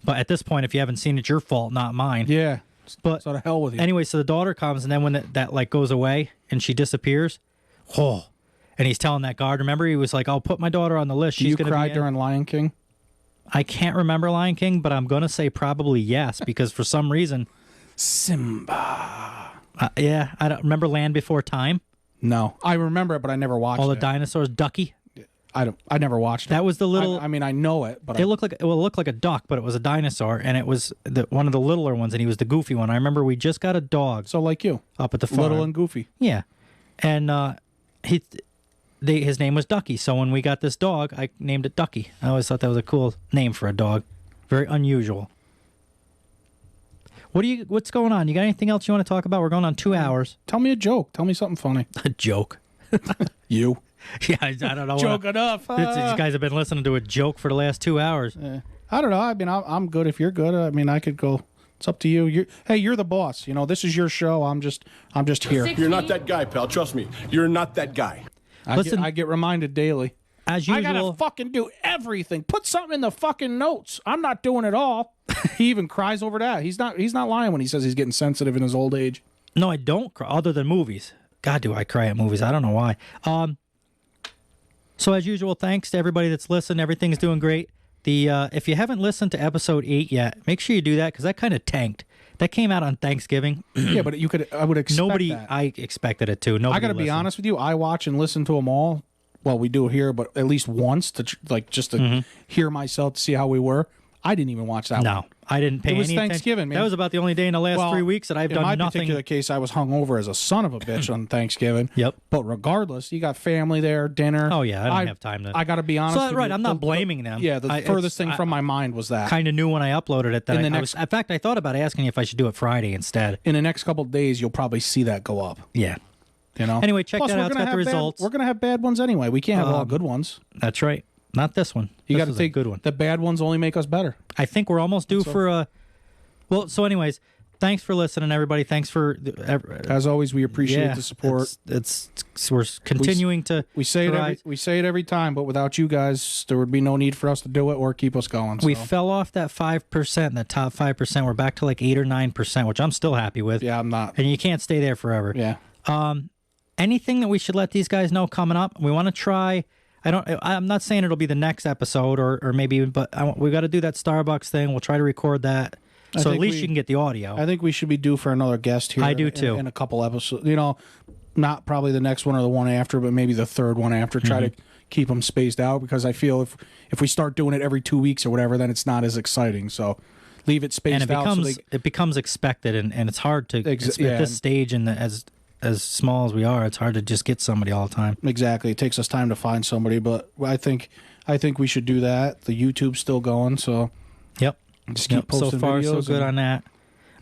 But at this point, if you haven't seen it, your fault, not mine. Yeah. But so to hell with you. Anyway, so the daughter comes, and then when that like goes away and she disappears, and he's telling that guard. Remember, he was like, "I'll put my daughter on the list." She's gonna cry during Lion King? I can't remember Lion King, but I'm gonna say probably yes because for some reason, Simba. Yeah, I don't remember Land Before Time. No, I remember it, but I never watched it. All the dinosaurs, Ducky. I never watched it. That was the little. I mean, I know it, but it looked like a duck, but it was a dinosaur, and it was one of the littler ones, and he was the goofy one. I remember we just got a dog. So like you, up at the farm, little and goofy. Yeah, and his name was Ducky. So when we got this dog, I named it Ducky. I always thought that was a cool name for a dog. Very unusual. What's going on? You got anything else you want to talk about? We're going on 2 hours. Tell me a joke. Tell me something funny. A joke. You. Yeah, I don't know. Joke enough. These guys have been listening to a joke for the last 2 hours. I don't know. I mean, I'm good if you're good. I mean, I could go. It's up to you. You're the boss. You know, this is your show. I'm just here. You're not that guy, pal. Trust me. You're not that guy. I get reminded daily. As usual, I gotta fucking do everything. Put something in the fucking notes. I'm not doing it all. He even cries over that. He's not lying when he says he's getting sensitive in his old age. No, I don't cry. Other than movies. God, do I cry at movies? I don't know why. So as usual, thanks to everybody that's listened. Everything's doing great. If you haven't listened to episode 8 yet, make sure you do that because that kind of tanked. That came out on Thanksgiving. Yeah, but I would expect that. I expected it to. Nobody I got to be honest with you. I watch and listen to them all. Well, we do here, but at least once to hear myself to see how we were. I didn't even watch that one. No, I didn't pay any attention. It was Thanksgiving, man. That was about the only day in the last 3 weeks that I've done nothing. In my particular case, I was hungover as a son of a bitch on Thanksgiving. Yep. But regardless, you got family there, dinner. Oh, yeah, I didn't have time to. I got to be honest with you. I'm not blaming them. Yeah, the furthest thing from my mind was that. Kind of knew when I uploaded it that in fact, I thought about asking you if I should do it Friday instead. In the next couple of days, you'll probably see that go up. Yeah. You know. Anyway, check that out. It's got the results. We're going to have bad ones anyway. We can't have all good ones. That's right. Not this one. You got to take a good one. The bad ones only make us better. I think we're almost due for a. Well, so anyways, thanks for listening, everybody. Thanks for as always. We appreciate the support. We're continuing to. We say it every time, but without you guys, there would be no need for us to do it or keep us going. So. We fell off that 5%, the top 5%. We're back to like 8 or 9%, which I'm still happy with. Yeah, I'm not. And you can't stay there forever. Yeah. Anything that we should let these guys know coming up? We want to try. I'm not saying it'll be the next episode or maybe, but we got to do that Starbucks thing. We'll try to record that. So at least you can get the audio. I think we should be due for another guest here. I do too. In a couple episodes. You know, not probably the next one or the one after, but maybe the third one after. Try to keep them spaced out because I feel if we start doing it every 2 weeks or whatever, then it's not as exciting. So leave it spaced out. And it becomes expected, and it's hard to at this stage and as small as we are, it's hard to just get somebody all the time. Exactly. It takes us time to find somebody, but I think we should do that. The YouTube's still going, so yep. Just keep posting so far, videos so good on that.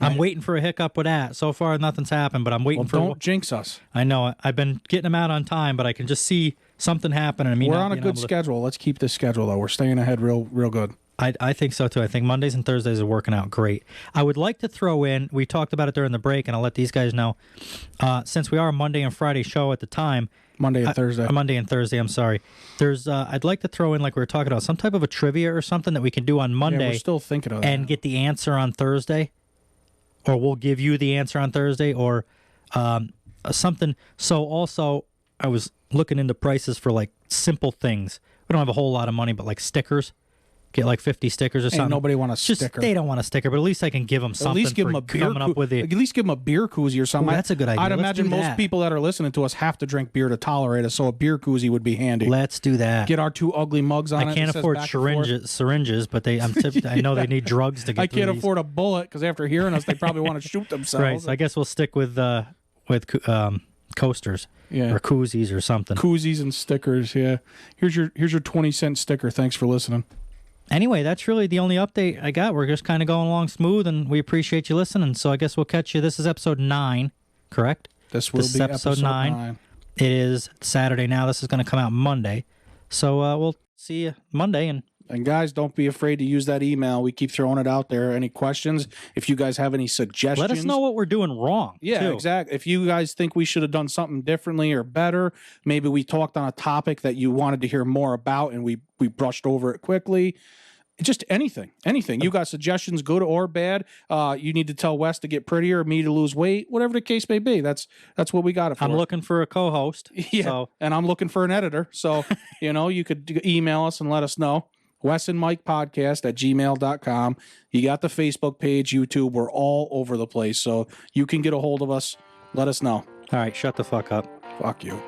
I'm waiting for a hiccup with that. So far, nothing's happened, but I'm waiting for. Don't jinx us. I know. I've been getting them out on time, but I can just see something happening. We're on a good schedule. Let's keep this schedule, though. We're staying ahead real good. I think so, too. I think Mondays and Thursdays are working out great. I would like to throw in, we talked about it during the break, and I'll let these guys know, since we are a Monday and Friday show at the time. Monday and Thursday, I'm sorry. There's, I'd like to throw in, like we were talking about, some type of a trivia or something that we can do on Monday. Yeah, we're still thinking of that. And get the answer on Thursday. Or we'll give you the answer on Thursday, or something. So also, I was looking into prices for, like, simple things. We don't have a whole lot of money, but, like, stickers. Get like 50 stickers or something. Nobody want a Just, sticker. They don't want a sticker, but at least I can give them something. At least give them a beer. Coming up with At least give them a beer koozie or something. Ooh, that's a good idea. I'd Let's imagine do most that. people that are listening to us have to drink beer to tolerate us, so a beer koozie would be handy. Let's do that. Get our 2 ugly mugs on it. I can't afford syringes, but I know they need drugs to get. I can't these. afford a bullet because after hearing us, they probably want to shoot themselves. Right. So I guess we'll stick with coasters. Yeah. Or koozies or something. Koozies and stickers. Yeah. Here's your 20-cent sticker. Thanks for listening. Anyway, that's really the only update I got. We're just kind of going along smooth, and we appreciate you listening. So I guess we'll catch you. This is episode 9, correct? This is episode 9. It is Saturday now. This is going to come out Monday. So we'll see you Monday. And guys, don't be afraid to use that email. We keep throwing it out there. Any questions? If you guys have any suggestions, let us know what we're doing wrong. Yeah, too. exactly. If you guys think we should have done something differently or better, maybe we talked on a topic that you wanted to hear more about and we brushed over it quickly. Just anything. You got suggestions, good or bad. You need to tell Wes to get prettier, me to lose weight, whatever the case may be. That's what we got it for. I'm looking for a co-host. Yeah, so. And I'm looking for an editor. So, you could email us and let us know. Wes and Mike podcast at gmail.com. You got the Facebook page, YouTube. We're all over the place. So you can get a hold of us. Let us know. All right, shut the fuck up. Fuck you.